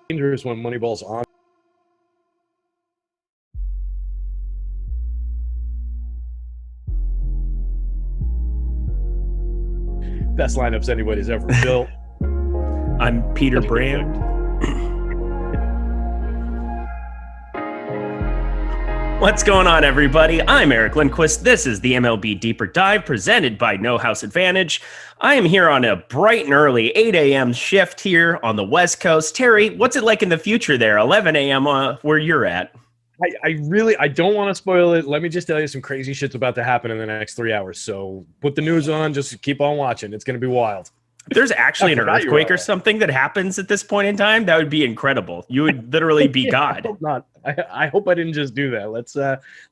Dangerous when Moneyball's on. Best lineups anybody's ever built. I'm Peter Brand. What's going on, everybody? I'm Eric Lindquist. This is the MLB Deeper Dive presented by No House Advantage. I am here on a bright and early 8 a.m. shift here on the West Coast. Terry, what's it like in the future there, 11 a.m. Where you're at? I don't want to spoil it. Let me just tell you some crazy shit's about to happen in the next 3 hours. So put the news on, just keep on watching. It's going to be wild. If there's actually an earthquake or something that happens at this point in time, that would be incredible. You would literally be God. I hope not. I hope I didn't just do that.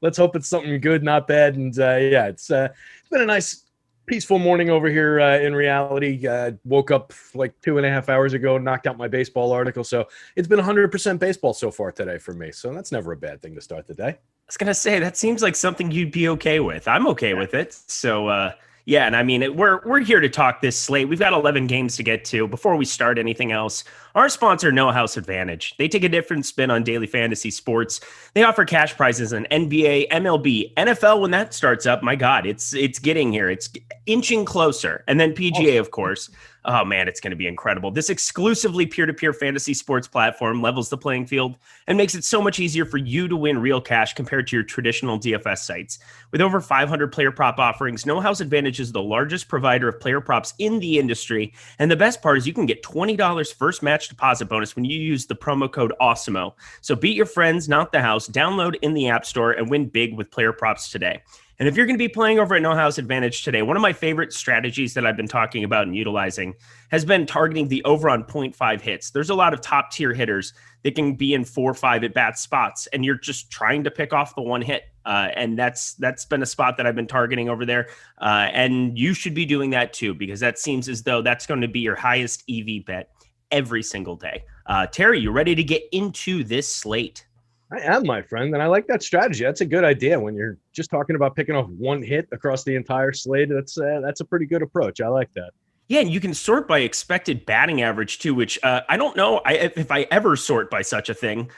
Let's hope it's something good, not bad. And it's been a nice, peaceful morning over here in reality. Woke up like 2.5 hours ago, knocked out my baseball article. So it's been 100% baseball so far today for me. So that's never a bad thing to start the day. I was going to say, that seems like something you'd be okay with. I'm okay with it. So, yeah, and I mean, we're here to talk this slate. We've got 11 games to get to. Before we start anything else, our sponsor, No House Advantage. They take a different spin on daily fantasy sports. They offer cash prizes in NBA, MLB, NFL. When that starts up, my God, it's getting here. It's inching closer. And then PGA, of course. Oh, man, it's going to be incredible. This exclusively peer-to-peer fantasy sports platform levels the playing field and makes it so much easier for you to win real cash compared to your traditional DFS sites. With over 500 player prop offerings, No House Advantage is the largest provider of player props in the industry. And the best part is you can get $20 first match deposit bonus when you use the promo code Awesemo. So beat your friends, not the house. Download in the App Store and win big with player props today. And if you're going to be playing over at No House Advantage today, one of my favorite strategies that I've been talking about and utilizing has been targeting the over on 0.5 hits. There's a lot of top tier hitters that can be in 4 or 5 at bat spots, and you're just trying to pick off the one hit. And that's been a spot that I've been targeting over there. And you should be doing that too, because that seems as though that's going to be your highest EV bet every single day. Terry, you ready to get into this slate? I am, my friend, and I like that strategy. That's a good idea when you're just talking about picking off one hit across the entire slate. That's a pretty good approach. I like that. Yeah, and you can sort by expected batting average too, which I don't know if I ever sort by such a thing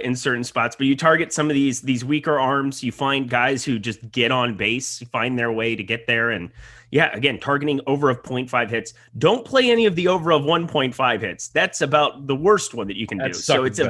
in certain spots. But you target some of these weaker arms. You find guys who just get on base, find their way to get there, and yeah, again, targeting over of 0.5 hits. Don't play any of the over of 1.5 hits. That's about the worst one that you can do. So it's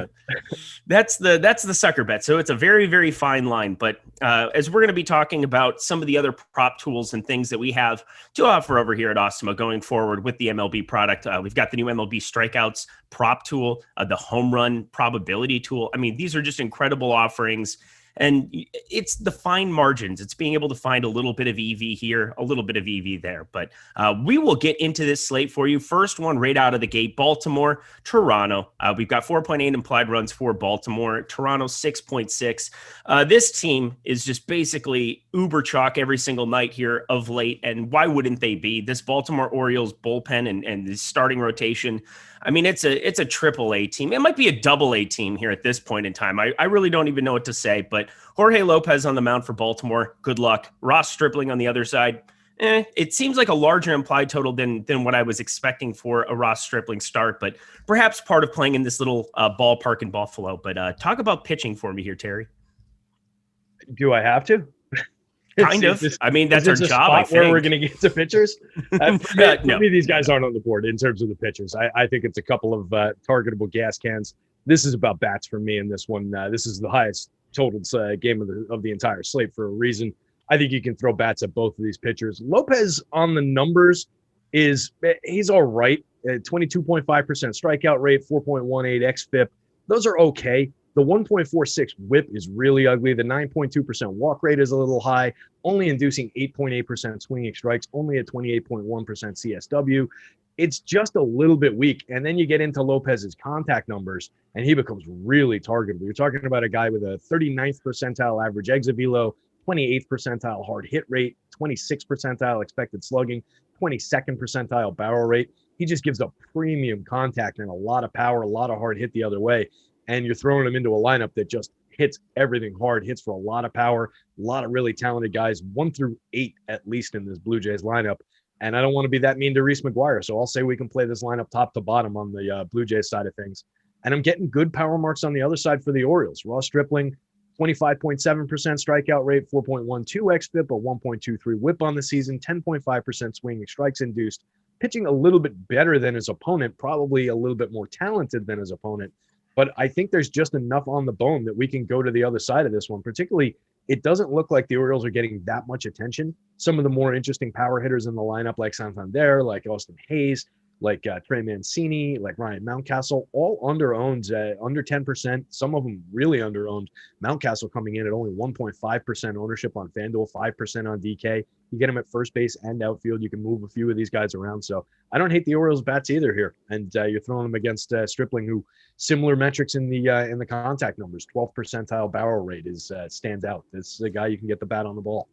that's the sucker bet. So it's a very, very fine line. But as we're going to be talking about some of the other prop tools and things that we have to offer over here at Awesemo going forward with the MLB product, we've got the new MLB strikeouts prop tool, the home run probability tool. I mean, these are just incredible offerings. And it's the fine margins. It's being able to find a little bit of EV here, a little bit of EV there. But we will get into this slate for you. First one right out of the gate, Baltimore, Toronto. We've got 4.8 implied runs for Baltimore. Toronto, 6.6. This team is just basically uber chalk every single night here of late. And why wouldn't they be? This Baltimore Orioles bullpen and the starting rotation, I mean, it's a triple A team. It might be a double A team here at this point in time. I really don't even know what to say, but Jorge Lopez on the mound for Baltimore. Good luck. Ross Stripling on the other side. It seems like a larger implied total than what I was expecting for a Ross Stripling start, but perhaps part of playing in this little ballpark in Buffalo. But talk about pitching for me here, Terry. Do I have to? Kind of. I mean, that's our job, I think. Where we're going to get to pitchers? For No. me, these guys aren't on the board in terms of the pitchers. I think it's a couple of targetable gas cans. This is about bats for me in this one. This is the highest total game of the entire slate for a reason. I think you can throw bats at both of these pitchers. Lopez on the numbers he's all right. 22.5% strikeout rate, 4.18 xFIP. Those are okay. The 1.46 whip is really ugly. The 9.2% walk rate is a little high, only inducing 8.8% swinging strikes, only at 28.1% CSW. It's just a little bit weak. And then you get into Lopez's contact numbers, and he becomes really targetable. You're talking about a guy with a 39th percentile average exit velo, 28th percentile hard hit rate, 26th percentile expected slugging, 22nd percentile barrel rate. He just gives up premium contact and a lot of power, a lot of hard hit the other way. And you're throwing him into a lineup that just hits everything hard, hits for a lot of power, a lot of really talented guys, 1 through 8 at least in this Blue Jays lineup. And I don't want to be that mean to Reese McGuire, so I'll say we can play this lineup top to bottom on the Blue Jays side of things. And I'm getting good power marks on the other side for the Orioles. Ross Stripling, 25.7% strikeout rate, 4.12 xFIP, a 1.23 whip on the season, 10.5% swinging strikes induced, pitching a little bit better than his opponent, probably a little bit more talented than his opponent. But I think there's just enough on the bone that we can go to the other side of this one. Particularly, it doesn't look like the Orioles are getting that much attention. Some of the more interesting power hitters in the lineup, like Santander, like Austin Hayes, like Trey Mancini, like Ryan Mountcastle, all under-owned, under 10%. Some of them really under-owned. Mountcastle coming in at only 1.5% ownership on FanDuel, 5% on DK. You get him at first base and outfield. You can move a few of these guys around. So I don't hate the Orioles bats either here. And you're throwing them against Stripling, who similar metrics in the contact numbers. 12th percentile barrel rate is stands out. This is a guy you can get the bat on the ball.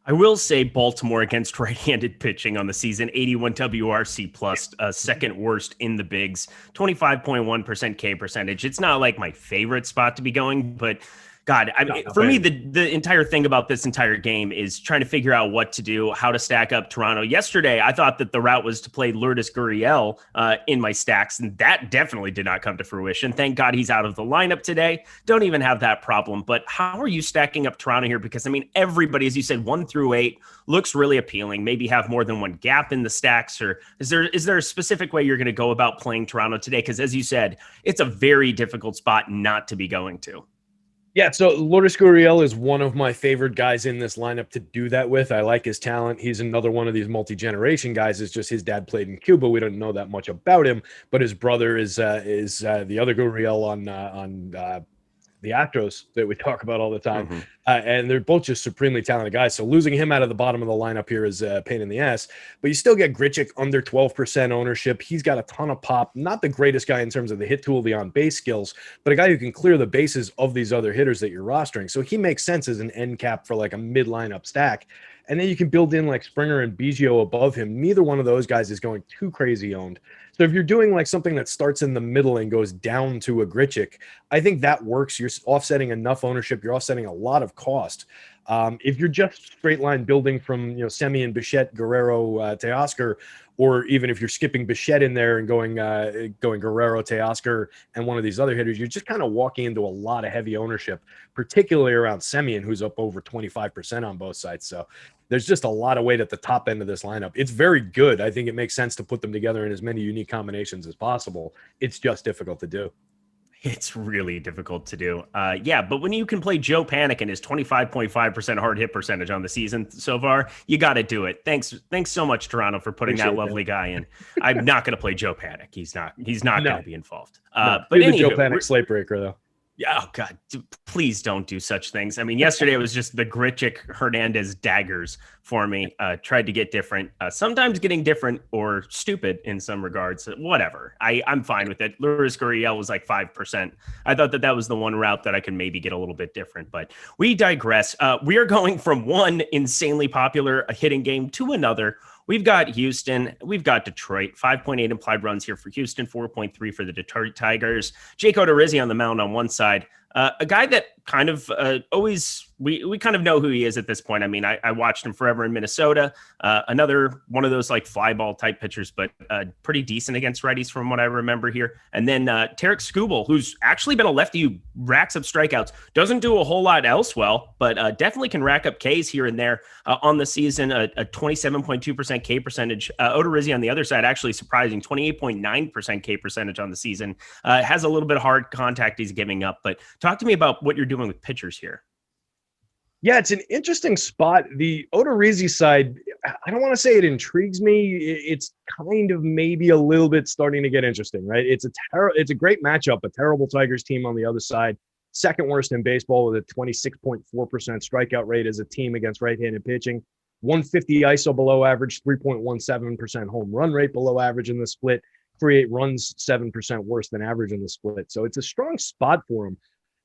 I will say Baltimore against right-handed pitching on the season, 81 WRC plus, second worst in the bigs, 25.1% K percentage. It's not like my favorite spot to be going, but God, I mean, for me, the entire thing about this entire game is trying to figure out what to do, how to stack up Toronto. Yesterday, I thought that the route was to play Lourdes Gurriel in my stacks, and that definitely did not come to fruition. Thank God he's out of the lineup today. Don't even have that problem. But how are you stacking up Toronto here? Because, I mean, everybody, as you said, 1 through 8 looks really appealing. Maybe have more than one gap in the stacks, or is there a specific way you're going to go about playing Toronto today? Because, as you said, it's a very difficult spot not to be going to. Yeah, so Lourdes Gurriel is one of my favorite guys in this lineup to do that with. I like his talent. He's another one of these multi-generation guys. It's just his dad played in Cuba. We don't know that much about him, but his brother is the other Gurriel on the Astros that we talk about all the time. Mm-hmm. And they're both just supremely talented guys. So losing him out of the bottom of the lineup here is a pain in the ass. But you still get Grichuk under 12% ownership. He's got a ton of pop. Not the greatest guy in terms of the hit tool, the on-base skills, but a guy who can clear the bases of these other hitters that you're rostering. So he makes sense as an end cap for like a mid-lineup stack. And then you can build in like Springer and Biggio above him. Neither one of those guys is going too crazy owned. So if you're doing like something that starts in the middle and goes down to a Grichuk, I think that works. You're offsetting enough ownership. You're offsetting a lot of cost. If you're just straight line building from, Semien, Bichette, Guerrero, Teoscar, or even if you're skipping Bichette in there and going Guerrero, Teoscar, and one of these other hitters, you're just kind of walking into a lot of heavy ownership, particularly around Semien, who's up over 25% on both sides. So there's just a lot of weight at the top end of this lineup. It's very good. I think it makes sense to put them together in as many unique combinations as possible. It's just difficult to do. It's really difficult to do. But when you can play Joe Panic and his 25.5% hard hit percentage on the season so far, you got to do it. Thanks so much, Toronto, for putting that lovely guy in. I'm not going to play Joe Panic. He's not going to be involved. But anyway, Joe Panic slate breaker though. Yeah, oh God, please don't do such things. I mean, yesterday it was just the Grichuk Hernandez daggers for me. Tried to get different, sometimes getting different or stupid in some regards. Whatever, I'm fine with it. Lourdes Gurriel was like 5%. I thought that was the one route that I could maybe get a little bit different, but we digress. We are going from one insanely popular hitting game to another. We've got Houston. We've got Detroit. 5.8 implied runs here for Houston, 4.3 for the Detroit Tigers. Jake Odorizzi on the mound on one side. A guy that kind of always, we kind of know who he is at this point. I mean, I watched him forever in Minnesota. Another one of those like fly ball type pitchers, but pretty decent against righties from what I remember here. And then Tarek Skubal, who's actually been a lefty who racks up strikeouts, doesn't do a whole lot else well, but definitely can rack up Ks here and there on the season. A 27.2% K percentage. Odorizzi on the other side, actually surprising, 28.9% K percentage on the season. Has a little bit of hard contact he's giving up, but talk to me about what you're doing with pitchers here. Yeah, it's an interesting spot. The Odorizzi side, I don't want to say it intrigues me. It's kind of maybe a little bit starting to get interesting, right? It's a great matchup. A terrible Tigers team on the other side, second worst in baseball with a 26.4% strikeout rate as a team against right-handed pitching. 150 ISO below average, 3.17% home run rate below average in the split. Create runs 7% worse than average in the split. So it's a strong spot for him.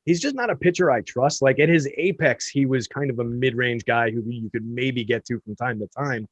He's just not a pitcher I trust. Like at his apex, he was kind of a mid-range guy who you could maybe get to from time to time.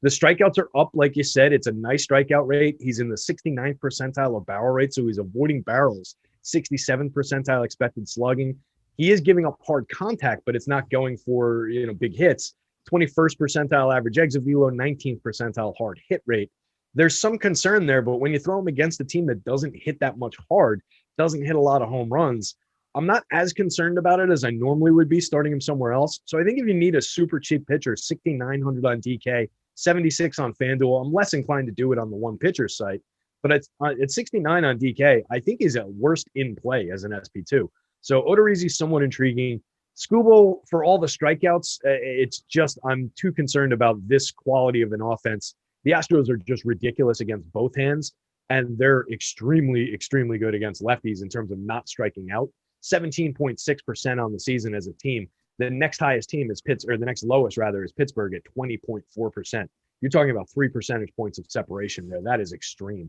The strikeouts are up, like you said. It's a nice strikeout rate. He's in the 69th percentile of barrel rate, so he's avoiding barrels. 67th percentile expected slugging. He is giving up hard contact, but it's not going for big hits. 21st percentile average exit velo, 19th percentile hard hit rate. There's some concern there, but when you throw him against a team that doesn't hit that much hard, doesn't hit a lot of home runs. I'm not as concerned about it as I normally would be starting him somewhere else. So I think if you need a super cheap pitcher, 6,900 on DK, 76 on FanDuel, I'm less inclined to do it on the one pitcher site. But at 69 on DK, I think he's at worst in play as an SP2. So Odorizzi's somewhat intriguing. Skubal, for all the strikeouts, it's just I'm too concerned about this quality of an offense. The Astros are just ridiculous against both hands, and they're extremely, extremely good against lefties in terms of not striking out. 17.6% on the season as a team. The next highest team is the next lowest rather is Pittsburgh at 20.4%. You're talking about 3 percentage points of separation there. That is extreme.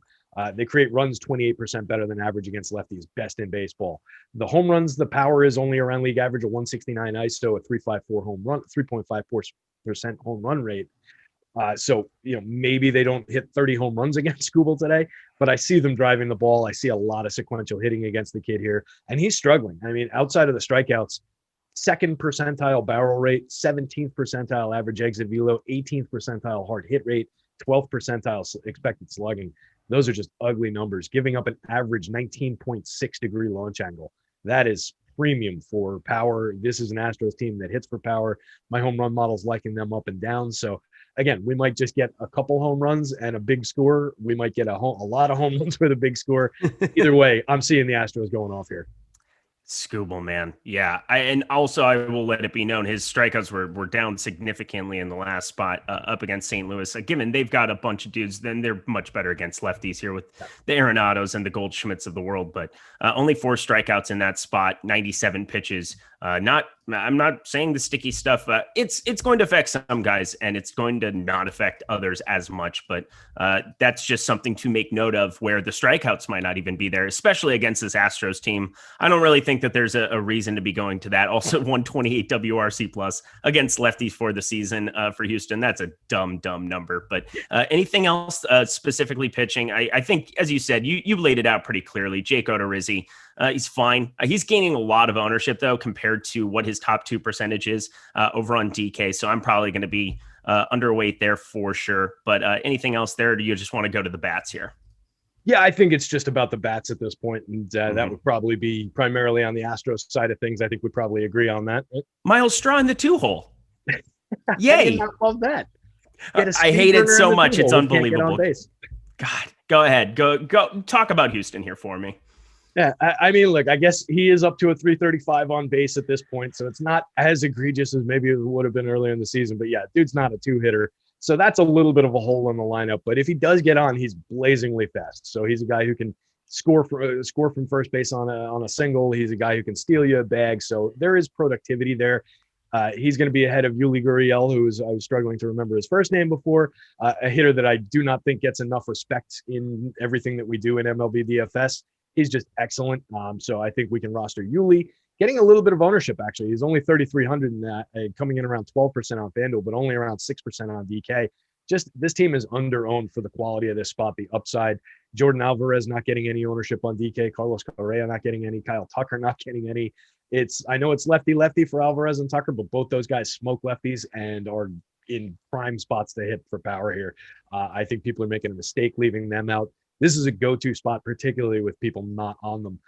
They create runs 28% better than average against lefties, best in baseball. The home runs, the power is only around league average of 169 ISO, a 3.54 home run, 3.54% home run rate. So, maybe they don't hit 30 home runs against Skubal today, but I see them driving the ball. I see a lot of sequential hitting against the kid here, and he's struggling. I mean, outside of the strikeouts, 2nd percentile barrel rate, 17th percentile average exit velo, 18th percentile hard hit rate, 12th percentile expected slugging. Those are just ugly numbers, giving up an average 19.6 degree launch angle. That is premium for power. This is an Astros team that hits for power. My home run model's liking them up and down. So again, we might just get a couple home runs and a big score. We might get a lot of home runs with a big score. Either way, I'm seeing the Astros going off here. Skubal, man. Yeah. And also I will let it be known his strikeouts were down significantly in the last spot up against St. Louis. Given they've got a bunch of dudes, then they're much better against lefties here with the Arenados and the Goldschmidts of the world, but only 4 strikeouts in that spot, 97 pitches. I'm not saying the sticky stuff. It's going to affect some guys and it's going to not affect others as much, but that's just something to make note of where the strikeouts might not even be there, especially against this Astros team. I don't really think that there's a reason to be going to that. Also 128 WRC plus against lefties for the season for Houston. That's a dumb number, but anything else specifically pitching? I think, as you said, you laid it out pretty clearly. Jake Odorizzi, he's fine. He's gaining a lot of ownership though, compared to what his top 2 percentage is over on DK. So I'm probably going to be underweight there for sure. But anything else there? Or do you just want to go to the bats here? Yeah, I think it's just about the bats at this point, and that would probably be primarily on the Astros side of things. I think we'd probably agree on that. Miles Straw in the 2-hole. Yay! I did not love that. I hate it so much; it's unbelievable. God, go ahead, go talk about Houston here for me. Yeah, I mean, look, I guess he is up to a 335 on base at this point, so it's not as egregious as maybe it would have been earlier in the season. But yeah, dude's not a 2-hitter. So that's a little bit of a hole in the lineup. But if he does get on, he's blazingly fast. So he's a guy who can score from first base on a single. He's a guy who can steal you a bag. So there is productivity there. He's going to be ahead of Yuli Gurriel, I was struggling to remember his first name before, a hitter that I do not think gets enough respect in everything that we do in MLB DFS. He's just excellent. So I think we can roster Yuli. Getting a little bit of ownership, actually. He's only 3,300 in that, coming in around 12% on FanDuel, but only around 6% on DK. Just this team is under-owned for the quality of this spot, the upside. Jordan Alvarez not getting any ownership on DK. Carlos Correa not getting any. Kyle Tucker not getting any. I know it's lefty for Alvarez and Tucker, but both those guys smoke lefties and are in prime spots to hit for power here. I think people are making a mistake leaving them out. This is a go-to spot, particularly with people not on them.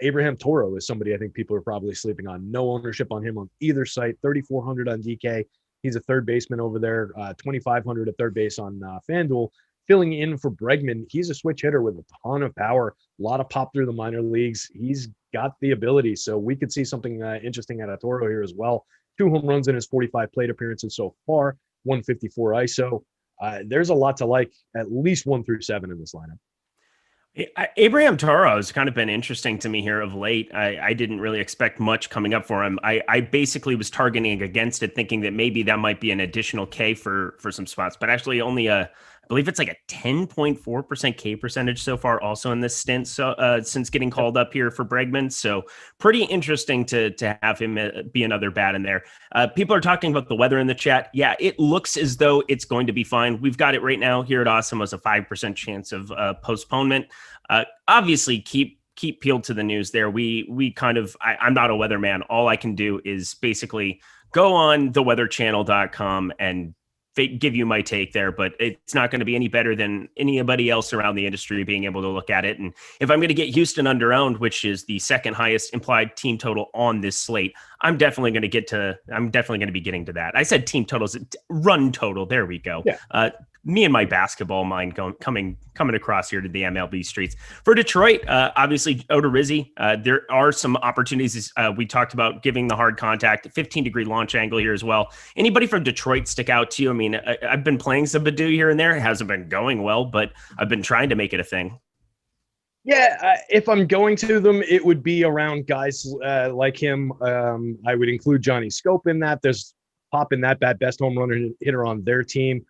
Abraham Toro is somebody I think people are probably sleeping on. No ownership on him on either site. 3,400 on DK. He's a third baseman over there. 2,500 at third base on FanDuel. Filling in for Bregman. He's a switch hitter with a ton of power. A lot of pop through the minor leagues. He's got the ability. So we could see something interesting out of Toro here as well. 2 home runs in his 45 plate appearances so far. 154 ISO. There's a lot to like, at least 1 through 7 in this lineup. Abraham Toro has kind of been interesting to me here of late. I didn't really expect much coming up for him. I basically was targeting against it, thinking that maybe that might be an additional K for some spots, but actually only I believe it's like a 10.4% K percentage so far also in this stint. So since getting called up here for Bregman. So pretty interesting to have him be another bat in there. People are talking about the weather in the chat. Yeah, it looks as though it's going to be fine. We've got it right now here at Awesemo as a 5% chance of postponement. Obviously keep peeled to the news there. We kind of, I'm not a weatherman. All I can do is basically go on theweatherchannel.com and give you my take there, but it's not going to be any better than anybody else around the industry being able to look at it. And if I'm going to get Houston under-owned, which is the second highest implied team total on this slate, I'm definitely going to be getting to that. I said team totals, run total. There we go. Yeah. Me and my basketball mind coming across here to the MLB streets. For Detroit, obviously Odorizzi, there are some opportunities. We talked about giving the hard contact, 15-degree launch angle here as well. Anybody from Detroit stick out to you? I mean, I've been playing some Badu here and there. It hasn't been going well, but I've been trying to make it a thing. Yeah, if I'm going to them, it would be around guys like him. I would include Johnny Scope in that. There's Pop in that best home run hitter on their team.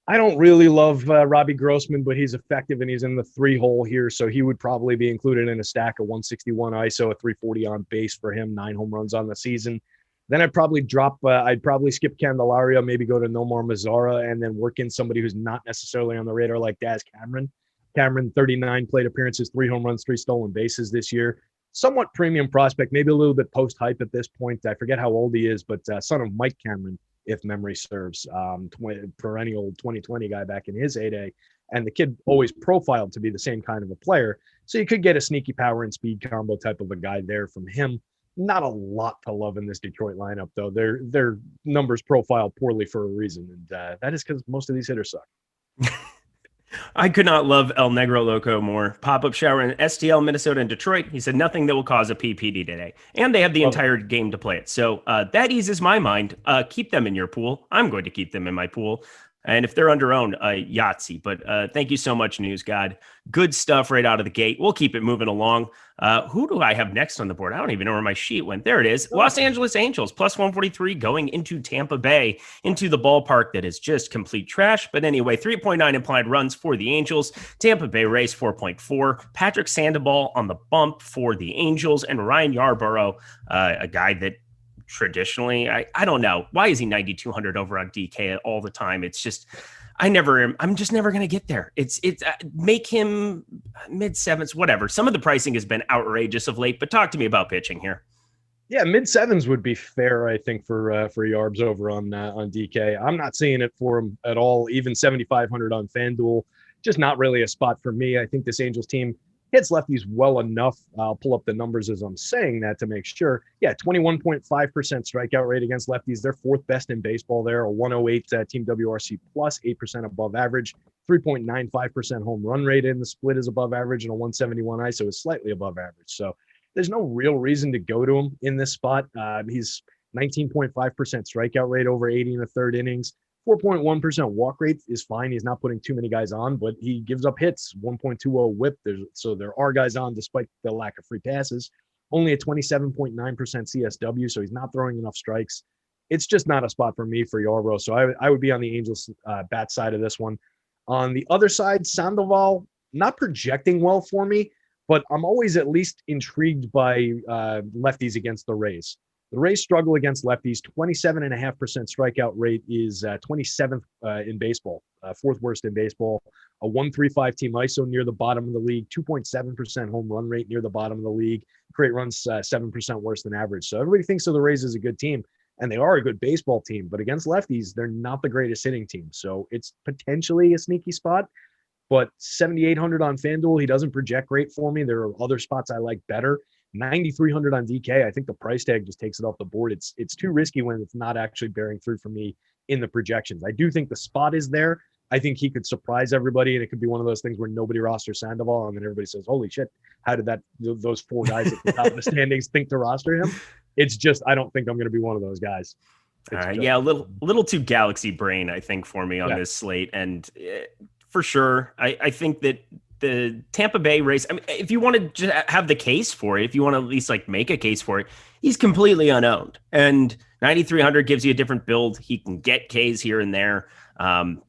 I don't really love Robbie Grossman, but he's effective and he's in the 3-hole here, so he would probably be included in a stack of 161 ISO, a 340 on base for him, 9 home runs on the season. Then I'd probably skip Candelario, maybe go to Nomar Mazara, and then work in somebody who's not necessarily on the radar like Daz Cameron. Cameron, 39 plate appearances, 3 home runs, 3 stolen bases this year. Somewhat premium prospect, maybe a little bit post-hype at this point. I forget how old he is, but son of Mike Cameron, if memory serves, perennial 2020 guy back in his heyday. And the kid always profiled to be the same kind of a player. So you could get a sneaky power and speed combo type of a guy there from him. Not a lot to love in this Detroit lineup, though. Their numbers profile poorly for a reason. And that is because most of these hitters suck. I could not love El Negro Loco more. Pop-up shower in STL, Minnesota, and Detroit. He said nothing that will cause a PPD today. And they have the entire game to play it. So that eases my mind. Keep them in your pool. I'm going to keep them in my pool. And if they're under-owned, Yahtzee. But thank you so much, News God. Good stuff right out of the gate. We'll keep it moving along. Who do I have next on the board? I don't even know where my sheet went. There it is. Los Angeles Angels, plus 143, going into Tampa Bay, into the ballpark that is just complete trash. But anyway, 3.9 implied runs for the Angels. Tampa Bay Rays, 4.4. Patrick Sandoval on the bump for the Angels. And Ryan Yarborough, a guy that traditionally, I don't know. Why is he 9,200 over on DK all the time? It's just, I'm just never going to get there. It's make him mid-7s, whatever. Some of the pricing has been outrageous of late, but talk to me about pitching here. Yeah, mid-7s would be fair, I think, for Yarbs over on DK. I'm not seeing it for him at all. Even 7,500 on FanDuel, just not really a spot for me. I think this Angels team hits lefties well enough. I'll pull up the numbers as I'm saying that to make sure. Yeah, 21.5% strikeout rate against lefties. They're 4th best in baseball there. A 108 team WRC plus, 8% above average. 3.95% home run rate in the split is above average, and a 171 ISO is slightly above average. So there's no real reason to go to him in this spot. He's 19.5% strikeout rate over 80 in the 3rd innings. 4.1% walk rate is fine. He's not putting too many guys on, but he gives up hits, 1.20 whip. So there are guys on despite the lack of free passes. Only a 27.9% CSW, so he's not throwing enough strikes. It's just not a spot for me for Yarbrough. So I would be on the Angels bat side of this one. On the other side, Sandoval, not projecting well for me, but I'm always at least intrigued by lefties against the Rays. The Rays struggle against lefties. 27.5% strikeout rate is 27th in baseball, 4th worst in baseball. A 135 team ISO near the bottom of the league. 2.7% home run rate near the bottom of the league. Create runs 7% worse than average. So everybody thinks of the Rays as a good team, and they are a good baseball team. But against lefties, they're not the greatest hitting team. So it's potentially a sneaky spot. But 7,800 on FanDuel, he doesn't project great for me. There are other spots I like better. 9,300 on DK. I think the price tag just takes it off the board. It's too risky when it's not actually bearing fruit for me in the projections. I do think the spot is there. I think he could surprise everybody, and it could be one of those things where nobody rosters Sandoval, and then everybody says, "Holy shit! How did those 4 guys at the top of the standings think to roster him?" It's just I don't think I'm going to be one of those guys. All right, yeah, a little too galaxy brain, I think, for me on this slate, and for sure, I think that the Tampa Bay Rays, I mean, if you want to have the case for it, if you want to at least like make a case for it, he's completely unowned. And 9,300 gives you a different build. He can get Ks here and there.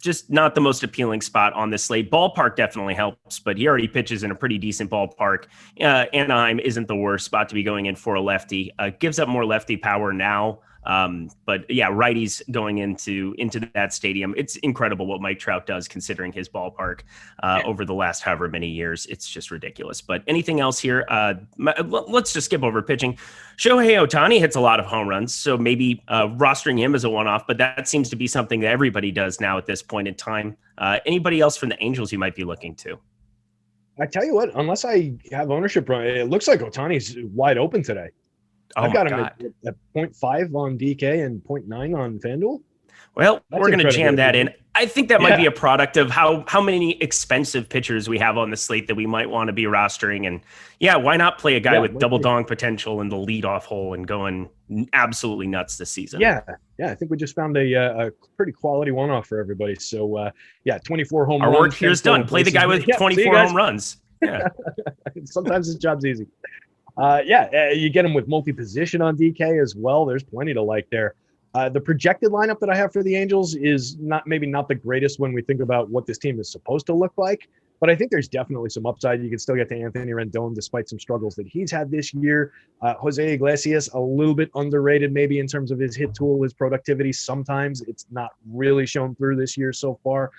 Just not the most appealing spot on this slate. Ballpark definitely helps, but he already pitches in a pretty decent ballpark. Anaheim isn't the worst spot to be going in for a lefty. Gives up more lefty power now. But yeah, righties going into that stadium. It's incredible what Mike Trout does considering his ballpark over the last however many years. It's just ridiculous. But anything else here? Let's just skip over pitching. Shohei Ohtani hits a lot of home runs, so maybe rostering him as a one-off, but that seems to be something that everybody does now at this point in time. Anybody else from the Angels you might be looking to? I tell you what, unless I have ownership, it looks like Ohtani's wide open today. I've got him at 0.5 on DK and 0.9 on FanDuel. Well, we're going to jam that in. I think that might be a product of how many expensive pitchers we have on the slate that we might want to be rostering. And why not play a guy with double dong potential in the leadoff hole and going absolutely nuts this season? Yeah. I think we just found a pretty quality one-off for everybody. So, 24 home runs. Our work here is done. Play the guy with 24 home runs. Yeah. Sometimes his job's easy. You get him with multi-position on DK as well. There's plenty to like there. The projected lineup that I have for the Angels is maybe not the greatest when we think about what this team is supposed to look like, but I think there's definitely some upside. You can still get to Anthony Rendon despite some struggles that he's had this year. Jose Iglesias, a little bit underrated maybe in terms of his hit tool, his productivity. Sometimes it's not really shown through this year so far.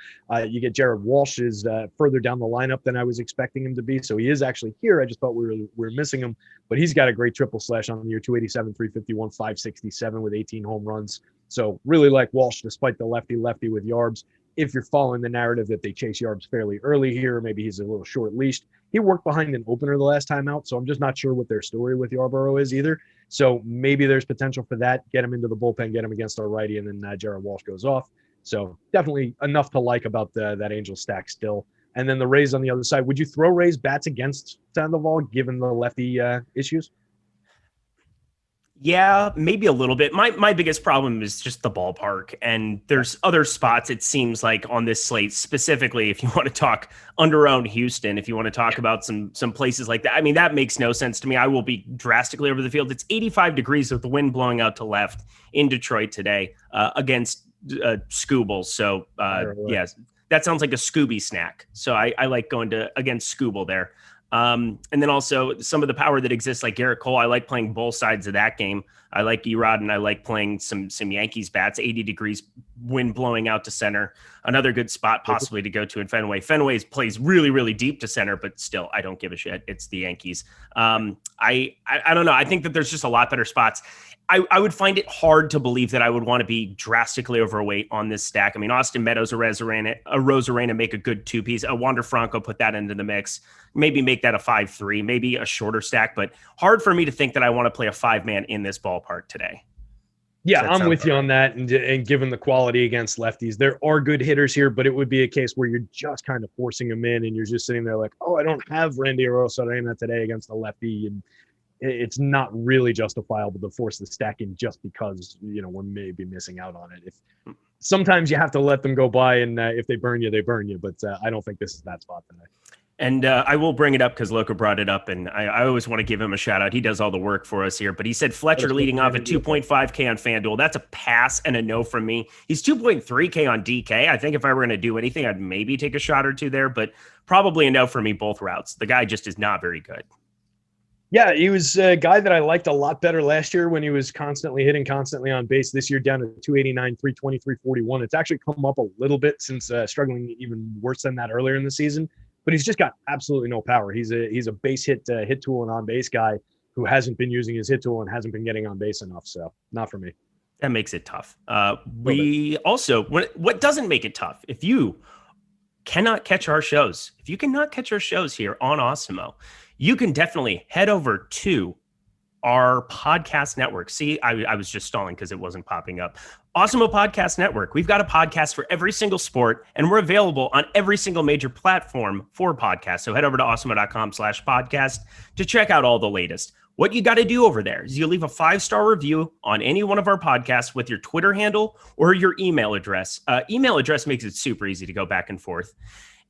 You get Jared Walsh is further down the lineup than I was expecting him to be, so he is actually here. I just thought we were missing him, but he's got a great triple slash on the year, 287, 351, 567 with 18 home runs. So really like Walsh despite the lefty with Yarbs. If you're following the narrative that they chase Yarbs fairly early here, maybe he's a little short-leashed. He worked behind an opener the last time out, so I'm just not sure what their story with Yarborough is either. So maybe there's potential for that. Get him into the bullpen, get him against our righty, and then Jared Walsh goes off. So definitely enough to like about that Angel stack still. And then the Rays on the other side. Would you throw Rays bats against Sandoval given the lefty issues? Yeah, maybe a little bit. My biggest problem is just the ballpark. And there's other spots, it seems like, on this slate, specifically if you want to talk under-owned Houston, if you want to talk about some places like that. I mean, that makes no sense to me. I will be drastically over the field. It's 85 degrees with the wind blowing out to left in Detroit today against Scooble. So, yes, that sounds like a Scooby snack. So I like going against Scooble there. And then also some of the power that exists, like Garrett Cole. I like playing both sides of that game. I like Erod, and I like playing some Yankees bats, 80 degrees, wind blowing out to center. Another good spot possibly to go to in Fenway. Fenway plays really, really deep to center, but still, I don't give a shit. It's the Yankees. I don't know. I think that there's just a lot better spots. I would find it hard to believe that I would want to be drastically overweight on this stack. I mean, Austin Meadows, a Rosarena make a good two-piece. A Wander Franco, put that into the mix. Maybe make that a 5-3, maybe a shorter stack, but hard for me to think that I want to play a 5-man in this ballpark today. Yeah, I'm with you on that. And given the quality against lefties, there are good hitters here, but it would be a case where you're just kind of forcing them in and you're just sitting there like, oh, I don't have Randy Rosarena today against a lefty. And it's not really justifiable to force the stack in just because, we're maybe missing out on it. Sometimes you have to let them go by, and if they burn you, they burn you. But I don't think this is that spot today. And I will bring it up because Loco brought it up, and I always want to give him a shout out. He does all the work for us here, but he said Fletcher leading off at 2.5K on FanDuel. That's a pass and a no from me. He's 2.3K on DK. I think if I were going to do anything, I'd maybe take a shot or two there, but probably a no for me both routes. The guy just is not very good. Yeah, he was a guy that I liked a lot better last year when he was constantly on base. This year down to 289, 320, 341. It's actually come up a little bit since struggling even worse than that earlier in the season. But he's just got absolutely no power. He's a base hit tool and on base guy who hasn't been using his hit tool and hasn't been getting on base enough. So not for me. That makes it tough. We also, what doesn't make it tough, if you cannot catch our shows, if you cannot catch our shows here on Awesemo, you can definitely head over to our podcast network. See, I was just stalling because it wasn't popping up. Awesemo Podcast Network. We've got a podcast for every single sport, and we're available on every single major platform for podcasts. So head over to awesemo.com/podcast to check out all the latest. What you got to do over there is you leave a 5-star review on any one of our podcasts with your Twitter handle or your email address. Email address makes it super easy to go back and forth.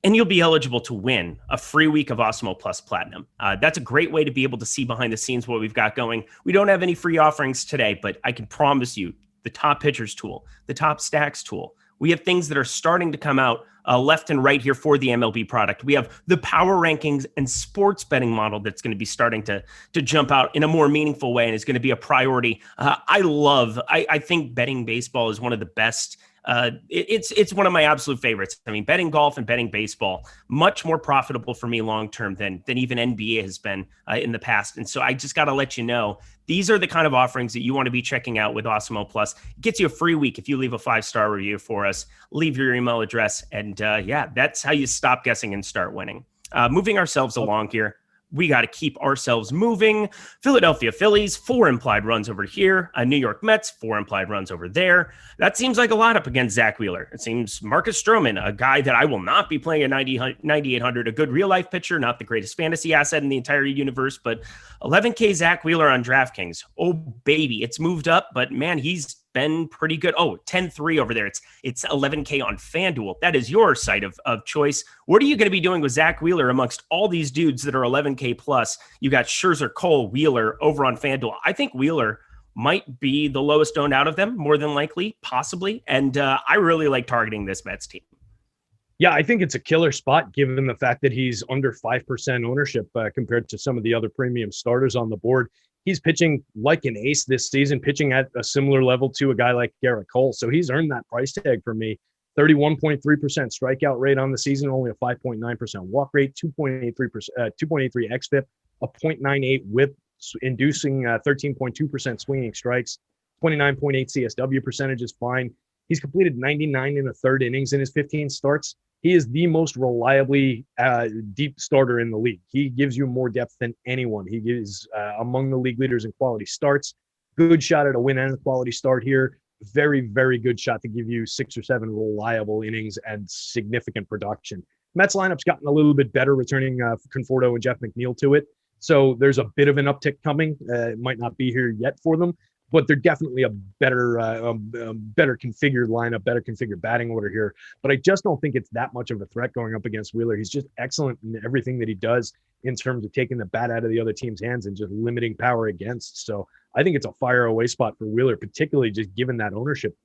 And you'll be eligible to win a free week of Awesemo Plus Platinum. That's a great way to be able to see behind the scenes what we've got going. We don't have any free offerings today, but I can promise you the top pitchers tool, the top stacks tool, We have things that are starting to come out left and right here for the MLB product. We have the power rankings and sports betting model that's going to be starting to jump out in a more meaningful way and is going to be a priority. I think betting baseball is one of the best. It's one of my absolute favorites. I mean, betting golf and betting baseball, much more profitable for me long-term than even NBA has been in the past. And so I just got to let you know, these are the kind of offerings that you want to be checking out with Awesemo Plus. It gets you a free week if you leave a 5-star review for us, leave your email address, and that's how you stop guessing and start winning. Moving ourselves along here. We got to keep ourselves moving. Philadelphia Phillies, 4 implied runs over here. New York Mets, 4 implied runs over there. That seems like a lot up against Zach Wheeler. It seems Marcus Stroman, a guy that I will not be playing at 9,800, a good real-life pitcher, not the greatest fantasy asset in the entire universe, but 11K Zach Wheeler on DraftKings. Oh, baby, it's moved up, but man, he's been pretty good. Oh, 10-3 over there. It's 11K on FanDuel. That is your site of choice. What are you going to be doing with Zach Wheeler amongst all these dudes that are 11K plus? You got Scherzer, Cole, Wheeler over on FanDuel. I think Wheeler might be the lowest owned out of them, more than likely, possibly. And I really like targeting this Mets team. Yeah, I think it's a killer spot given the fact that he's under 5% ownership compared to some of the other premium starters on the board. He's pitching like an ace this season, pitching at a similar level to a guy like Garrett Cole. So he's earned that price tag for me. 31.3% strikeout rate on the season, only a 5.9% walk rate, 2.83 xFIP, a 0.98 whip, inducing 13.2% swinging strikes, 29.8 CSW percentage is fine. He's completed 99 and a third innings in his 15 starts. He is the most reliably deep starter in the league. He gives you more depth than anyone. He is among the league leaders in quality starts. Good shot at a win and a quality start here. Very, very good shot to give you 6 or 7 reliable innings and significant production. Mets lineup's gotten a little bit better, returning Conforto and Jeff McNeil to it. So there's a bit of an uptick coming. It might not be here yet for them, but they're definitely a better configured lineup, better configured batting order here. But I just don't think it's that much of a threat going up against Wheeler. He's just excellent in everything that he does in terms of taking the bat out of the other team's hands and just limiting power against. So I think it's a fire away spot for Wheeler, particularly just given that ownership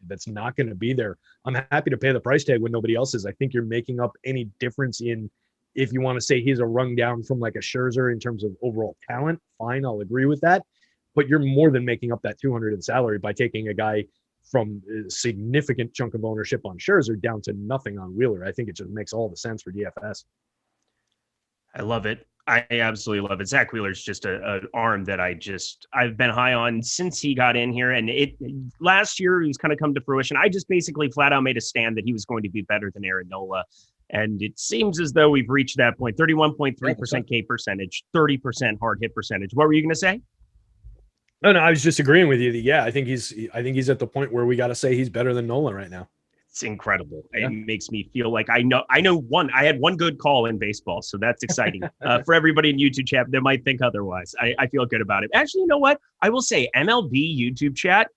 that's not going to be there. I'm happy to pay the price tag when nobody else is. I think you're making up any difference in, if you want to say he's a rung down from like a Scherzer in terms of overall talent, fine, I'll agree with that. But you're more than making up that 200 in salary by taking a guy from a significant chunk of ownership on Scherzer down to nothing on Wheeler. I think it just makes all the sense for DFS. I love it. I absolutely love it. Zach Wheeler's just an arm that I've been high on since he got in here. And last year he's kind of come to fruition. I just basically flat out made a stand that he was going to be better than Aaron Nola. And it seems as though we've reached that point. 31.3% K percentage, 30% hard hit percentage. What were you going to say? No, I was just agreeing with you. Yeah, I think he's at the point where we got to say he's better than Nola right now. It's incredible. Yeah. It makes me feel like I had one good call in baseball. So that's exciting for everybody in YouTube chat that might think otherwise. I feel good about it. Actually, you know what? I will say MLB YouTube chat.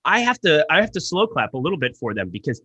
I have to slow clap a little bit for them because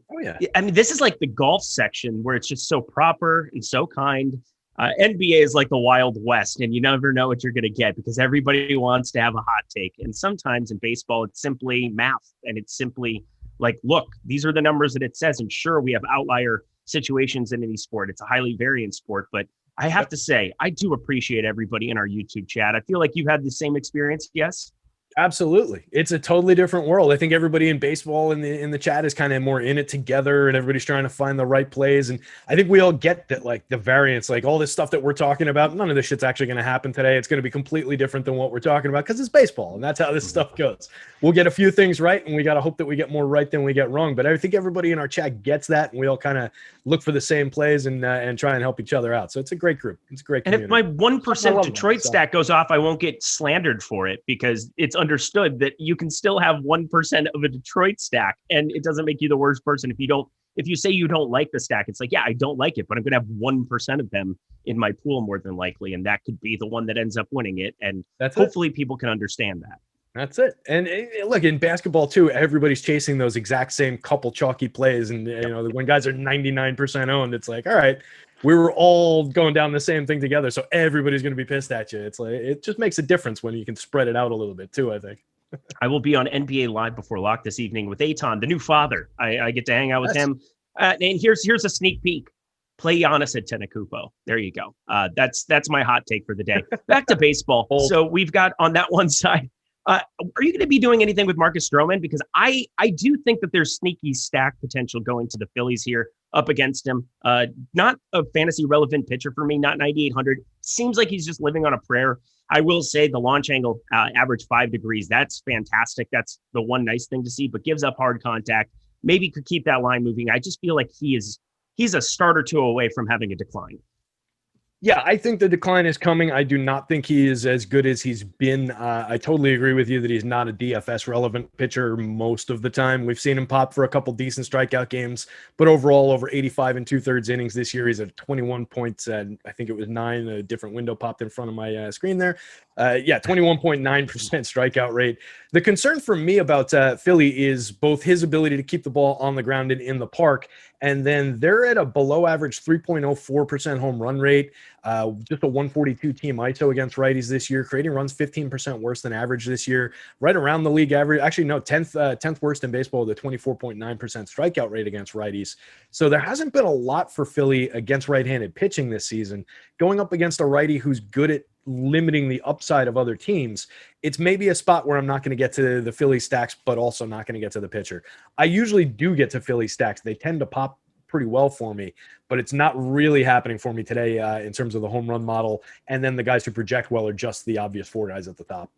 I mean, this is like the golf section where it's just so proper and so kind. NBA is like the Wild West, and you never know what you're going to get because everybody wants to have a hot take. And sometimes in baseball, it's simply math, and it's simply like, look, these are the numbers that it says. And sure, we have outlier situations in any sport. It's a highly variant sport, but I have to say, I do appreciate everybody in our YouTube chat. I feel like you've had the same experience. Yes. Absolutely. It's a totally different world. I think everybody in baseball in the chat is kind of more in it together and everybody's trying to find the right plays. And I think we all get that, like the variance, like all this stuff that we're talking about, none of this shit's actually going to happen today. It's going to be completely different than what we're talking about because it's baseball and that's how this stuff goes. We'll get a few things right and we got to hope that we get more right than we get wrong. But I think everybody in our chat gets that and we all kind of look for the same plays and try and help each other out. So it's a great group. It's a great community. And if my 1% Detroit stack goes off, I won't get slandered for it because it's understood that you can still have 1% of a Detroit stack and it doesn't make you the worst person. If you say you don't like the stack, it's like, yeah, I don't like it, but I'm going to have 1% of them in my pool more than likely. And that could be the one that ends up winning it. And hopefully people can understand that. That's it. And look, in basketball too, everybody's chasing those exact same couple chalky plays. And when guys are 99% owned, it's like, all right, we were all going down the same thing together. So everybody's going to be pissed at you. It's like, it just makes a difference when you can spread it out a little bit too, I think. I will be on NBA Live before lock this evening with Aton, the new father. I get to hang out with him. And here's a sneak peek. Play Giannis at Antetokounmpo. There you go. That's my hot take for the day. Back to baseball. So we've got on that one side. Are you going to be doing anything with Marcus Stroman? Because I do think that there's sneaky stack potential going to the Phillies here up against him. Not a fantasy relevant pitcher for me, not 9,800. Seems like he's just living on a prayer. I will say the launch angle average 5 degrees. That's fantastic. That's the one nice thing to see, but gives up hard contact. Maybe could keep that line moving. I just feel like he's a start or two away from having a decline. Yeah, I think the decline is coming. I do not think he is as good as he's been. I totally agree with you that he's not a DFS relevant pitcher most of the time. We've seen him pop for a couple decent strikeout games, but overall over 85 and 2/3 innings this year. He's at 21 points. And I think it was 9, a different window popped in front of my screen there. 21.9% strikeout rate. The concern for me about Philly is both his ability to keep the ball on the ground and in the park, and then they're at a below average 3.04% home run rate, just a 142 team ISO against righties this year, creating runs 15% worse than average this year, right around the league average. Actually, no, 10th worst in baseball with a 24.9% strikeout rate against righties. So there hasn't been a lot for Philly against right-handed pitching this season. Going up against a righty who's good at limiting the upside of other teams, it's maybe a spot where I'm not going to get to the Philly stacks, but also not going to get to the pitcher. I usually do get to Philly stacks. They tend to pop pretty well for me, but it's not really happening for me today in terms of the home run model. And then the guys who project well are just the obvious 4 guys at the top.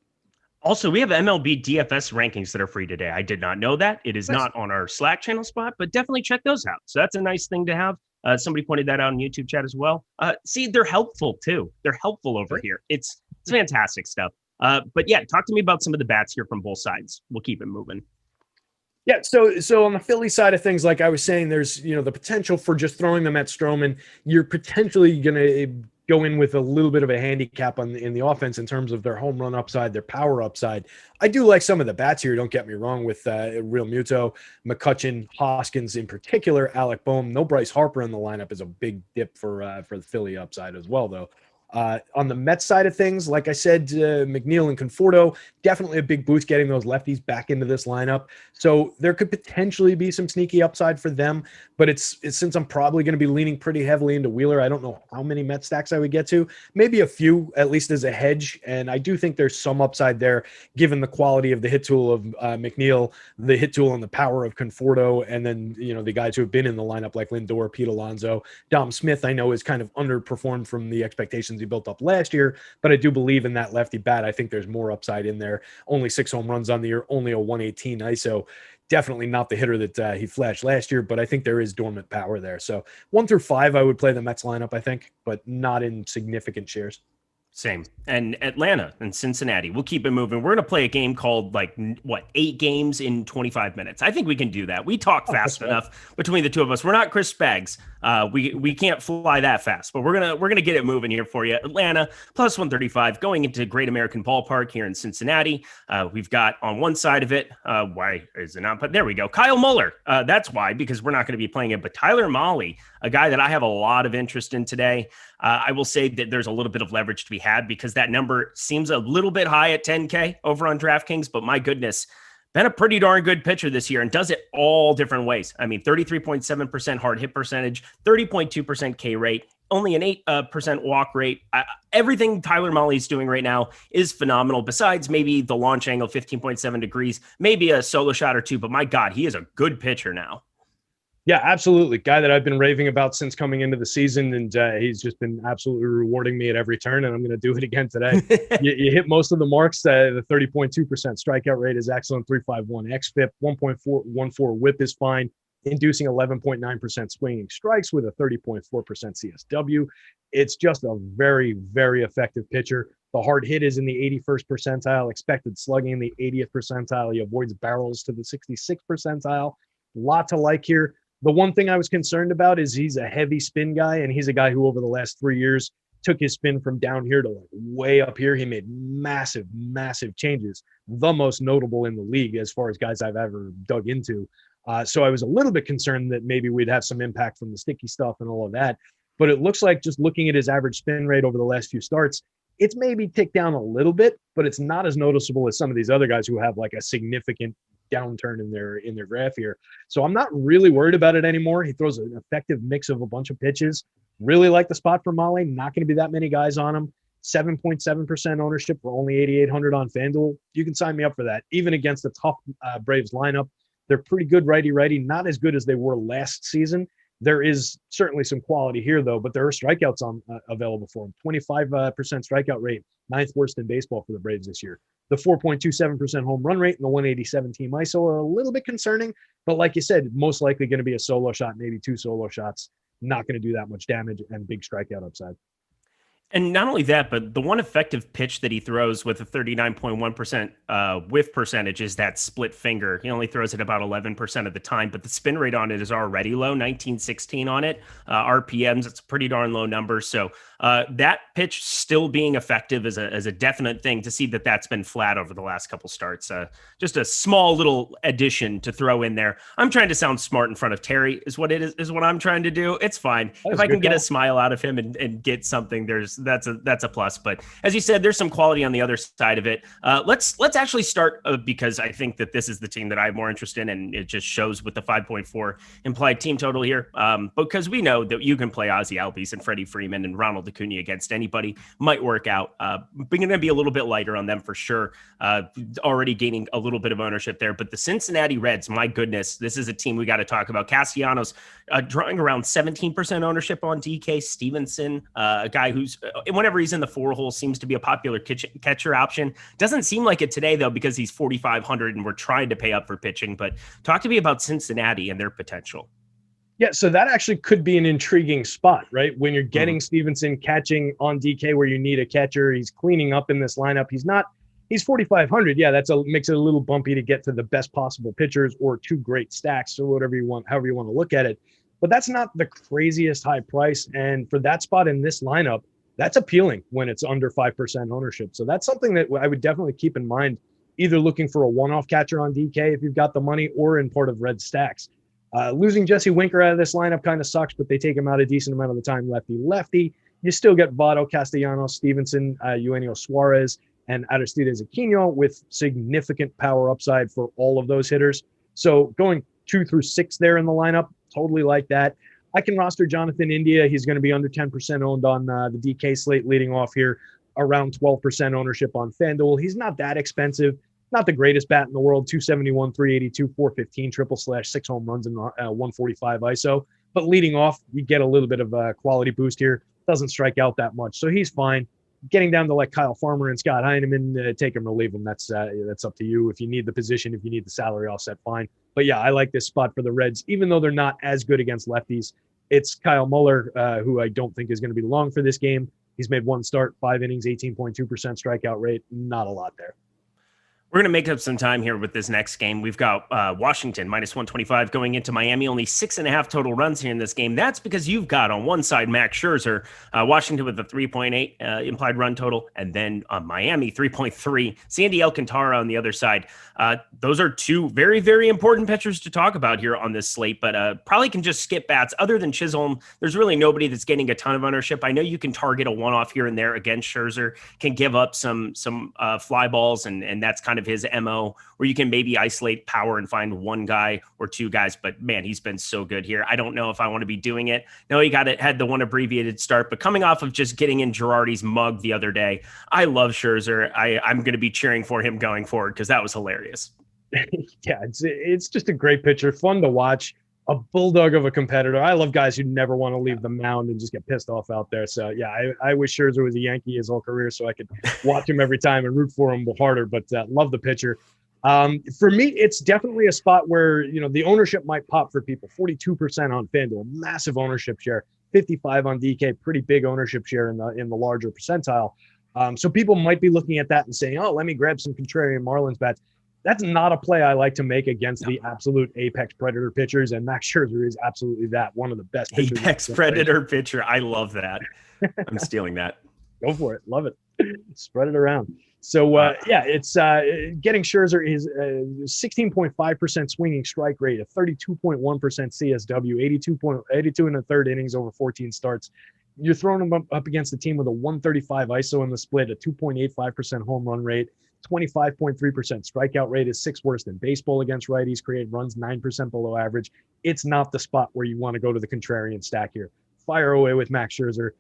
Also, we have MLB DFS rankings that are free today. I did not know that. It is not on our Slack channel spot, but definitely check those out. So that's a nice thing to have. Somebody pointed that out in YouTube chat as well. See, they're helpful too. They're helpful over here. It's fantastic stuff. But yeah, talk to me about some of the bats here from both sides. We'll keep it moving. Yeah, so on the Philly side of things, like I was saying, there's the potential for just throwing them at Stroman. You're potentially going to go in with a little bit of a handicap in the offense in terms of their home run upside, their power upside. I do like some of the bats here, don't get me wrong, with Real Muto, McCutchen, Hoskins in particular, Alec Boehm. No Bryce Harper in the lineup is a big dip for the Philly upside as well, though. On the Mets side of things, like I said, McNeil and Conforto, definitely a big boost getting those lefties back into this lineup. So there could potentially be some sneaky upside for them, but it's since I'm probably going to be leaning pretty heavily into Wheeler, I don't know how many Mets stacks I would get to. Maybe a few, at least as a hedge. And I do think there's some upside there, given the quality of the hit tool of McNeil, the hit tool and the power of Conforto, and then, the guys who have been in the lineup like Lindor, Pete Alonso. Dom Smith, I know, is kind of underperformed from the expectations he built up last year, but I do believe in that lefty bat. I think there's more upside in there. Only 6 home runs on the year, only a 118 ISO. Definitely not the hitter that he flashed last year, but I think there is dormant power there. So 1 through 5, I would play the Mets lineup, I think, but not in significant shares. Same. And Atlanta and Cincinnati. We'll keep it moving. We're going to play a game called 8 games in 25 minutes. I think we can do that. We talk fast enough between the two of us. We're not Chris Spags. We can't fly that fast, but we're gonna get it moving here for you. Atlanta plus 135 going into Great American Ballpark here in Cincinnati. We've got on one side of it. Why is it not? But there we go. Kyle Muller. That's why, because we're not going to be playing it. But Tyler Mahle, a guy that I have a lot of interest in today. I will say that there's a little bit of leverage to be had because that number seems a little bit high at 10K over on DraftKings, but my goodness, been a pretty darn good pitcher this year and does it all different ways. I mean, 33.7% hard hit percentage, 30.2% K rate, only an 8% walk rate. Everything Tyler Mahle's doing right now is phenomenal, besides maybe the launch angle, 15.7 degrees, maybe a solo shot or two, but my God, he is a good pitcher now. Yeah, absolutely. Guy that I've been raving about since coming into the season, and he's just been absolutely rewarding me at every turn, and I'm going to do it again today. you hit most of the marks. The 30.2% strikeout rate is excellent, 3.51 xFIP, 1.414 whip is fine, inducing 11.9% swinging strikes with a 30.4% CSW. It's just a very, very effective pitcher. The hard hit is in the 81st percentile, expected slugging in the 80th percentile. He avoids barrels to the 66th percentile. Lot to like here. The one thing I was concerned about is he's a heavy spin guy, and he's a guy who over the last 3 years took his spin from down here to way up here. He made massive, massive changes, the most notable in the league as far as guys I've ever dug into. So I was a little bit concerned that maybe we'd have some impact from the sticky stuff and all of that. But it looks like, just looking at his average spin rate over the last few starts, It's maybe ticked down a little bit, but it's not as noticeable as some of these other guys who have like a significant downturn in their graph here. So I'm not really worried about it anymore. He throws an effective mix of a bunch of pitches. Really like the spot for Mahle. Not going to be that many guys on him. 7.7% ownership for only 8,800 on FanDuel. You can sign me up for that. Even against the tough Braves lineup, they're pretty good righty-righty. Not as good as they were last season. There is certainly some quality here, though, but there are strikeouts available for him. 25% strikeout rate, ninth worst in baseball for the Braves this year. The 4.27% home run rate and the 187 team ISO are a little bit concerning, but like you said, most likely going to be a solo shot, maybe two solo shots. Not going to do that much damage and big strikeout upside. And not only that, but the one effective pitch that he throws with a 39.1% whiff percentage is that split finger. He only throws it about 11% of the time, but the spin rate on it is already low, 1916 on it. RPMs, it's a pretty darn low number. So that pitch still being effective is a definite thing. To see that that's been flat over the last couple starts. Just a small little addition to throw in there. I'm trying to sound smart in front of Terry is what I'm trying to do. It's fine. If I can get a smile out of him and get something, that's a plus. But as you said, there's some quality on the other side of it. Let's actually start because I think that this is the team that I'm more interested in, and it just shows with the 5.4 implied team total here. Because we know that you can play Ozzie Albies and Freddie Freeman and Ronald Acuna against anybody. Might work out. We're going to be a little bit lighter on them for sure. Already gaining a little bit of ownership there. But the Cincinnati Reds, my goodness, this is a team we got to talk about. Castellanos drawing around 17% ownership on DK. Stevenson, a guy who's whenever he's in the four hole seems to be a popular catcher option. Doesn't seem like it today though, because he's 4,500 and we're trying to pay up for pitching. But talk to me about Cincinnati and their potential. Yeah, so that actually could be an intriguing spot, right? When you're getting Stevenson catching on DK where you need a catcher, he's cleaning up in this lineup. He's 4,500. Yeah, makes it a little bumpy to get to the best possible pitchers or two great stacks or whatever you want, however you want to look at it. But that's not the craziest high price. And for that spot in this lineup, that's appealing when it's under 5% ownership. So that's something that I would definitely keep in mind, either looking for a one-off catcher on DK if you've got the money or in part of red stacks. Losing Jesse Winker out of this lineup kind of sucks, but they take him out a decent amount of the time lefty-lefty. You still get Votto, Castellanos, Stevenson, Eugenio Suarez, and Aristides Aquino with significant power upside for all of those hitters. So going 2 through 6 there in the lineup, totally like that. I can roster Jonathan India. He's going to be under 10% owned on the DK slate leading off here, around 12% ownership on FanDuel. He's not that expensive. Not the greatest bat in the world, 271, 382, 415, triple slash, 6 home runs and 145 ISO. But leading off, you get a little bit of a quality boost here. Doesn't strike out that much, so he's fine. Getting down to like Kyle Farmer and Scott Heineman, take him or leave him. That's up to you. If you need the position, if you need the salary offset, fine. But yeah, I like this spot for the Reds, even though they're not as good against lefties. It's Kyle Muller, who I don't think is going to be long for this game. He's made one start, 5 innings, 18.2% strikeout rate. Not a lot there. We're going to make up some time here with this next game. We've got Washington minus 125 going into Miami. Only 6.5 total runs here in this game. That's because you've got on one side Max Scherzer, Washington with a 3.8 implied run total, and then Miami 3.3. Sandy Alcantara on the other side. Those are two very, very important pitchers to talk about here on this slate, but probably can just skip bats. Other than Chisholm, there's really nobody that's getting a ton of ownership. I know you can target a one-off here and there against Scherzer, can give up some fly balls, and that's kind of his MO, where you can maybe isolate power and find one guy or two guys. But man, he's been so good here. I don't know if I want to be doing it. No, he had the one abbreviated start, but coming off of just getting in Girardi's mug the other day, I love Scherzer. I'm going to be cheering for him going forward because that was hilarious. Yeah, it's just a great pitcher, fun to watch. A bulldog of a competitor. I love guys who never want to leave the mound and just get pissed off out there. So yeah, I wish Scherzer was a Yankee his whole career so I could watch him every time and root for him harder, but love the pitcher. For me, it's definitely a spot where, the ownership might pop for people. 42% on FanDuel, massive ownership share, 55 on DK, pretty big ownership share in the larger percentile. So people might be looking at that and saying, oh, let me grab some contrarian Marlins bats. That's not a play I like to make against the absolute apex predator pitchers, and Max Scherzer is absolutely that, one of the best pitchers. Apex predator pitcher. I love that. I'm stealing that. Go for it. Love it. Spread it around. So, it's getting Scherzer is 16.5% swinging strike rate, a 32.1% CSW, 82 in the third innings over 14 starts. you're throwing him up against a team with a 135 ISO in the split, a 2.85% home run rate, 25.3% strikeout rate is sixth worst in baseball against righties, created runs 9% below average. It's not the spot where you want to go to the contrarian stack here. Fire away with Max Scherzer.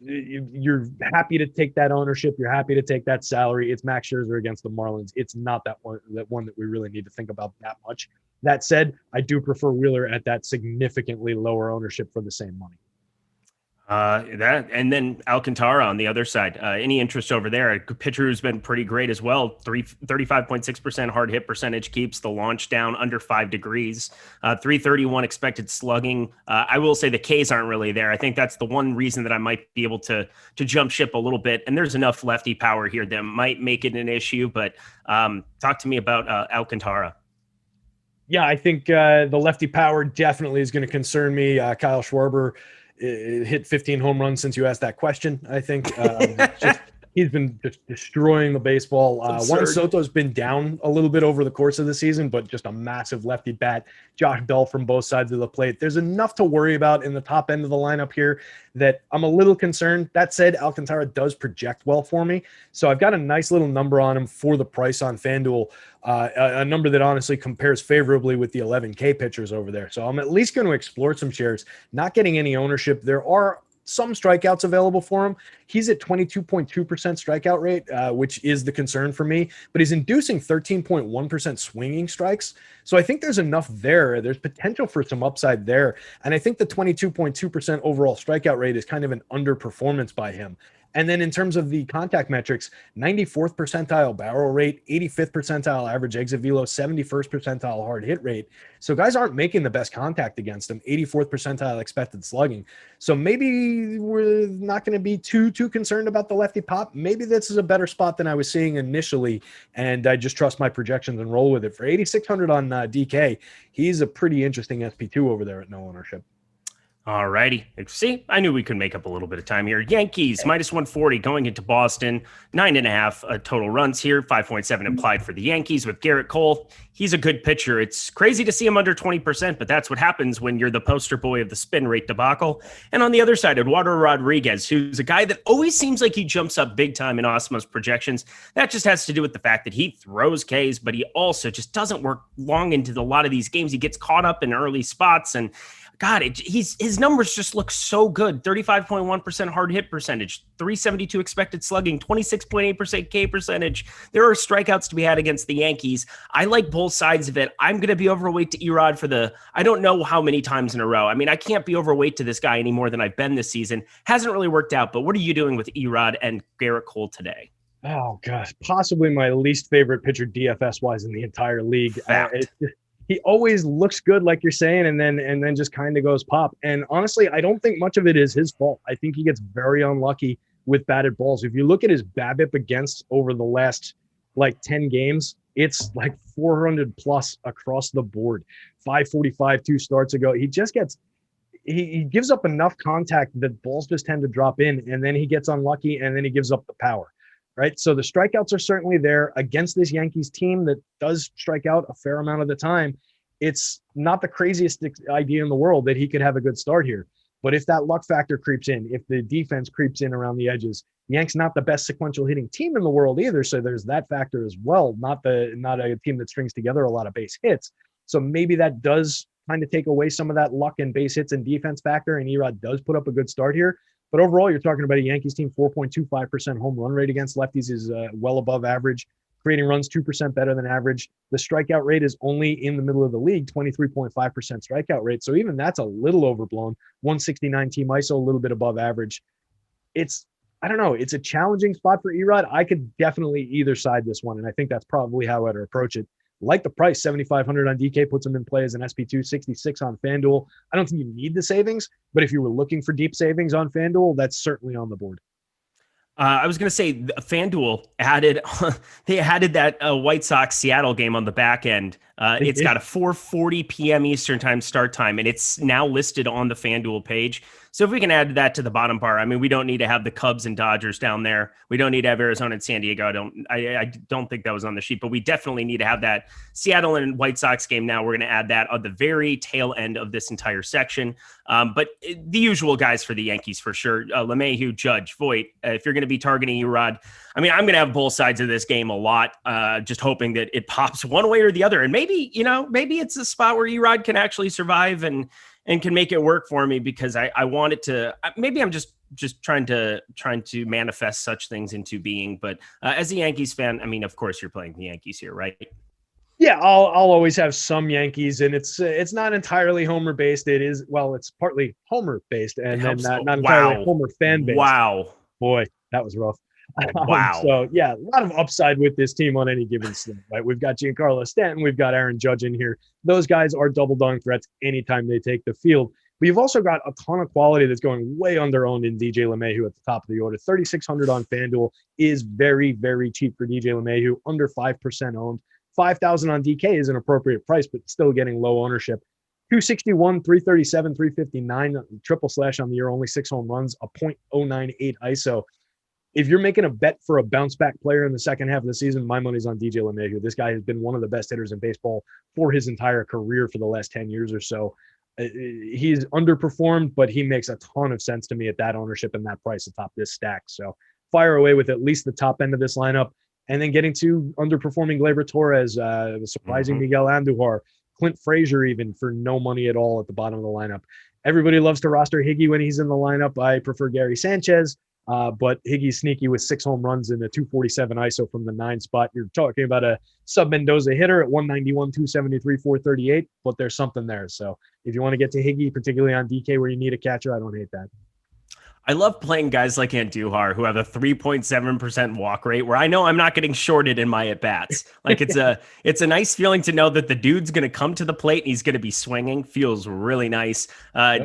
You're happy to take that ownership. You're happy to take that salary. It's Max Scherzer against the Marlins. It's not that one that we really need to think about that much. That said, I do prefer Wheeler at that significantly lower ownership for the same money. And then Alcantara on the other side. Any interest over there? A pitcher who's been pretty great as well. 35.6% hard hit percentage, keeps the launch down under 5 degrees. 331 expected slugging. I will say the Ks aren't really there. I think that's the one reason that I might be able to jump ship a little bit. And there's enough lefty power here that might make it an issue. But talk to me about Alcantara. Yeah, I think the lefty power definitely is going to concern me. Kyle Schwarber hit 15 home runs since you asked that question. I think he's been just destroying the baseball. Juan Soto's been down a little bit over the course of the season, but just a massive lefty bat. Josh Bell from both sides of the plate. There's enough to worry about in the top end of the lineup here that I'm a little concerned. That said, Alcantara does project well for me. So I've got a nice little number on him for the price on FanDuel, a number that honestly compares favorably with the 11K pitchers over there. So I'm at least going to explore some shares, not getting any ownership. There are some strikeouts available for him. He's at 22.2% strikeout rate, which is the concern for me, but he's inducing 13.1% swinging strikes. So I think there's enough there. There's potential for some upside there. And I think the 22.2% overall strikeout rate is kind of an underperformance by him. And then in terms of the contact metrics, 94th percentile barrel rate, 85th percentile average exit velo, 71st percentile hard hit rate. So guys aren't making the best contact against him, 84th percentile expected slugging. So maybe we're not going to be too concerned about the lefty pop. Maybe this is a better spot than I was seeing initially, and I just trust my projections and roll with it. For 8,600 on DK, he's a pretty interesting SP2 over there at no ownership. All righty. See, I knew we could make up a little bit of time here. Yankees minus 140 going into Boston. 9.5 total runs here. 5.7 implied for the Yankees with Garrett Cole. He's a good pitcher. It's crazy to see him under 20%, but that's what happens when you're the poster boy of the spin rate debacle. And on the other side, Eduardo Rodriguez, who's a guy that always seems like he jumps up big time in Awesemo's projections. That just has to do with the fact that he throws Ks, but he also just doesn't work long into a lot of these games. He gets caught up in early spots, and God, his numbers just look so good. 35.1% hard hit percentage, 372 expected slugging, 26.8% K percentage. There are strikeouts to be had against the Yankees. I like both sides of it. I'm going to be overweight to Erod for I don't know how many times in a row. I mean, I can't be overweight to this guy any more than I've been this season. Hasn't really worked out, but what are you doing with Erod and Garrett Cole today? Oh, gosh, possibly my least favorite pitcher DFS-wise in the entire league. He always looks good, like you're saying, and then just kind of goes pop. And honestly, I don't think much of it is his fault. I think he gets very unlucky with batted balls. If you look at his BABIP against over the last 10 games, it's like 400 plus across the board. 545 2 starts ago. He just he gives up enough contact that balls just tend to drop in, and then he gets unlucky, and then he gives up the power. Right. So the strikeouts are certainly there against this Yankees team that does strike out a fair amount of the time. It's not the craziest idea in the world that he could have a good start here. But if that luck factor creeps in, if the defense creeps in around the edges, Yanks not the best sequential hitting team in the world either. So there's that factor as well. Not a team that strings together a lot of base hits. So maybe that does kind of take away some of that luck and base hits and defense factor. And Erod does put up a good start here. But overall, you're talking about a Yankees team, 4.25% home run rate against lefties is well above average. Creating runs 2% better than average. The strikeout rate is only in the middle of the league, 23.5% strikeout rate. So even that's a little overblown. 169 team ISO, a little bit above average. I don't know. It's a challenging spot for Erod. I could definitely either side this one, and I think that's probably how I'd approach it. Like the price, 7,500 on DK puts him in play as an SP2, 66 on FanDuel. I don't think you need the savings, but if you were looking for deep savings on FanDuel, that's certainly on the board. I was going to say FanDuel added that White Sox Seattle game on the back end. It's got a 4:40 p.m. Eastern time start time, and it's now listed on the FanDuel page. So if we can add that to the bottom bar, I mean, we don't need to have the Cubs and Dodgers down there. We don't need to have Arizona and San Diego. I don't think that was on the sheet, but we definitely need to have that Seattle and White Sox game. Now we're going to add that on the very tail end of this entire section. But the usual guys for the Yankees for sure. LeMahieu, Judge, Voit. If you're going to be targeting Urod, I mean, I'm going to have both sides of this game a lot, just hoping that it pops one way or the other. And maybe it's a spot where Urod can actually survive and can make it work for me, because I want it to. Maybe I'm just trying to manifest such things into being. But as a Yankees fan, I mean, of course you're playing the Yankees here, right? Yeah, I'll always have some Yankees, and it's not entirely Homer based. It's partly Homer based, and then not entirely Homer fan based. Wow, boy, that was rough. Wow. So yeah, a lot of upside with this team on any given slate, right? We've got Giancarlo Stanton, we've got Aaron Judge in here. Those guys are double dong threats anytime they take the field. But you've also got a ton of quality that's going way under-owned in DJ LeMahieu at the top of the order. 3,600 on FanDuel is very, very cheap for DJ LeMahieu, under 5% owned. 5,000 on DK is an appropriate price, but still getting low ownership. 261, 337, 359, triple slash on the year, only 6 home runs, a .098 ISO. If you're making a bet for a bounce back player in the second half of the season, my money's on DJ LeMahieu. This guy has been one of the best hitters in baseball for his entire career for the last 10 years or so. He's underperformed, but he makes a ton of sense to me at that ownership and that price atop this stack. So fire away with at least the top end of this lineup, and then getting to underperforming Gleyber Torres, surprising Miguel Andujar, Clint Frazier, even for no money at all at the bottom of the lineup. Everybody loves to roster Higgy when he's in the lineup. I prefer Gary Sanchez. But Higgy's sneaky with 6 home runs and a 247 ISO from the 9 spot. You're talking about a sub-Mendoza hitter at 191, 273, 438, but there's something there. So if you want to get to Higgy, particularly on DK where you need a catcher, I don't hate that. I love playing guys like Andujar who have a 3.7% walk rate, where I know I'm not getting shorted in my at-bats. Like it's a nice feeling to know that the dude's going to come to the plate and he's going to be swinging. Feels really nice.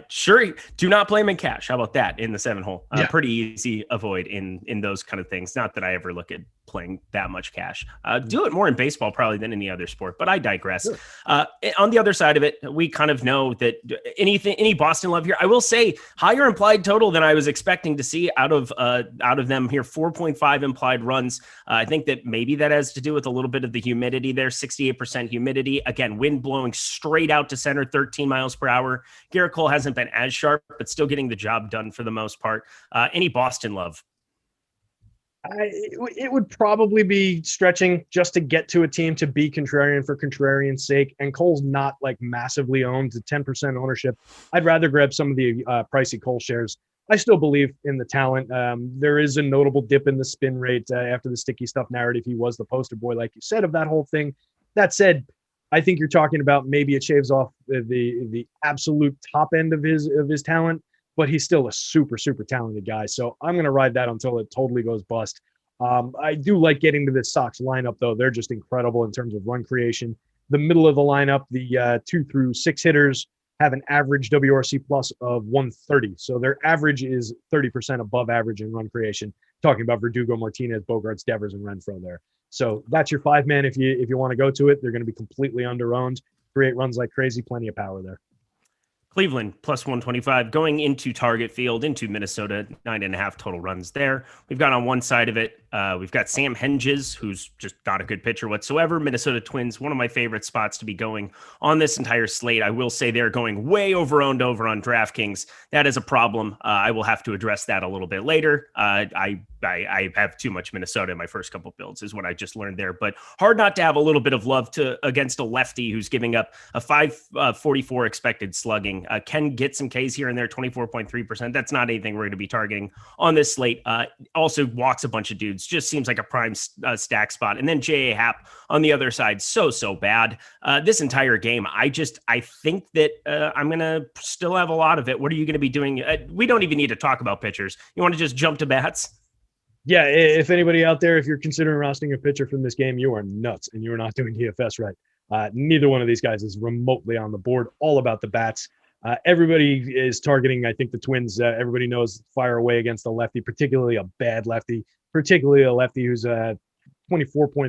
Sure, do not play him in cash. How about that in the 7 hole? Pretty easy avoid in those kind of things. Not that I ever look at playing that much cash. Do it more in baseball probably than any other sport, but I digress. Sure. On the other side of it, we kind of know that any Boston love here. I will say higher implied total than I was expecting to see out of them here. 4.5 implied runs. I think that maybe that has to do with a little bit of the humidity there. 68% humidity. Again, wind blowing straight out to center, 13 miles per hour. Garrett Cole hasn't been as sharp, but still getting the job done for the most part. Any Boston love? It would probably be stretching just to get to a team to be contrarian for contrarian's sake. And Cole's not like massively owned to 10% ownership. I'd rather grab some of the pricey Cole shares. I still believe in the talent. There is a notable dip in the spin rate after the sticky stuff narrative. He was the poster boy, like you said, of that whole thing. That said, I think you're talking about maybe it shaves off the absolute top end of his talent, but he's still a super, super talented guy. So I'm going to ride that until it totally goes bust. I do like getting to this Sox lineup, though. They're just incredible in terms of run creation. The middle of the lineup, the 2 through 6 hitters have an average WRC plus of 130. So their average is 30% above average in run creation. Talking about Verdugo, Martinez, Bogarts, Devers, and Renfroe there. So that's your 5-man if you want to go to it. They're going to be completely under-owned, create runs like crazy, plenty of power there. Cleveland plus 125 going into Target Field into Minnesota, 9.5 total runs there. We've got on one side of it, we've got Sam Henges, who's just not a good pitcher whatsoever. Minnesota Twins, one of my favorite spots to be going on this entire slate. I will say they're going way over-owned over on DraftKings. That is a problem. I will have to address that a little bit later. I have too much Minnesota in my first couple of builds is what I just learned there, but hard not to have a little bit of love against a lefty who's giving up a 544 expected slugging. Can get some Ks here and there, 24.3%. That's not anything we're going to be targeting on this slate. Also walks a bunch of dudes, just seems like a prime stack spot. And then J.A. Happ on the other side, so bad. This entire game, I think that I'm going to still have a lot of it. What are you going to be doing? We don't even need to talk about pitchers. You want to just jump to bats? Yeah, if anybody out there, if you're considering rostering a pitcher from this game, you are nuts and you're not doing DFS right. Neither one of these guys is remotely on the board. All about the bats. Everybody is targeting, I think, the Twins. Everybody knows fire away against a lefty, particularly a bad lefty, particularly a lefty who's 24.5%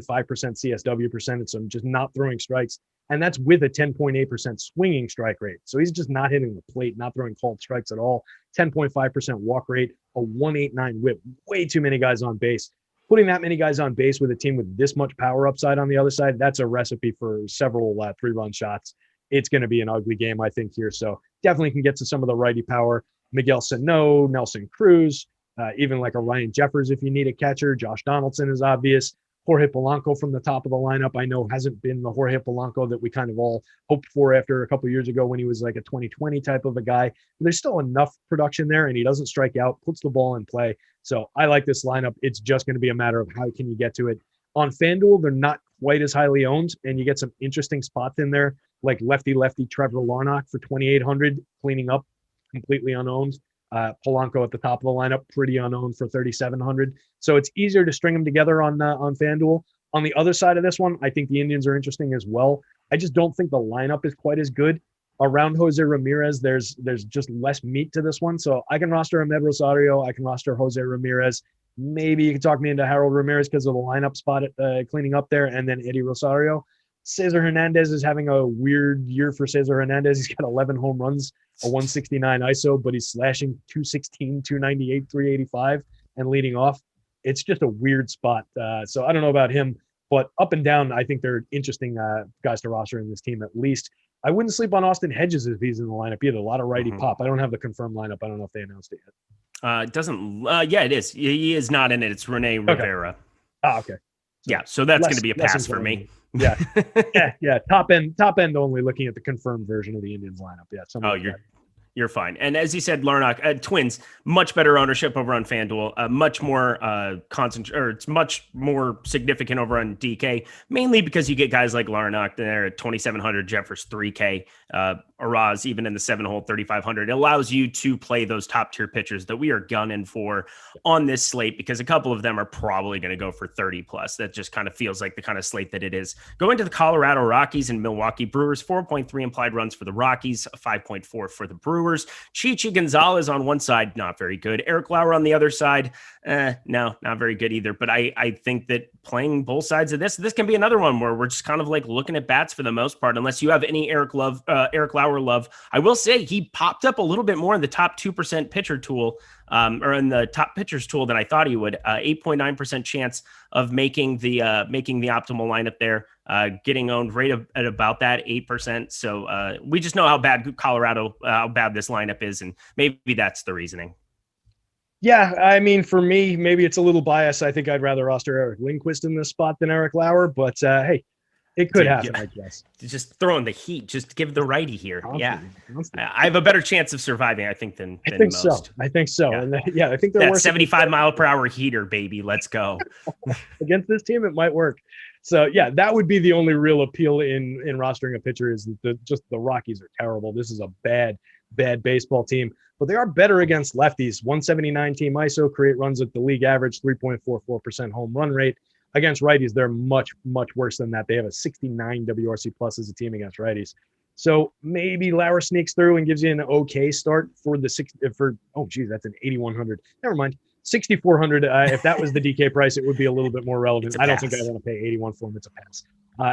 CSW percentage, so just not throwing strikes. And that's with a 10.8% swinging strike rate. So he's just not hitting the plate, not throwing called strikes at all. 10.5% walk rate, a 189 whip, way too many guys on base. Putting that many guys on base with a team with this much power upside on the other side, that's a recipe for several 3-run shots. It's going to be an ugly game, I think, here. So definitely can get to some of the righty power. Miguel Sano, Nelson Cruz, even like a Ryan Jeffers if you need a catcher. Josh Donaldson is obvious. Jorge Polanco from the top of the lineup, I know hasn't been the Jorge Polanco that we kind of all hoped for after a couple of years ago when he was like a 2020 type of a guy. But there's still enough production there, and he doesn't strike out, puts the ball in play. So I like this lineup. It's just going to be a matter of how can you get to it. On FanDuel, they're not quite as highly owned, and you get some interesting spots in there, like lefty Trevor Larnach for 2,800, cleaning up, completely unowned. Polanco at the top of the lineup, pretty unowned for 3,700. So it's easier to string them together on FanDuel. On the other side of this one, I think the Indians are interesting as well. I just don't think the lineup is quite as good. Around Jose Ramirez, there's just less meat to this one. So I can roster Ahmed Rosario. I can roster Jose Ramirez. Maybe you can talk me into Harold Ramirez because of the lineup spot cleaning up there, and then Eddie Rosario. Cesar Hernandez is having a weird year for Cesar Hernandez. He's got 11 home runs, a 169 ISO, but he's slashing 216, 298, 385 and leading off. It's just a weird spot. So I don't know about him, but up and down, I think they're interesting guys to roster in this team at least. I wouldn't sleep on Austin Hedges if he's in the lineup either. A lot of righty pop. I don't have the confirmed lineup. I don't know if they announced it yet. It doesn't. Yeah, it is. He is not in it. It's Rene Rivera. Okay. So yeah, so that's going to be a pass for me. Yeah. yeah. Top end only looking at the confirmed version of the Indians lineup. Yeah. You're fine. And as you said, Larnach, Twins, much better ownership over on FanDuel, much more it's much more significant over on DK, mainly because you get guys like Larnach there at 2,700, Jeffers 3K, Araz even in the 7-hole 3,500. It allows you to play those top tier pitchers that we are gunning for on this slate because a couple of them are probably going to go for 30 plus. That just kind of feels like the kind of slate that it is. Go into the Colorado Rockies and Milwaukee Brewers, 4.3 implied runs for the Rockies, 5.4 for the Brewers. Chichi Gonzalez on one side, not very good. Eric Lauer on the other side, no, not very good either. But I think that playing both sides of this can be another one where we're just kind of like looking at bats for the most part, unless you have any Eric Lauer love. I will say he popped up a little bit more in the top 2% pitcher tool, or in the top pitchers tool than I thought he would. 8.9% chance of making the optimal lineup there. Getting owned right at about that 8%. So we just know how bad this lineup is, and maybe that's the reasoning. Yeah, I mean, for me, maybe it's a little biased. I think I'd rather roster Eric Lindquist in this spot than Eric Lauer, but hey, it could happen, I guess. Just throwing the heat, just give the righty here. I have a better chance of surviving, I think, than most. So. I think so. Yeah. And I think that 75 mile per hour heater, baby. Let's go. Against this team, it might work. So yeah, that would be the only real appeal in rostering a pitcher is just the Rockies are terrible. This is a bad baseball team, but they are better against lefties. 179 team ISO, create runs at the league average, 3.44% home run rate. Against righties, they're much, much worse than that. They have a 69 WRC plus as a team against righties. So maybe Lauer sneaks through and gives you an okay start for that's an 8,100. Never mind. 6,400. If that was the DK price, it would be a little bit more relevant. I don't think I want to pay 81 for him. It's a pass.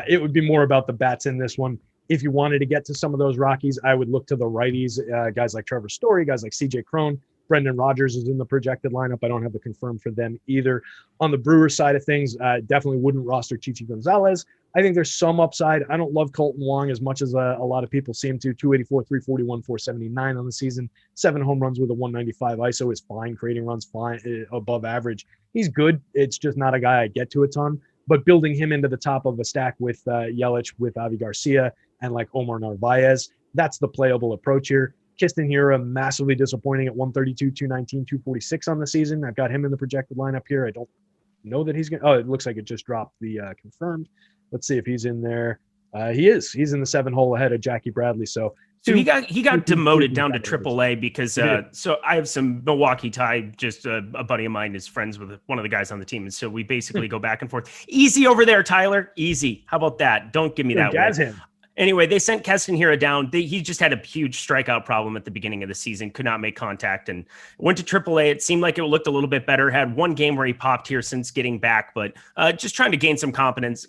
It would be more about the bats in this one. If you wanted to get to some of those Rockies, I would look to the righties, guys like Trevor Story, guys like CJ Cron. Brendan Rodgers is in the projected lineup. I don't have the confirmed for them either. On the Brewers side of things, definitely wouldn't roster Chichi Gonzalez. I think there's some upside. I don't love Colton Wong as much as a lot of people seem to. 284, 341, 479 on the season. 7 home runs with a 195 ISO is fine. Creating runs fine, above average. He's good. It's just not a guy I get to a ton. But building him into the top of a stack with Yelich, with Avi Garcia, and like Omar Narvaez, that's the playable approach here. Kiston Hira, massively disappointing at 132, 219, 246 on the season. I've got him in the projected lineup here. I don't know that he's going to – oh, it looks like it just dropped the confirmed. Let's see if he's in there. He is. He's in the 7-hole ahead of Jackie Bradley. So he got demoted down to AAA because so I have some Milwaukee tie. Just a buddy of mine is friends with one of the guys on the team, and so we basically go back and forth. Easy over there, Tyler. Easy. How about that? Don't give me that. Jazz him. Anyway, they sent Keston Hira down. He just had a huge strikeout problem at the beginning of the season, could not make contact, and went to AAA. It seemed like it looked a little bit better. Had one game where he popped here since getting back, but just trying to gain some confidence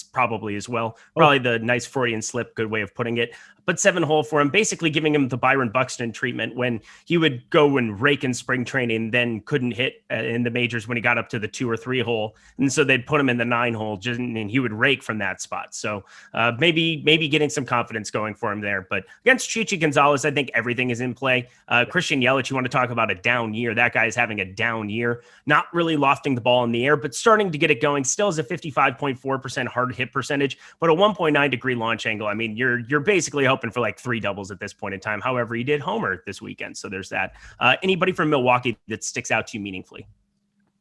probably as well. Probably the nice Freudian slip, good way of putting it. but 7-hole for him, basically giving him the Byron Buxton treatment when he would go and rake in spring training, then couldn't hit in the majors when he got up to the 2 or 3 hole. And so they'd put him in the 9 hole and he would rake from that spot. So maybe getting some confidence going for him there. But against Chichi Gonzalez, I think everything is in play. Christian Yelich, you want to talk about a down year. That guy is having a down year, not really lofting the ball in the air, but starting to get it going. Still is a 55.4% hard hit percentage, but a 1.9 degree launch angle. I mean, you're basically hoping for like 3 doubles at this point in time. However, he did homer this weekend. So there's that. Anybody from Milwaukee that sticks out to you meaningfully?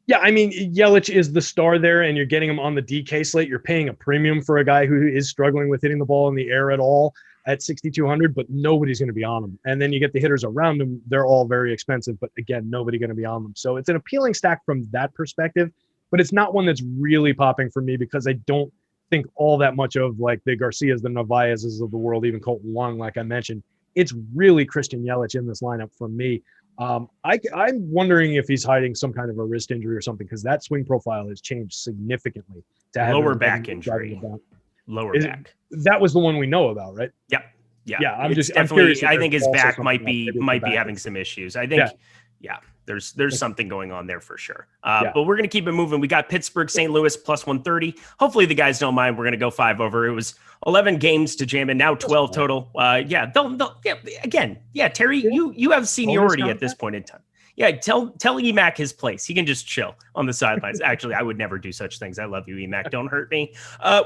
Yeah, I mean, Yelich is the star there, and you're getting him on the DK slate. You're paying a premium for a guy who is struggling with hitting the ball in the air at all at 6,200, but nobody's going to be on him. And then you get the hitters around him. They're all very expensive, but again, nobody going to be on them. So it's an appealing stack from that perspective, but it's not one that's really popping for me because I don't think all that much of like the Garcias, the Narvaezes of the world, even Colton Wong, like I mentioned. It's really Christian Yelich in this lineup for me. I'm wondering if he's hiding some kind of a wrist injury or something, because that swing profile has changed significantly. To have lower back injury. Lower back. That was the one we know about, right? Yep. Yeah. Yeah. I'm curious. I think his back might be having some issues. I think. Yeah. There's something going on there for sure. But we're going to keep it moving. We got Pittsburgh, St. Louis plus 130. Hopefully the guys don't mind. We're going to go 5 over. It was 11 games to jam in, now 12 total. Terry, you have seniority at this point in time. Yeah, tell EMac his place. He can just chill on the sidelines. Actually, I would never do such things. I love you, EMac. Don't hurt me.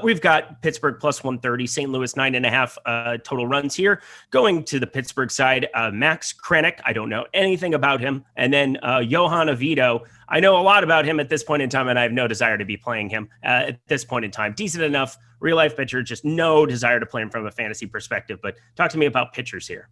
We've got Pittsburgh plus 130, St. Louis 9.5 total runs here. Going to the Pittsburgh side, Max Krenick. I don't know anything about him. And then Johan Oviedo. I know a lot about him at this point in time, and I have no desire to be playing him at this point in time. Decent enough, real-life pitcher, just no desire to play him from a fantasy perspective. But talk to me about pitchers here.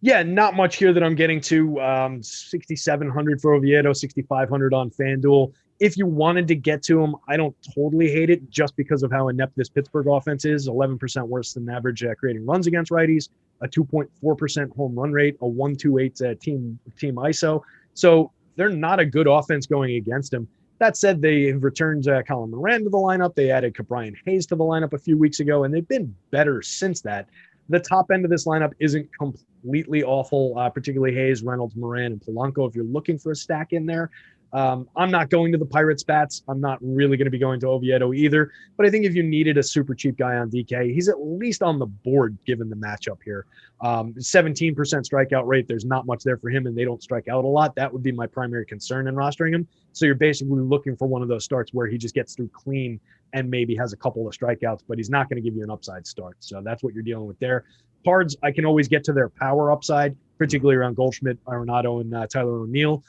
Yeah, not much here that I'm getting to. 6,700 for Oviedo, 6,500 on FanDuel. If you wanted to get to him, I don't totally hate it just because of how inept this Pittsburgh offense is. 11% worse than average creating runs against righties, a 2.4% home run rate, a 1.28 team ISO. So they're not a good offense going against him. That said, they have returned Colin Moran to the lineup. They added Brian Hayes to the lineup a few weeks ago, and they've been better since that. The top end of this lineup isn't completely awful, particularly Hayes, Reynolds, Moran, and Polanco. If you're looking for a stack in there, I'm not going to the Pirates bats. I'm not really going to be going to Oviedo either. But I think if you needed a super cheap guy on DK, he's at least on the board given the matchup here. 17% strikeout rate. There's not much there for him, and they don't strike out a lot. That would be my primary concern in rostering him. So you're basically looking for one of those starts where he just gets through clean and maybe has a couple of strikeouts, but he's not going to give you an upside start. So that's what you're dealing with there. Cards, I can always get to their power upside, particularly around Goldschmidt, Arenado, and Tyler O'Neill.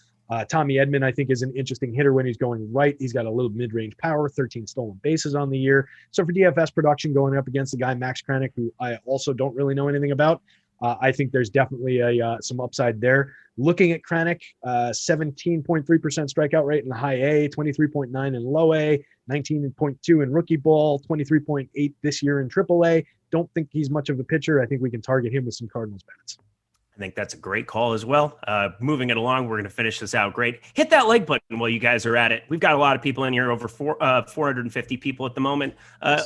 Tommy Edman, I think, is an interesting hitter when he's going right. He's got a little mid-range power, 13 stolen bases on the year. So for DFS production going up against the guy, Max Krenick, who I also don't really know anything about, I think there's definitely some upside there. Looking at Krenick, 17.3% strikeout rate in the high A, 23.9 in low A, 19.2 in rookie ball, 23.8 this year in triple A. Don't think he's much of a pitcher. I think we can target him with some Cardinals bats. I think that's a great call as well. Moving it along, we're going to finish this out great. Hit that like button while you guys are at it. We've got a lot of people in here, over 450 people at the moment.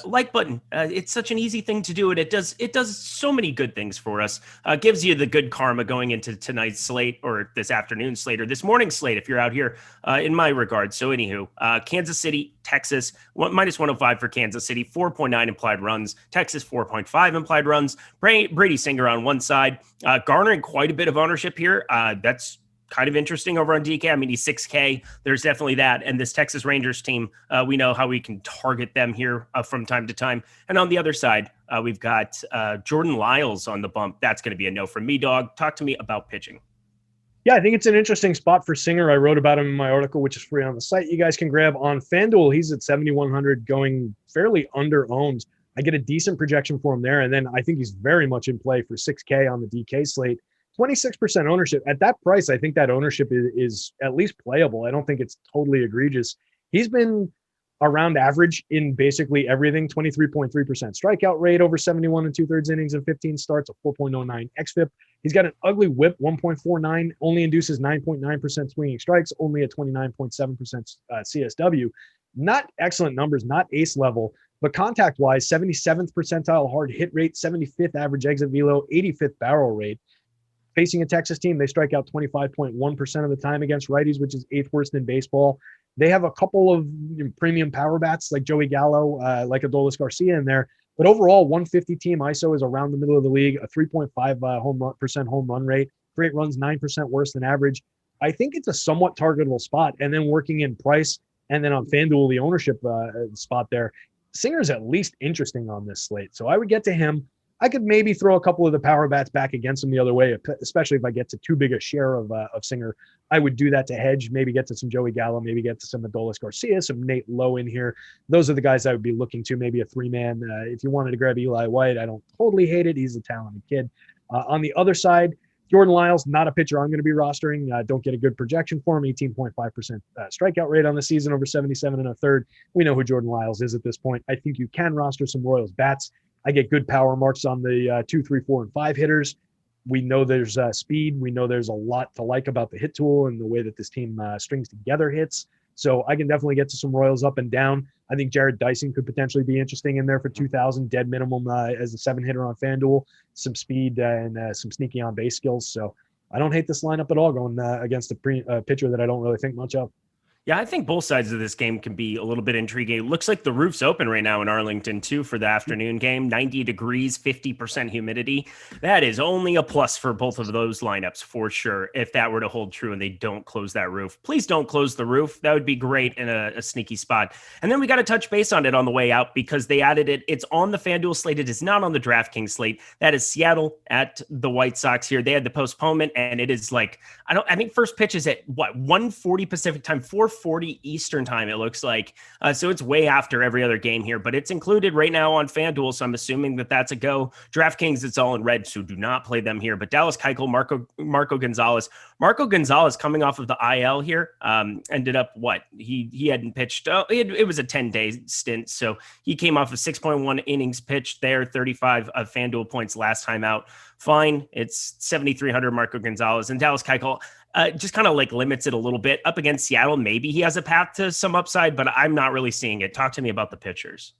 Like button. It's such an easy thing to do. It does so many good things for us. Gives you the good karma going into tonight's slate, or this afternoon slate, or this morning slate if you're out here, in my regard. So anywho, Kansas City, Texas, minus 105 for Kansas City, 4.9 implied runs. Texas, 4.5 implied runs. Brady Singer on one side, garnering quite a bit of ownership here. That's kind of interesting over on DK. I mean, he's 6K. There's definitely that. And this Texas Rangers team, we know how we can target them here from time to time. And on the other side, we've got Jordan Lyles on the bump. That's going to be a no from me, dog. Talk to me about pitching. Yeah, I think it's an interesting spot for Singer. I wrote about him in my article, which is free on the site. You guys can grab on FanDuel. He's at 7,100, going fairly under-owned. I get a decent projection for him there. And then I think he's very much in play for 6K on the DK slate. 26% ownership. At that price, I think that ownership is at least playable. I don't think it's totally egregious. He's been around average in basically everything. 23.3% strikeout rate over 71 2/3 innings and 15 starts, a 4.09 xFIP. He's got an ugly whip, 1.49, only induces 9.9% swinging strikes, only a 29.7% CSW. Not excellent numbers, not ace level, But contact-wise, 77th percentile hard hit rate, 75th average exit velo, 85th barrel rate. Facing a Texas team, they strike out 25.1% of the time against righties, which is 8th worst in baseball. They have a couple of premium power bats like Joey Gallo, like Adolis Garcia in there. But overall, 150 team ISO is around the middle of the league, a 3.5% home run rate, create runs 9% worse than average. I think it's a somewhat targetable spot. And then working in price and then on FanDuel, the ownership spot there, Singer's at least interesting on this slate. So I would get to him. I could maybe throw a couple of the power bats back against him the other way, especially if I get to too big a share of Singer. I would do that to hedge, maybe get to some Joey Gallo, maybe get to some Adolis Garcia, some Nate Lowe in here. Those are the guys I would be looking to, maybe a three-man. If you wanted to grab Eli White, I don't totally hate it. He's a talented kid. On the other side, Jordan Lyles, not a pitcher I'm going to be rostering. Don't get a good projection for him. 18.5% strikeout rate on the season over 77 and a third. We know who Jordan Lyles is at this point. I think you can roster some Royals bats. I get good power marks on the 2, 3, 4, and 5 hitters. We know there's speed. We know there's a lot to like about the hit tool and the way that this team strings together hits. So I can definitely get to some Royals up and down. I think Jared Dyson could potentially be interesting in there for 2,000 dead minimum as a 7-hitter on FanDuel, some speed and some sneaky on base skills. So I don't hate this lineup at all going against a pitcher that I don't really think much of. Yeah, I think both sides of this game can be a little bit intriguing. It looks like the roof's open right now in Arlington, too, for the afternoon game. 90 degrees, 50% humidity. That is only a plus for both of those lineups, for sure, if that were to hold true and they don't close that roof. Please don't close the roof. That would be great in a sneaky spot. And then we got to touch base on it on the way out because they added it. It's on the FanDuel slate. It is not on the DraftKings slate. That is Seattle at the White Sox here. They had the postponement, and it is like, I think first pitch is at, 1:40 Pacific time, 4:40 Eastern time, it looks like. So it's way after every other game here, but it's included right now on FanDuel, so I'm assuming that that's a go. DraftKings, it's all in red, so do not play them here. But Dallas Keuchel, Marco Gonzalez. Marco Gonzalez coming off of the IL here, ended up he hadn't pitched. It was a 10-day stint, so he came off of 6.1 innings pitched there, 35 FanDuel points last time out. Fine, it's 7,300 Marco Gonzalez, and Dallas Keuchel just kind of like limits it a little bit up against Seattle. Maybe he has a path to some upside, but I'm not really seeing it. Talk to me about the pitchers.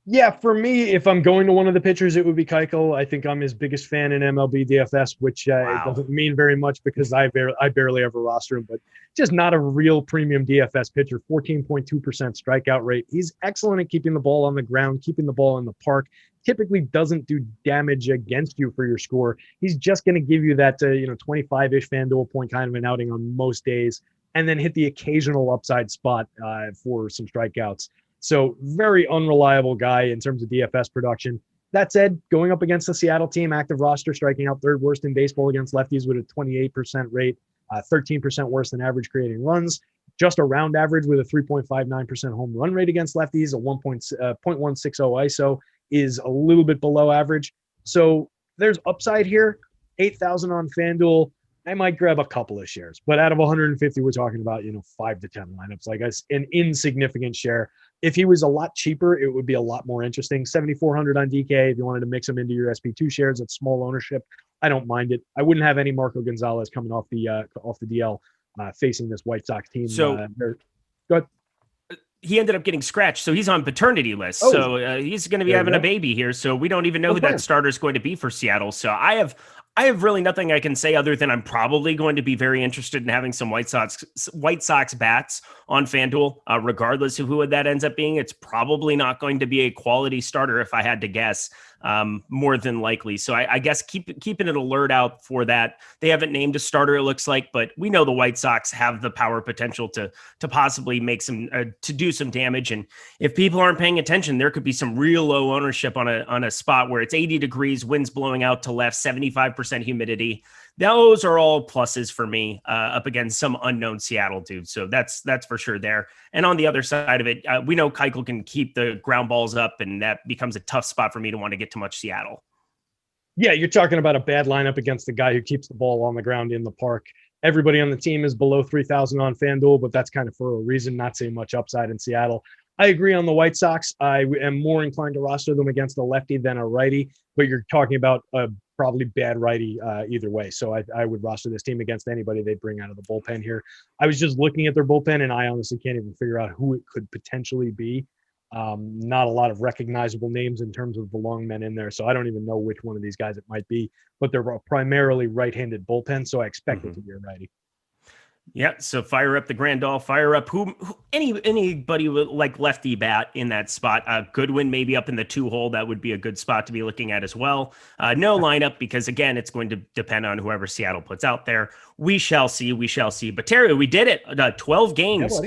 Yeah, for me, if I'm going to one of the pitchers, it would be Keuchel. I think I'm his biggest fan in MLB DFS, which it doesn't mean very much because I barely ever roster him, but just not a real premium DFS pitcher. 14.2% strikeout rate. He's excellent at keeping the ball on the ground, keeping the ball in the park. Typically doesn't do damage against you for your score. He's just going to give you that 25-ish FanDuel point kind of an outing on most days, and then hit the occasional upside spot for some strikeouts. So very unreliable guy in terms of DFS production. That said, going up against the Seattle team, active roster, striking out third worst in baseball against lefties with a 28% rate, 13% worse than average creating runs, just around average with a 3.59% home run rate against lefties, a 0.160 ISO is a little bit below average. So there's upside here, 8,000 on FanDuel. I might grab a couple of shares, but out of 150, we're talking about, 5 to 10 lineups, like an insignificant share. If he was a lot cheaper, it would be a lot more interesting. 7,400 on DK. If you wanted to mix him into your SP2 shares at small ownership, I don't mind it. I wouldn't have any Marco Gonzalez coming off the DL facing this White Sox team. So go ahead. He ended up getting scratched, so he's on paternity list. So he's going to be having a baby here. So we don't even know who that starter is going to be for Seattle. So I have really nothing I can say other than I'm probably going to be very interested in having some White Sox bats on FanDuel, regardless of who that ends up being. It's probably not going to be a quality starter if I had to guess, more than likely. So I guess keeping an alert out for that. They haven't named a starter, it looks like, but we know the White Sox have the power potential to possibly make to do some damage. And if people aren't paying attention, there could be some real low ownership on a spot where it's 80 degrees, winds blowing out to left, 75% humidity. Those are all pluses for me up against some unknown Seattle dude. So that's for sure there. And on the other side of it, we know Keuchel can keep the ground balls up, and that becomes a tough spot for me to want to get too much Seattle. Yeah, you're talking about a bad lineup against the guy who keeps the ball on the ground in the park. Everybody on the team is below 3,000 on FanDuel, but that's kind of for a reason, not seeing much upside in Seattle. I agree on the White Sox. I am more inclined to roster them against a lefty than a righty, but you're talking about a probably bad righty either way. So I would roster this team against anybody they bring out of the bullpen here. I was just looking at their bullpen, and I honestly can't even figure out who it could potentially be. Not a lot of recognizable names in terms of the long men in there. So I don't even know which one of these guys it might be, but they're primarily right-handed bullpen. So I expect it to be a righty. Yeah, so fire up the Grandal, fire up anybody with like lefty bat in that spot. Goodwin maybe up in the 2-hole. That would be a good spot to be looking at as well. No lineup because again, it's going to depend on whoever Seattle puts out there. We shall see. But Terry, we did it. 12 games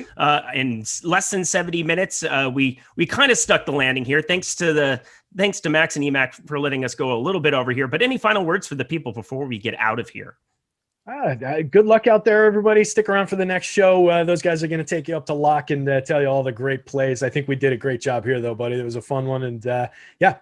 in less than 70 minutes. We kind of stuck the landing here. Thanks to Max and EMac for letting us go a little bit over here. But any final words for the people before we get out of here? Good luck out there, everybody. Stick around for the next show. Those guys are going to take you up to lock and tell you all the great plays. I think we did a great job here, though, buddy. It was a fun one. And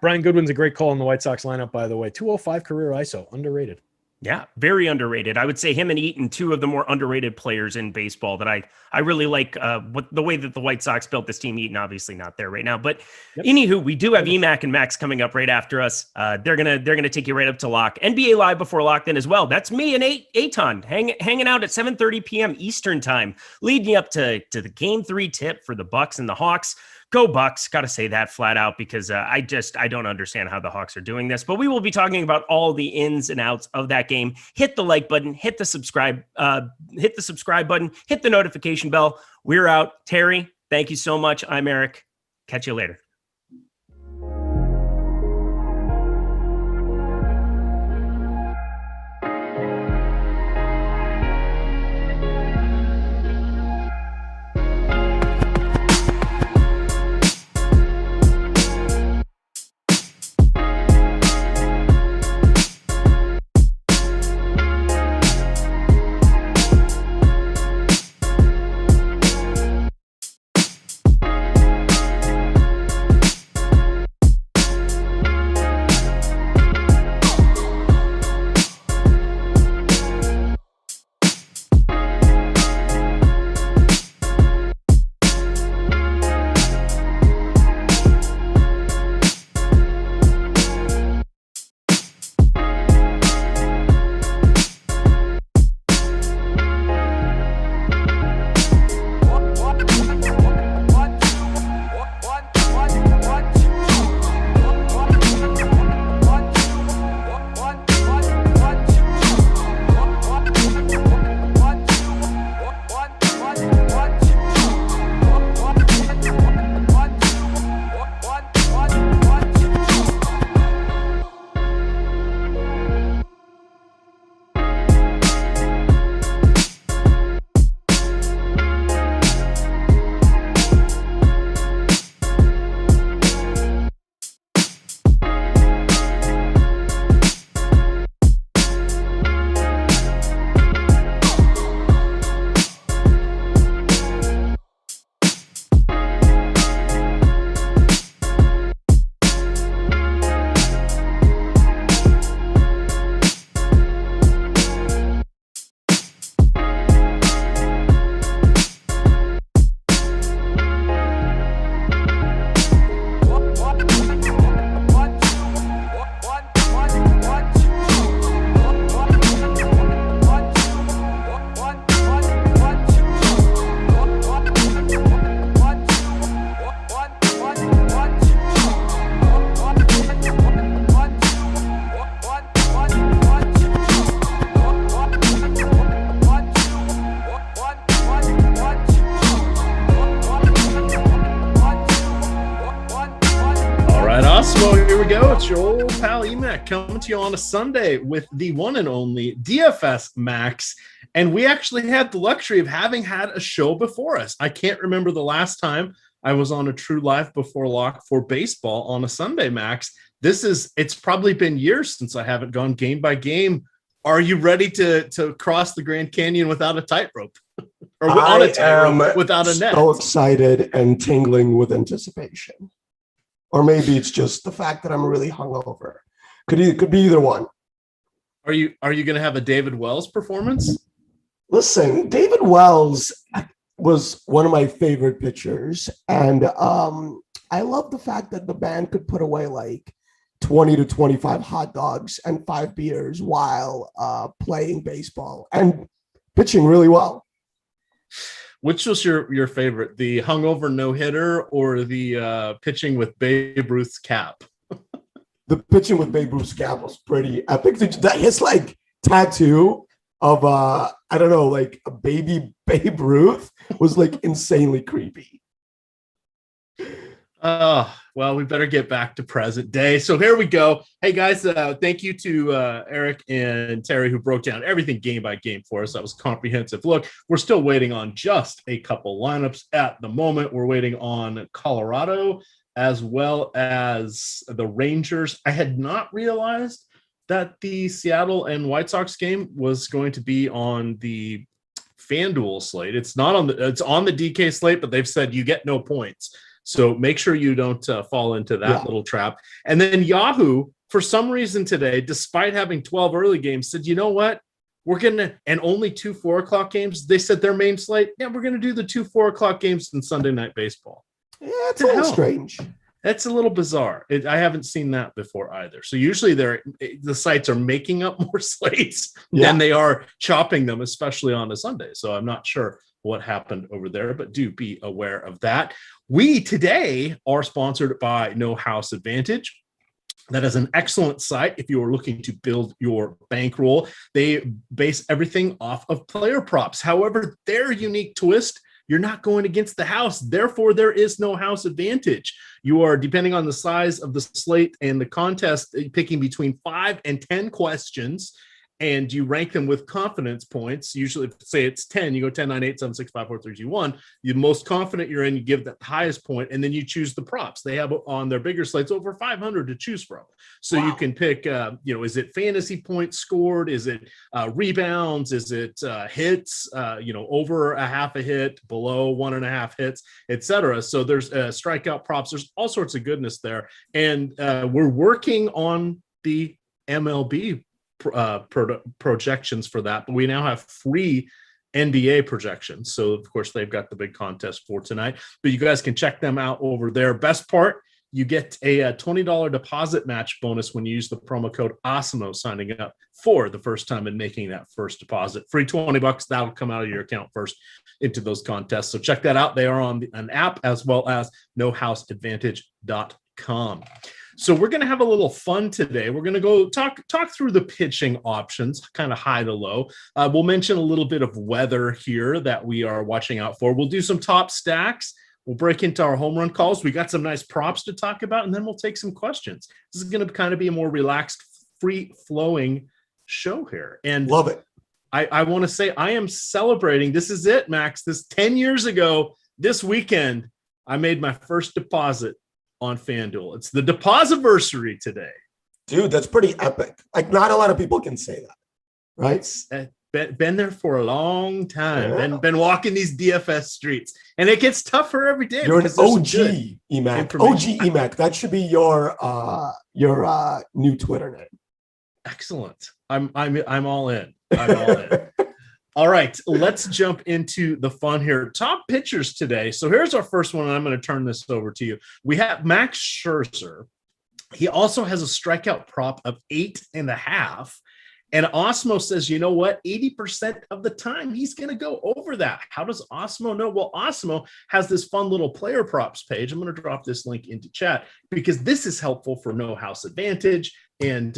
Brian Goodwin's a great call in the White Sox lineup, by the way. 205 career ISO, underrated. Yeah, very underrated. I would say him and Eaton, two of the more underrated players in baseball that I really like the way that the White Sox built this team. Eaton obviously not there right now, but anywho, we do have EMac and Max coming up right after us. They're gonna take you right up to lock. NBA Live before lock then as well. That's me and Aton hanging out at 7:30 p.m. Eastern time, leading you up to the Game 3 tip for the Bucks and the Hawks. Go Bucks. Got to say that flat out because I don't understand how the Hawks are doing this, but we will be talking about all the ins and outs of that game. Hit the like button, hit the subscribe button, hit the notification bell. We're out. Terry, thank you so much. I'm Eric. Catch you later. Awesemo, here we go. It's your old pal EMac coming to you on a Sunday with the one and only DFS Max. And we actually had the luxury of having had a show before us. I can't remember the last time I was on a true live before lock for baseball on a Sunday, Max. It's probably been years since I haven't gone game by game. Are you ready to cross the Grand Canyon without a tightrope? Or on a tightrope without a net? So excited and tingling with anticipation. Or maybe it's just the fact that I'm really hungover. Could be either one. Are you going to have a David Wells performance? Listen, David Wells was one of my favorite pitchers, and I love the fact that the band could put away like 20 to 25 hot dogs and 5 beers while playing baseball and pitching really well. Which was your favorite, the hungover no-hitter or the pitching with Babe Ruth's cap? The pitching with Babe Ruth's cap was pretty epic. His like tattoo of I don't know, like a baby Babe Ruth was like insanely creepy. Well, we better get back to present day. So here we go. Hey guys, thank you to Eric and Terry who broke down everything game by game for us. That was a comprehensive look. We're still waiting on just a couple lineups at the moment. We're waiting on Colorado as well as the Rangers. I had not realized that the Seattle and White Sox game was going to be on the FanDuel slate. It's on the DK slate, but they've said you get no points. So make sure you don't fall into that little trap. And then Yahoo, for some reason today, despite having 12 early games, said, you know what? We're going to, and only 2 4:00 games. They said their main slate, we're going to do the 2 4:00 games in Sunday Night Baseball. Yeah, it's a little strange. That's a little bizarre. I haven't seen that before either. So usually the sites are making up more slates than they are chopping them, especially on a Sunday. So I'm not sure what happened over there, but do be aware of that. We today are sponsored by No House Advantage. That is an excellent site if you are looking to build your bankroll. They base everything off of player props. However, their unique twist, you're not going against the house. Therefore, there is no house advantage. You are, depending on the size of the slate and the contest, picking between 5 and 10 questions, and you rank them with confidence points. Usually, say it's 10, you go 10, 9, 8, 7, 6, 5, 4, 3, 2, 1. The most confident you're in, you give that highest point, and then you choose the props. They have on their bigger slates over 500 to choose from. So you can pick, is it fantasy points scored? Is it rebounds? Is it hits, over a half a hit, below 1.5 hits, etc. So there's strikeout props. There's all sorts of goodness there. And we're working on the MLB projections for that, but we now have free NBA projections. So of course they've got the big contest for tonight, but you guys can check them out over there. Best part, you get a $20 deposit match bonus when you use the promo code Awesemo signing up for the first time and making that first deposit. Free $20, that'll come out of your account first into those contests. So check that out. They are on an app as well as nohouseadvantage.com. So we're going to have a little fun today. We're going to go talk through the pitching options, kind of high to low. We'll mention a little bit of weather here that we are watching out for. We'll do some top stacks. We'll break into our home run calls. We got some nice props to talk about, and then we'll take some questions. This is going to kind of be a more relaxed, free-flowing show here. And love it. I want to say I am celebrating. This is it, Max. This 10 years ago, this weekend, I made my first deposit on FanDuel. It's the depositiversary today. Dude, that's pretty epic. Like, not a lot of people can say that, right? It's been there for a long time. Yeah. Been walking these DFS streets, and it gets tougher every day. You're an OG EMac. OG EMac. That should be your new Twitter name. Excellent. I'm all in. I'm all in. All right, let's jump into the fun here. Top pitchers today. So here's our first one, and I'm going to turn this over to you. We have Max Scherzer. He also has a strikeout prop of 8.5. And Awesemo says, you know what? 80% of the time, he's going to go over that. How does Awesemo know? Well, Awesemo has this fun little player props page. I'm going to drop this link into chat because this is helpful for No House Advantage and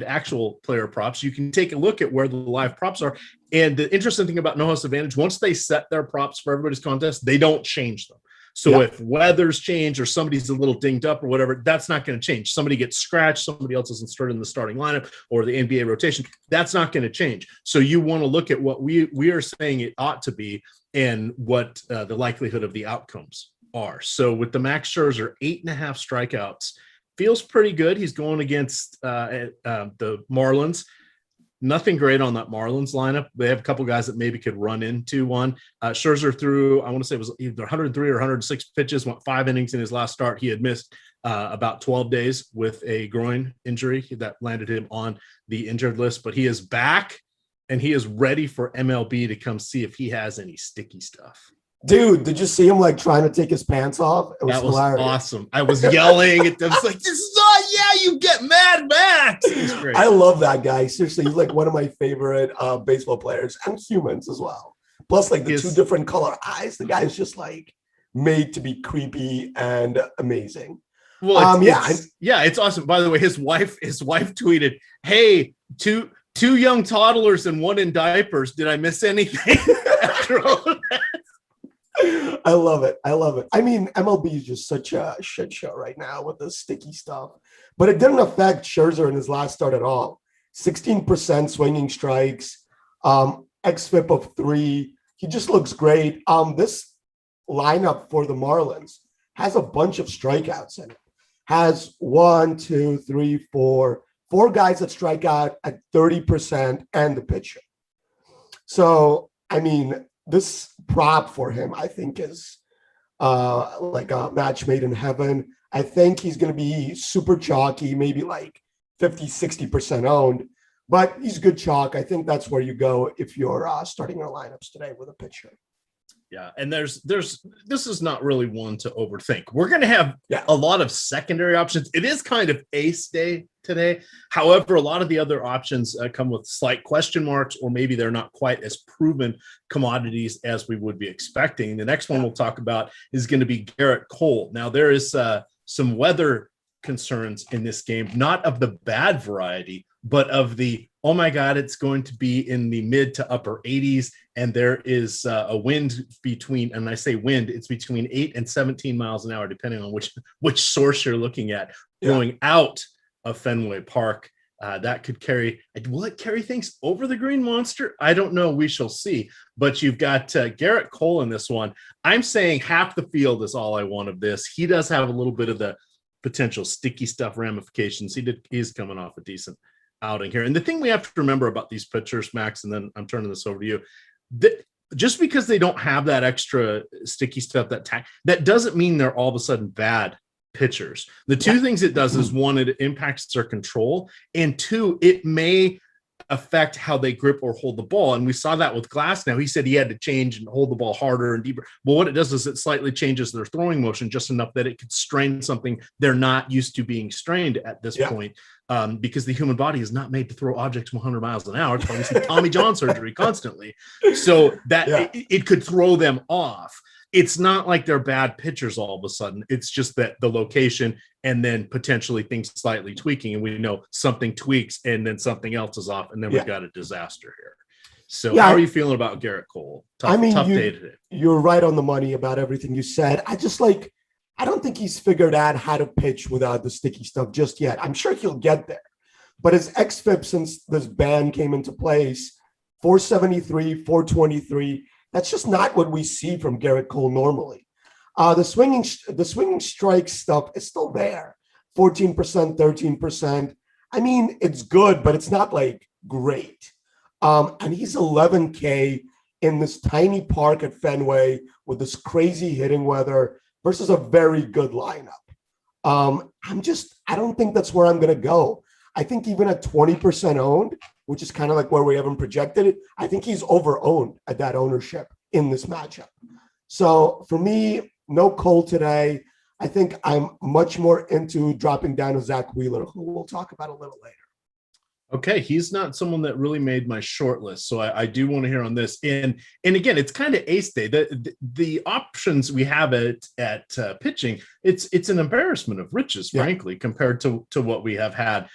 actual player props. You can take a look at where the live props are. And the interesting thing about No House Advantage, once they set their props for everybody's contest, they don't change them. So if weather's change or somebody's a little dinged up or whatever, that's not going to change. Somebody gets scratched, somebody else isn't started in the starting lineup or the NBA rotation, that's not going to change. So you want to look at what we are saying it ought to be and what the likelihood of the outcomes are. So with the Max Scherzer, 8.5 strikeouts, feels pretty good. He's going against the Marlins. Nothing great on that Marlins lineup. They have a couple guys that maybe could run into one. Scherzer threw, I want to say it was either 103 or 106 pitches, went 5 innings in his last start. He had missed about 12 days with a groin injury that landed him on the injured list, but he is back and he is ready for MLB to come see if he has any sticky stuff. Dude, did you see him like trying to take his pants off? It was that was hilarious. Awesome. I was yelling at them. It's like, this is not, you get Mad Max. It's great. I love that guy. Seriously, he's like one of my favorite baseball players and humans as well. Plus, like the 2 different color eyes. The guy is just like made to be creepy and amazing. Well, it's awesome. By the way, his wife tweeted, "Hey, two young toddlers and one in diapers. Did I miss anything?" After all of that? I love it. I mean, MLB is just such a shit show right now with the sticky stuff. But it didn't affect Scherzer in his last start at all. 16% swinging strikes, xFIP of 3. He just looks great. This lineup for the Marlins has a bunch of strikeouts in it. Has 4 guys that strike out at 30% and the pitcher. So, I mean, this prop for him, I think, is like a match made in heaven. I think he's going to be super chalky, maybe like 50-60% owned, but he's good chalk. I think that's where you go if you're starting your lineups today with a pitcher. Yeah, and this is not really one to overthink. We're going to have a lot of secondary options. It is kind of ace day today. However, a lot of the other options come with slight question marks, or maybe they're not quite as proven commodities as we would be expecting. The next one we'll talk about is going to be Garrett Cole. Now, there is some weather concerns in this game, not of the bad variety, but of the, oh my God, it's going to be in the mid to upper 80s. And there is a wind between, and I say wind, it's between 8 and 17 miles an hour, depending on which source you're looking at, going out of Fenway Park. That could will it carry things over the Green Monster? I don't know. We shall see. But you've got Garrett Cole in this one. I'm saying half the field is all I want of this. He does have a little bit of the potential sticky stuff ramifications. He's coming off a decent outing here. And the thing we have to remember about these pitchers, Max, and then I'm turning this over to you, that just because they don't have that extra sticky stuff, that doesn't mean they're all of a sudden bad pitchers. The two things it does is, one, it impacts their control, and two, it may affect how they grip or hold the ball. And we saw that with Glass. Now, he said he had to change and hold the ball harder and deeper. But what it does is it slightly changes their throwing motion just enough that it could strain something they're not used to being strained at this point. Because the human body is not made to throw objects 100 miles an hour. It's probably some Tommy John surgery constantly. So that it could throw them off. It's not like they're bad pitchers all of a sudden. It's just that the location and then potentially things slightly tweaking. And we know something tweaks and then something else is off. And then we've got a disaster here. So how are you feeling about Garrett Cole? Tough day today. You're right on the money about everything you said. I don't think he's figured out how to pitch without the sticky stuff just yet. I'm sure he'll get there. But his xFIP since this ban came into place, 473, 423, that's just not what we see from Garrett Cole normally. The swinging strike stuff is still there, 14%, 13%. I mean, it's good, but it's not like great. And he's 11K in this tiny park at Fenway with this crazy hitting weather versus a very good lineup. I don't think that's where I'm going to go. I think even at 20% owned, which is kind of like where we haven't projected it, I think he's over-owned at that ownership in this matchup. So for me, no Cole today. I think I'm much more into dropping down to Zach Wheeler, who we'll talk about a little later. Okay, he's not someone that really made my short list, so I do want to hear on this. And again, it's kind of ace day. The options we have at pitching, it's an embarrassment of riches, frankly, compared to what we have had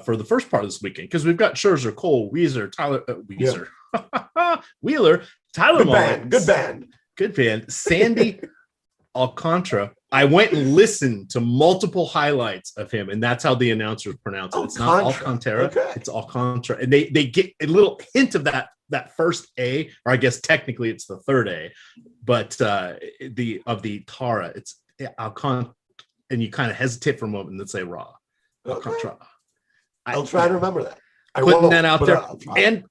for the first part of this weekend. Because we've got Scherzer, Cole, Wheeler, Tyler good band, Sandy Alcantara. I went and listened to multiple highlights of him, and that's how the announcers pronounce it. It's not Alcantara, it's Alcantara. And they get a little hint of that first A, or I guess technically it's the third A, but the Tara, it's Alcantara, and you kind of hesitate for a moment and then say Raw. Alcantara. I'll try to remember that. Putting that out there. And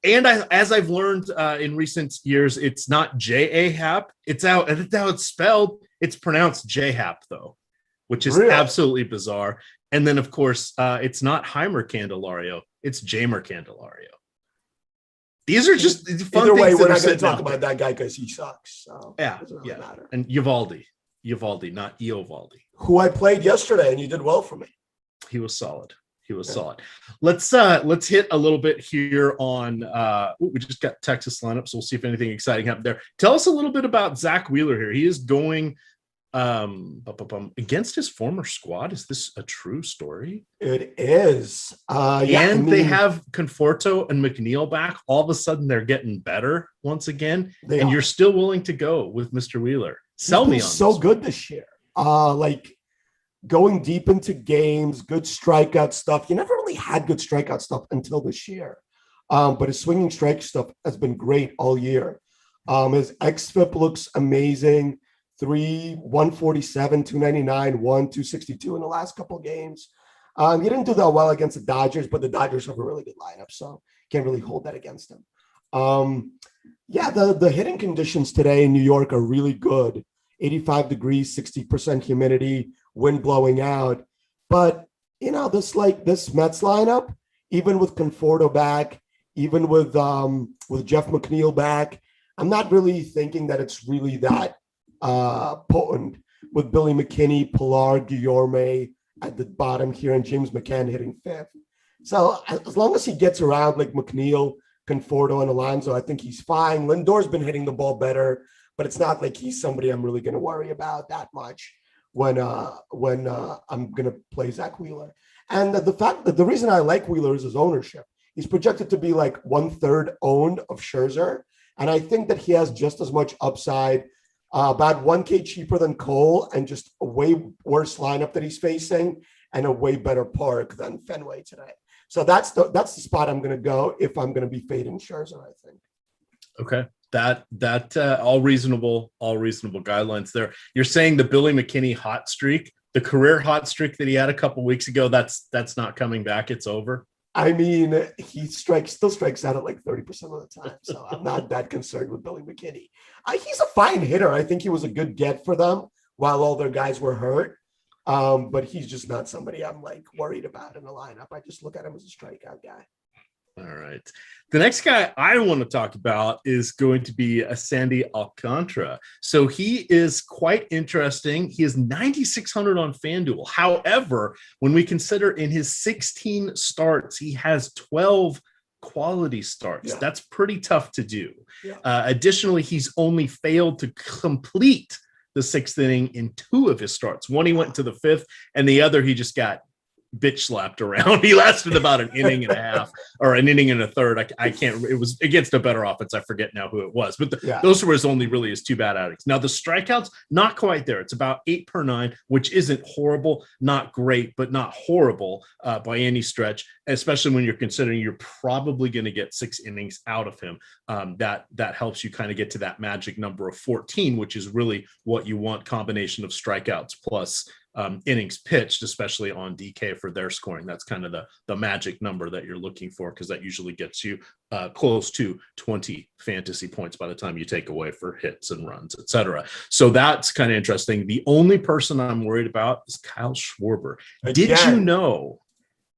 as I've learned in recent years, it's not J-A-Hap. It's how it's spelled. It's pronounced J-Hap, though, which is absolutely bizarre. And then, of course, it's not Heimer Candelario. It's Jamer Candelario. These are just fun Either way, things we're not going to talk about that guy because he sucks. So it doesn't really matter. And Uvalde, not Eovaldi. Who I played yesterday, and you did well for me. He was solid. He was solid. Let's hit a little bit here on we just got Texas lineup, so we'll see if anything exciting happened there. Tell us a little bit about Zach Wheeler here. He is going against his former squad. Is this a true story? It is. They have Conforto and McNeil back. All of a sudden, they're getting better once again, and you're still willing to go with Mr. Wheeler. Sell me on so good this year. Going deep into games, good strikeout stuff. You never really had good strikeout stuff until this year, but his swinging strike stuff has been great all year. His xFIP looks amazing. 147, 299, 262 in the last couple of games. He didn't do that well against the Dodgers, but the Dodgers have a really good lineup, so can't really hold that against him. The hitting conditions today in New York are really good. 85 degrees, 60% humidity, wind blowing out. But, this Mets lineup, even with Conforto back, even with Jeff McNeil back, I'm not really thinking that it's really that potent with Billy McKinney, Pilar, Guillorme at the bottom here, and James McCann hitting fifth. So as long as he gets around like McNeil, Conforto, and Alonso, I think he's fine. Lindor's been hitting the ball better, but it's not like he's somebody I'm really going to worry about that much when I'm going to play Zach Wheeler. And the fact that the reason I like Wheeler is his ownership. He's projected to be like 1/3 owned of Scherzer, and I think that he has just as much upside. About $1K cheaper than Cole, and just a way worse lineup that he's facing, and a way better park than Fenway today. So that's the spot I'm going to go if I'm going to be fading Scherzer, I think. Okay, that all reasonable guidelines there. You're saying the Billy McKinney hot streak, the career hot streak that he had a couple weeks ago, that's not coming back. It's over. I mean, he still strikes out at like 30% of the time, so I'm not that concerned with Billy McKinney. He's a fine hitter. I think he was a good get for them while all their guys were hurt, but he's just not somebody I'm like worried about in the lineup. I just look at him as a strikeout guy. All right. The next guy I want to talk about is going to be a Sandy Alcantara. So he is quite interesting. He is 9,600 on FanDuel. However, when we consider in his 16 starts, he has 12 quality starts. Yeah. That's pretty tough to do. Yeah. Additionally, he's only failed to complete the sixth inning in 2 of his starts. One, he went to the 5th, and the other, he just got bitch slapped around. He lasted about an inning and a half or an inning and a third. I can't, it was against a better offense. I forget now who it was, but those were his 2 bad outings. Now the strikeouts, not quite there. It's about 8 per 9, which isn't horrible, not great, but not horrible by any stretch, especially when you're considering you're probably going to get 6 innings out of him. That helps you kind of get to that magic number of 14, which is really what you want, combination of strikeouts plus innings pitched, especially on DK for their scoring. That's kind of the magic number that you're looking for, because that usually gets you close to 20 fantasy points by the time you take away for hits and runs, etc. So that's kind of interesting. The only person I'm worried about is Kyle Schwarber. Did you know,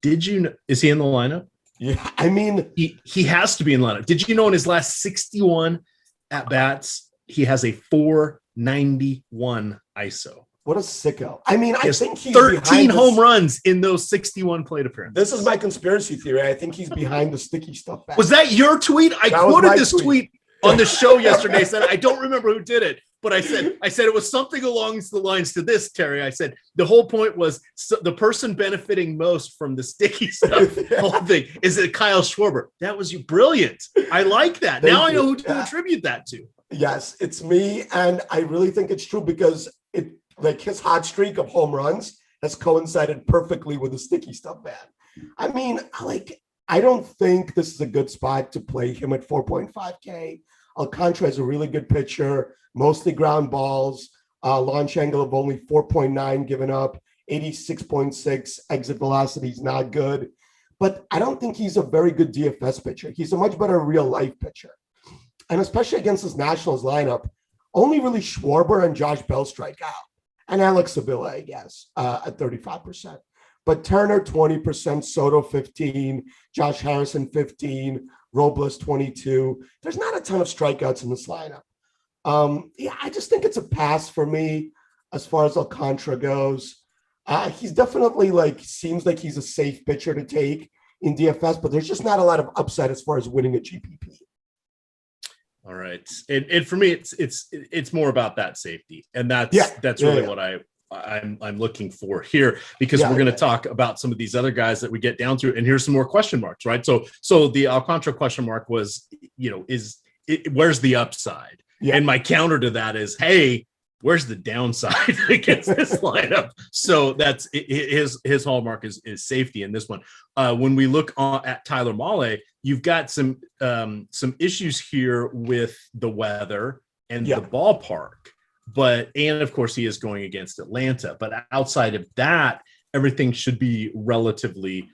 is he in the lineup? Yeah, I mean, he has to be in the lineup. Did you know in his last 61 at-bats, he has a 491 ISO? What a sicko. I mean, I think he's 13 home runs in those 61 plate appearances. This is my conspiracy theory. I think he's behind the sticky stuff. Was that your tweet? I quoted this tweet on the show yesterday. Said I don't remember who did it, but I said it was something along the lines to this, Terry. I said the whole point was the person benefiting most from the sticky stuff whole thing is it Kyle Schwarber. That was you. Brilliant. I like that. Now I know who to attribute that to. Yes, it's me, and I really think it's true because like his hot streak of home runs has coincided perfectly with the sticky stuff ban. I mean, I don't think this is a good spot to play him at 4.5K. Alcantara is a really good pitcher, mostly ground balls, launch angle of only 4.9 given up, 86.6 exit velocity is not good. But I don't think he's a very good DFS pitcher. He's a much better real life pitcher. And especially against this Nationals lineup, only really Schwarber and Josh Bell strike out. And Alex Avila, I guess, at 35%. But Turner, 20%, Soto, 15%, Josh Harrison, 15%, Robles, 22%. There's not a ton of strikeouts in this lineup. I just think it's a pass for me as far as Alcantara goes. He's definitely seems like he's a safe pitcher to take in DFS, but there's just not a lot of upside as far as winning a GPP. All right, and for me, it's more about that safety, and that's really what I'm looking for here, because we're going to talk about some of these other guys that we get down to, and here's some more question marks, right? So the Alcantara question mark was, where's the upside? Yeah. And my counter to that is, hey, where's the downside against this lineup? So that's his hallmark is safety in this one. When we look at Tyler Mahle, you've got some issues here with the weather and the ballpark. And of course, he is going against Atlanta. But outside of that, everything should be relatively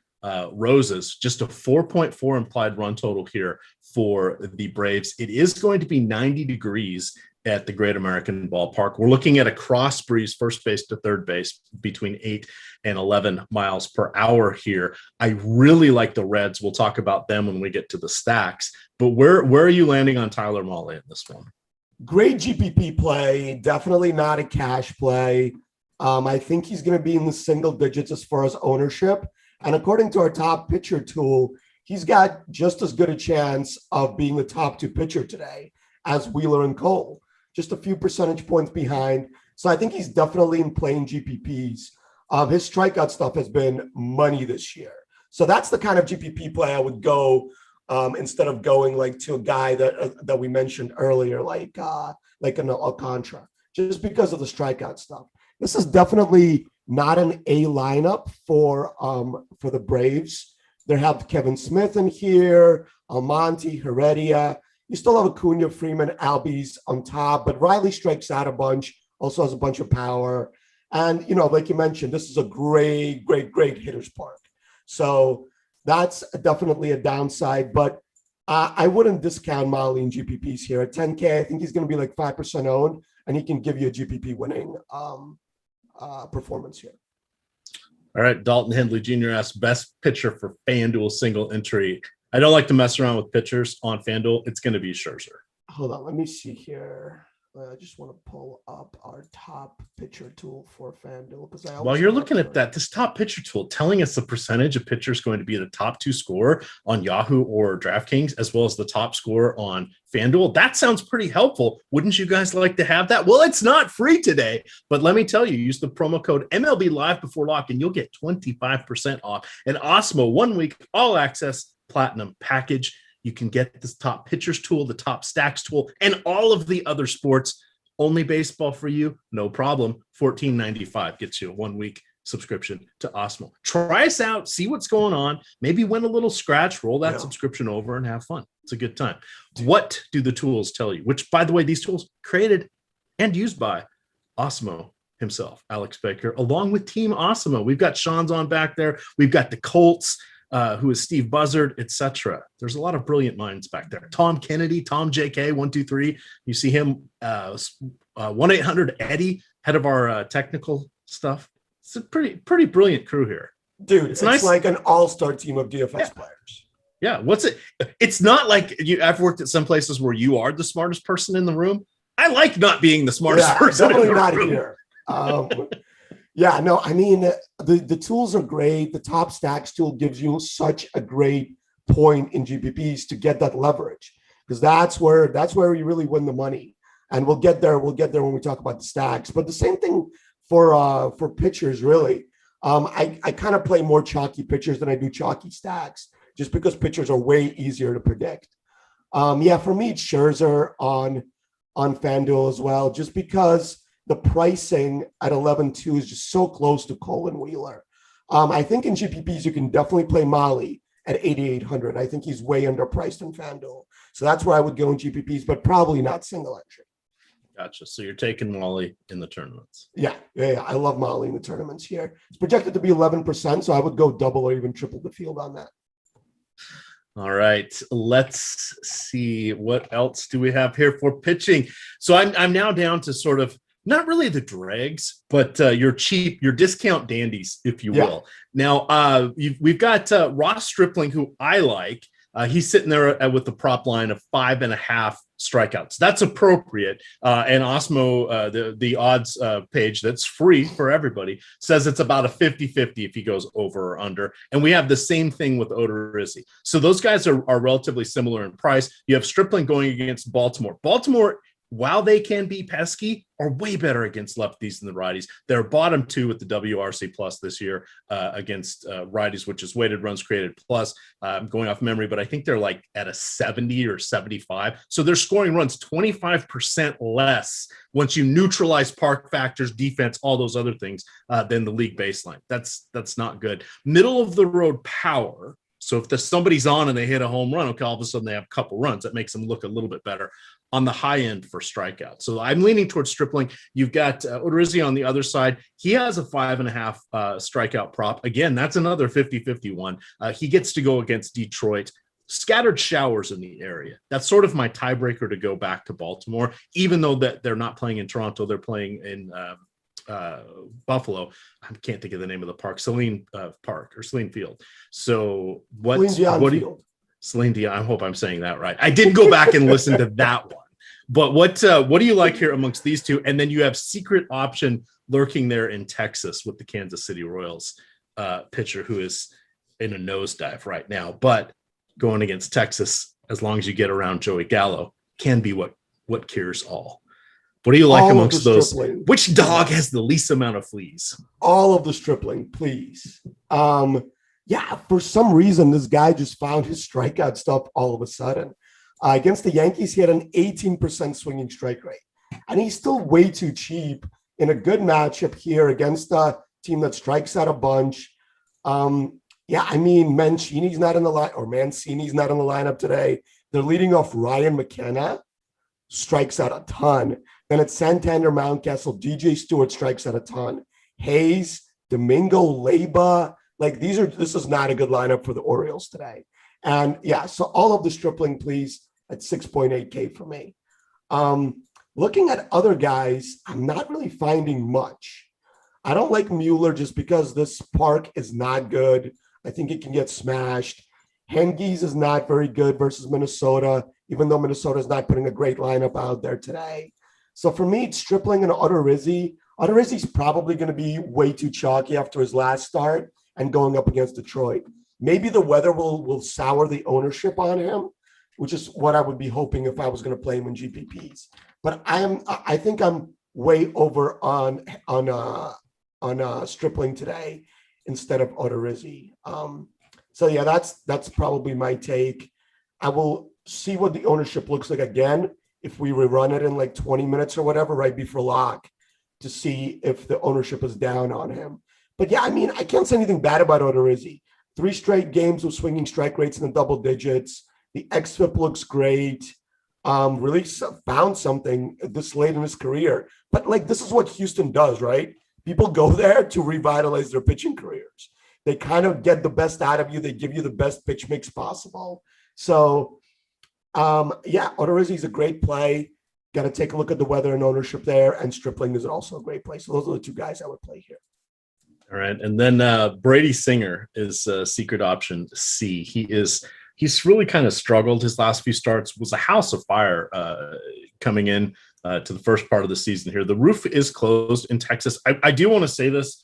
roses. Just a 4.4 implied run total here for the Braves. It is going to be 90 degrees at the Great American Ballpark. We're looking at a cross breeze, first base to third base, between 8 and 11 miles per hour here. I really like the Reds. We'll talk about them when we get to the stacks. But where are you landing on Tyler Mahle in this one? Great GPP play, definitely not a cash play. I think he's going to be in the single digits as far as ownership. And according to our top pitcher tool, he's got just as good a chance of being the top 2 pitcher today as Wheeler and Cole, just a few percentage points behind. So I think he's definitely in playing GPPs. His strikeout stuff has been money this year. So that's the kind of GPP play I would go instead of going to a guy that we mentioned earlier, like an Alcantara, just because of the strikeout stuff. This is definitely not an A lineup for the Braves. They have Kevin Smith in here, Almonte, Heredia. You still have Acuna, Freeman, Albies on top, but Riley strikes out a bunch, also has a bunch of power. And, like you mentioned, this is a great hitter's park. So that's definitely a downside, but I wouldn't discount Mahle in GPPs here. At 10K, I think he's going to be 5% owned, and he can give you a GPP winning performance here. All right, Dalton Hindley Jr. asks, best pitcher for FanDuel single entry. I don't like to mess around with pitchers on FanDuel. It's going to be Scherzer. Hold on, let me see here. I just want to pull up our top pitcher tool for FanDuel, because while you're looking at that, this top pitcher tool telling us the percentage of pitchers going to be the top 2 scorer on Yahoo or DraftKings, as well as the top scorer on FanDuel. That sounds pretty helpful. Wouldn't you guys like to have that? Well, it's not free today, but let me tell you, use the promo code MLB Live before lock, and you'll get 25% off an Awesemo 1 week all access platinum package. You can get this top pitchers tool, the top stacks tool, and all of the other sports. Only baseball for you, no problem. $14.95 gets you a 1 week subscription to Awesemo. Try us out, see what's going on, maybe win a little scratch, roll that subscription over, and have fun. It's a good time. What do the tools tell you? Which, by the way, these tools created and used by Awesemo himself, Alex Baker, along with Team Awesemo. We've got Sean's on back there. We've got the Colts, who is Steve Buzzard, etc. There's a lot of brilliant minds back there. Tom Kennedy, Tom JK, 123. You see him, 1-800-EDDIE, head of our technical stuff. It's a pretty brilliant crew here. Dude, it's nice. Like an all-star team of DFS players. Yeah, it's not like I've worked at some places where you are the smartest person in the room. I like not being the smartest person in the room. Definitely not here. Yeah, no, I mean, the tools are great. The top stacks tool gives you such a great point in GPPs to get that leverage, because that's where you really win the money. And we'll get there when we talk about the stacks. But the same thing for pitchers, really. I kind of play more chalky pitchers than I do chalky stacks, just because pitchers are way easier to predict. For me, it's Scherzer on FanDuel as well, just because the pricing at 11.2 is just so close to Cole and Wheeler. I think in GPPs, you can definitely play Mahle at 8,800. I think he's way underpriced in FanDuel. So that's where I would go in GPPs, but probably not single entry. Gotcha. So you're taking Mahle in the tournaments. Yeah. I love Mahle in the tournaments here. It's projected to be 11%, so I would go double or even triple the field on that. All right, let's see what else do we have here for pitching. So I'm now down to sort of not really the dregs, but your discount dandies, if you will. Now we've got Ross Stripling, who I like. He's sitting there with the prop line of 5.5 strikeouts. That's appropriate. And Awesemo, the odds page that's free for everybody, says it's about a 50-50 if he goes over or under. And we have the same thing with Odorizzi. So those guys are relatively similar in price. You have Stripling going against Baltimore. Baltimore, while they can be pesky, are way better against lefties than the righties. They're bottom 2 with the WRC plus this year against righties, which is weighted runs created plus. I'm going off memory, but I think they're like at a 70 or 75. So they're scoring runs 25% less once you neutralize park factors, defense, all those other things than the league baseline. That's not good. Middle of the road power. So if somebody's on and they hit a home run, okay, all of a sudden they have a couple runs. That makes them look a little bit better on the high end for strikeout. So I'm leaning towards Stripling. You've got Odorizzi on the other side. He has a 5.5 strikeout prop. Again, that's another 50-50 one. He gets to go against Detroit. Scattered showers in the area. That's sort of my tiebreaker to go back to Baltimore, even though that they're not playing in Toronto. They're playing in Buffalo. I can't think of the name of the park. Celine Park or Celine Field. So Celine Dion. I hope I'm saying that right. I did go back and listen to that one. But what do you like here amongst these two? And then you have secret option lurking there in Texas with the Kansas City Royals pitcher who is in a nosedive right now. But going against Texas, as long as you get around Joey Gallo, can be what cures all. What do you like amongst those? Which dog has the least amount of fleas? All of the Stripling, please. Yeah, for some reason, this guy just found his strikeout stuff all of a sudden. Against the Yankees, he had an 18% swinging strike rate. And he's still way too cheap in a good matchup here against a team that strikes out a bunch. Yeah, I mean, Mancini's not in the line, or Mancini's not in the lineup today. They're leading off Ryan McKenna, strikes out a ton. Then it's Santander, Mountcastle, DJ Stewart strikes out a ton. Hayes, Domingo Leyba. Like this is not a good lineup for the Orioles today. And yeah, so all of the Stripling, please, at 6.8K for me. Looking at other guys, I'm not really finding much. I don't like Mueller just because this park is not good. I think it can get smashed. Hengies is not very good versus Minnesota, even though Minnesota is not putting a great lineup out there today. So for me, it's Stripling and Odorizzi. Odorizzi's probably going to be way too chalky after his last start and going up against Detroit. Maybe the weather will sour the ownership on him, which is what I would be hoping if I was going to play him in GPPs. But I think I'm way over on Stripling today instead of Odorizzi. So yeah, that's probably my take. I will see what the ownership looks like again if we rerun it in like 20 minutes or whatever right before lock to see if the ownership is down on him. But yeah, I mean, I can't say anything bad about Odorizzi. 3 straight games with swinging strike rates in the double digits. The xFIP looks great. Really found something this late in his career. But like, this is what Houston does, right? People go there to revitalize their pitching careers. They kind of get the best out of you. They give you the best pitch mix possible. So yeah, Odorizzi is a great play. Got to take a look at the weather and ownership there. And Stripling is also a great play. So those are the 2 guys I would play here. All right. And then Brady Singer is secret option C. He's really kind of struggled his last few starts, was a house of fire coming in to the first part of the season here. The roof is closed in Texas. I do want to say this.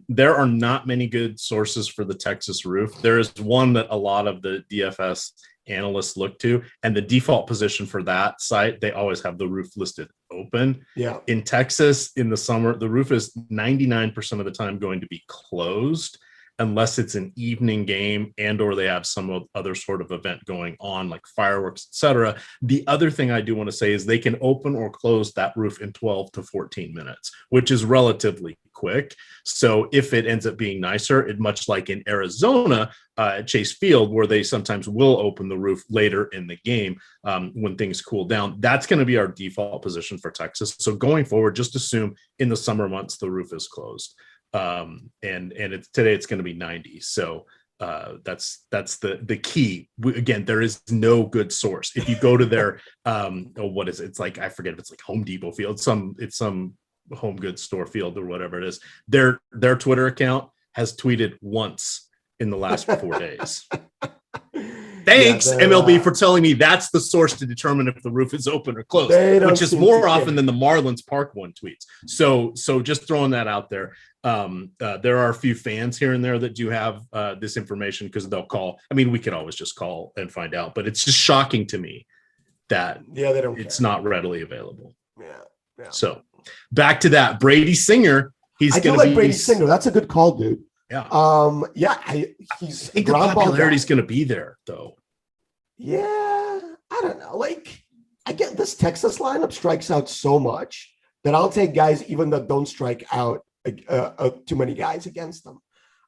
There are not many good sources for the Texas roof. There is one that a lot of the DFS analysts look to, and the default position for that site, they always have the roof listed open. Yeah. In Texas, in the summer, the roof is 99% of the time going to be closed unless it's an evening game and or they have some other sort of event going on like fireworks, etc. The other thing I do want to say is they can open or close that roof in 12 to 14 minutes, which is relatively quick. So if it ends up being nicer, it much like in Arizona at Chase Field, where they sometimes will open the roof later in the game when things cool down, that's going to be our default position for Texas. So going forward, just assume in the summer months the roof is closed. And today it's going to be 90. So that's the key. Again, there is no good source. If you go to their what is it? It's like, I forget if it's like Home Depot field, it's some home goods store field or whatever it is. Their Twitter account has tweeted once in the last 4 days. Thanks, MLB, for telling me that's the source to determine if the roof is open or closed, which is more often than the Marlins Park one tweets. So just throwing that out there. There are a few fans here and there that do have this information because they'll call. I mean, we could always just call and find out, but it's just shocking to me that it's not readily available. Yeah. So back to that. Brady Singer. I do like Brady Singer. That's a good call, dude. Yeah. I think the popularity is going to be there, though. Yeah. I don't know. Like, I get this Texas lineup strikes out so much that I'll take guys even that don't strike out too many guys against them.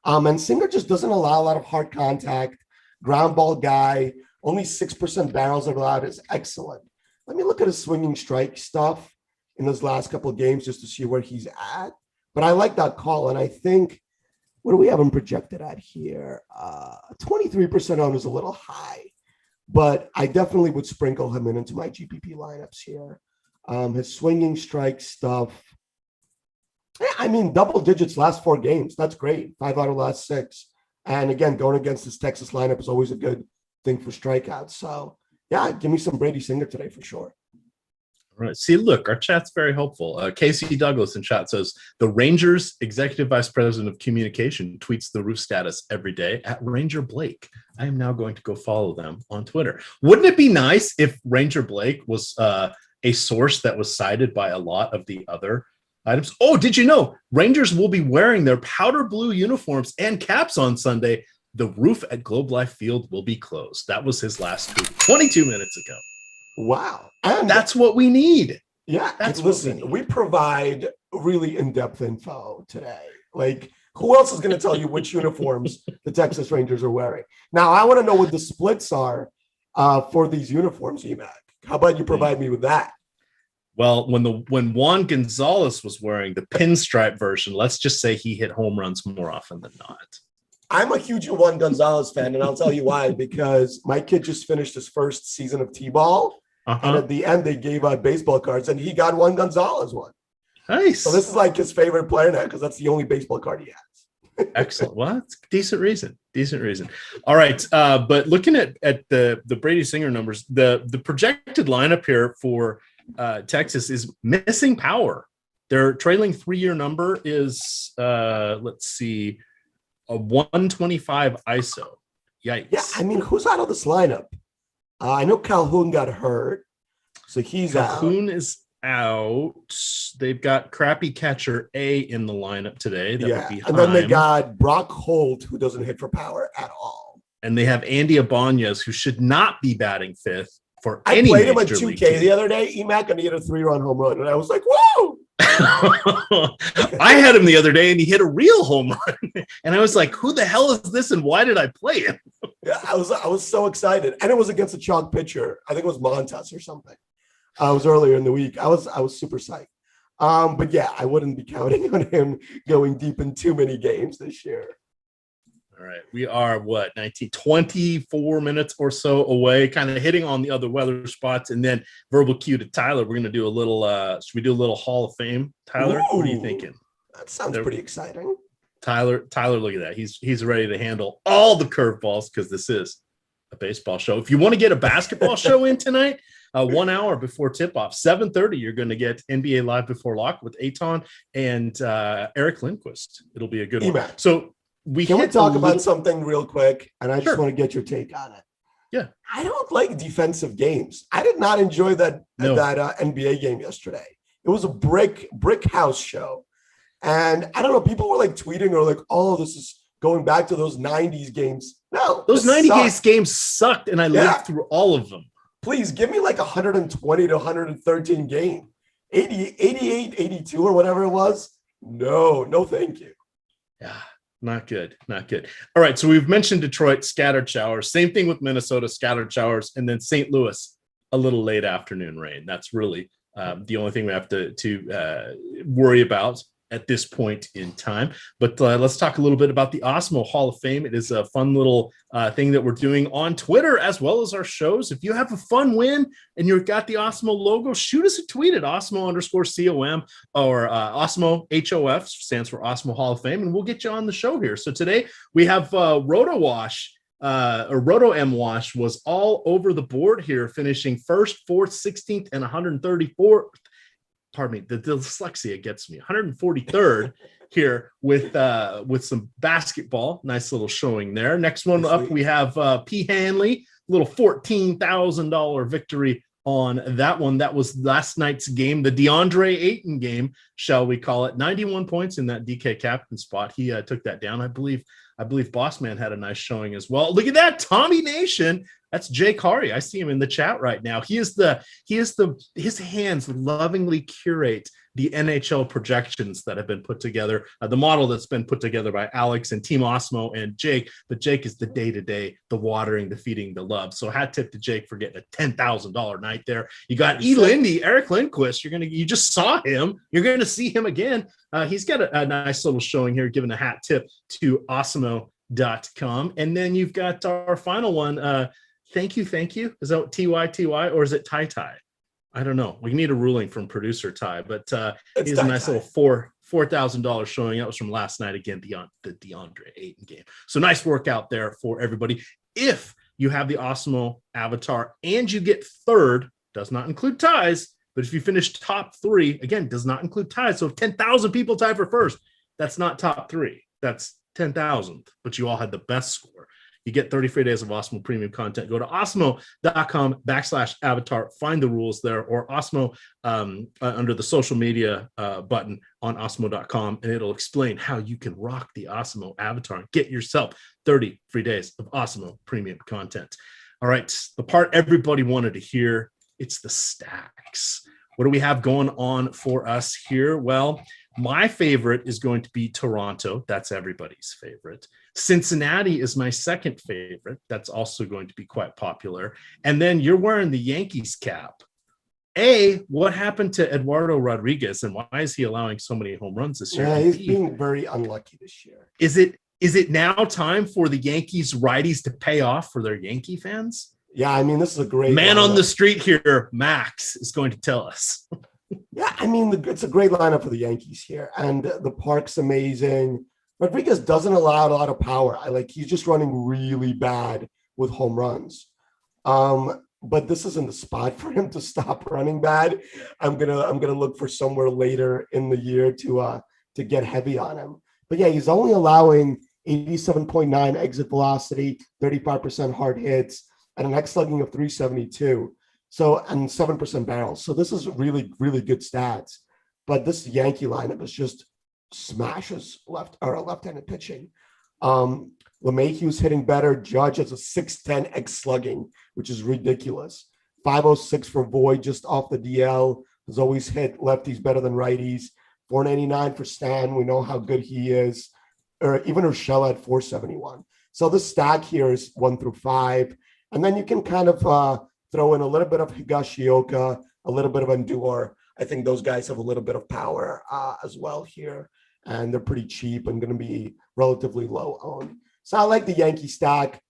And Singer just doesn't allow a lot of hard contact. Ground ball guy. Only 6% barrels are allowed is excellent. Let me look at his swinging strike stuff in those last couple of games just to see where he's at. But I like that call, and I think, what do we have him projected at here? 23% on is a little high, but I definitely would sprinkle him into my GPP lineups here. His swinging strike stuff, I mean, double digits last 4 games. That's great. 5 out of last 6. And again, going against this Texas lineup is always a good thing for strikeouts. So, yeah, give me some Brady Singer today for sure. All right. See, look, our chat's very helpful. Casey Douglas in chat says, the Rangers Executive Vice President of Communication tweets the roof status every day at Ranger Blake. I am now going to go follow them on Twitter. Wouldn't it be nice if Ranger Blake was a source that was cited by a lot of the other items? Oh, did you know Rangers will be wearing their powder blue uniforms and caps on Sunday? The roof at Globe Life Field will be closed. That was his last tweet 22 minutes ago. Wow. And that's what we need. Yeah. Listen, we provide really in-depth info today. Like, who else is going to tell you which uniforms the Texas Rangers are wearing? Now, I want to know what the splits are for these uniforms, EMac. How about you provide me with that? Well, when Juan Gonzalez was wearing the pinstripe version, let's just say he hit home runs more often than not. I'm a huge Juan Gonzalez fan, and I'll tell you why. Because my kid just finished his first season of T-ball. And at the end, they gave out baseball cards, and he got Juan Gonzalez one. Nice. So this is like his favorite player now because that's the only baseball card he has. Excellent. Well, that's decent reason. All right. But looking at the Brady Singer numbers, the projected lineup here for Texas is missing power. Their trailing 3-year number is, let's see, a 125 ISO. Yikes. Yeah, I mean, who's out of this lineup? I know Calhoun got hurt, so he's out. Calhoun is out. They've got crappy catcher A in the lineup today. That would be and then they got Brock Holt, who doesn't hit for power at all. And they have Andy Ibanez, who should not be batting 5th for any major league. I played him at 2K the other day, EMac, and he hit a 3-run home run, and I was like, whoa! I had him the other day, and he hit a real home run, and I was like, "Who the hell is this? And why did I play him?" Yeah, I was so excited, and it was against a chalk pitcher. I think it was Montas or something. It was earlier in the week. I was super psyched. But yeah, I wouldn't be counting on him going deep in too many games this year. All right, we are 24 minutes or so away, kind of hitting on the other weather spots, and then verbal cue to Tyler. We're going to do a little. Should we do a little Hall of Fame, Tyler? Ooh, what are you thinking? That sounds pretty exciting. Tyler, look at that. He's ready to handle all the curveballs because this is a baseball show. If you want to get a basketball show in tonight, 1 hour before tip-off, 7:30, you're going to get NBA Live Before Lock with Aton and Eric Lindquist. It'll be a good one. So. Can we talk about something real quick? And I just want to get your take on it. Yeah. I don't like defensive games. I did not enjoy that NBA game yesterday. It was a brick house show. And I don't know, people were like tweeting or like, oh, this is going back to those 90s games. No. Those 90s games sucked, and I lived through all of them. Please give me like 120 to 113 game. 88, 82 or whatever it was. No, thank you. Yeah. Not good. All right. So we've mentioned Detroit, scattered showers. Same thing with Minnesota, scattered showers. And then St. Louis, a little late afternoon rain. That's really the only thing we have to worry about at this point in time. But let's talk a little bit about the Awesemo Hall of Fame. It is a fun little thing that we're doing on Twitter as well as our shows. If you have a fun win and you've got the Awesemo logo, shoot us a tweet at Awesemo_COM or Awesemo HOF, stands for Awesemo Hall of Fame, and we'll get you on the show here. So today we have Roto Wash or Roto M Wash was all over the board here, finishing 1st, 4th, 16th, and 134th. Pardon me, the dyslexia gets me. 143rd here with some basketball. Nice little showing there. Next one up, we have P. Hanley, little $14,000 victory on that one. That was last night's game, the DeAndre Ayton game, shall we call it. 91 points in that DK captain spot. He took that down. I believe Bossman had a nice showing as well. Look at that, Tommy Nation. That's Jay Kari. I see him in the chat right now. His hands lovingly curate the NHL projections that have been put together, the model that's been put together by Alex and Team Awesemo and Jake. But Jake is the day-to-day, the watering, the feeding, the love. So hat tip to Jake for getting a $10,000 night there. You got Eric Lindquist. You just saw him. You're going to see him again. He's got a nice little showing here, giving a hat tip to Awesemo.com. And then you've got our final one. Thank you. Is that TY, or is it Ty? I don't know. We need a ruling from producer Ty, but he's a nice little $4,000 showing. That was from last night again, the DeAndre Ayton game. So nice work out there for everybody. If you have the Awesemo avatar and you get third, does not include ties, but if you finish top 3, again, does not include ties. So if 10,000 people tie for first, that's not top 3. That's 10,000, but you all had the best score. You get 30 free days of Awesemo premium content. Go to awesemo.com/avatar, find the rules there, or Awesemo under the social media button on awesemo.com, and it'll explain how you can rock the Awesemo avatar and get yourself 30 free days of Awesemo premium content. All right, the part everybody wanted to hear, it's the stacks. What do we have going on for us here? Well, my favorite is going to be Toronto. That's everybody's favorite. Cincinnati is my second favorite. That's also going to be quite popular. And then you're wearing the Yankees cap. What happened to Eduardo Rodriguez, and why is he allowing so many home runs this year? Yeah, he's being very unlucky this year. Is it now time for the Yankees righties to pay off for their Yankee fans? Yeah, I mean, this is a great man lineup. on the street here. Max is going to tell us. Yeah, I mean, it's a great lineup for the Yankees here, and the park's amazing. Rodriguez doesn't allow a lot of power. He's just running really bad with home runs. But this isn't the spot for him to stop running bad. I'm gonna look for somewhere later in the year to get heavy on him. But yeah, he's only allowing 87.9 exit velocity, 35% hard hits, and an X slugging of 372. So, and 7% barrels. So this is really, really good stats. But this Yankee lineup is just smashes left-handed pitching. LeMahieu's hitting better. Judge has a 610 X slugging, which is ridiculous. 506 for Void just off the DL. Has always hit lefties better than righties. 499 for Stan. We know how good he is. Or even Urshela at 471. So this stack here is 1 through 5. And then you can kind of throw in a little bit of Higashioka, a little bit of Endure. I think those guys have a little bit of power as well here. And they're pretty cheap and going to be relatively low owned. So I like the Yankee stack.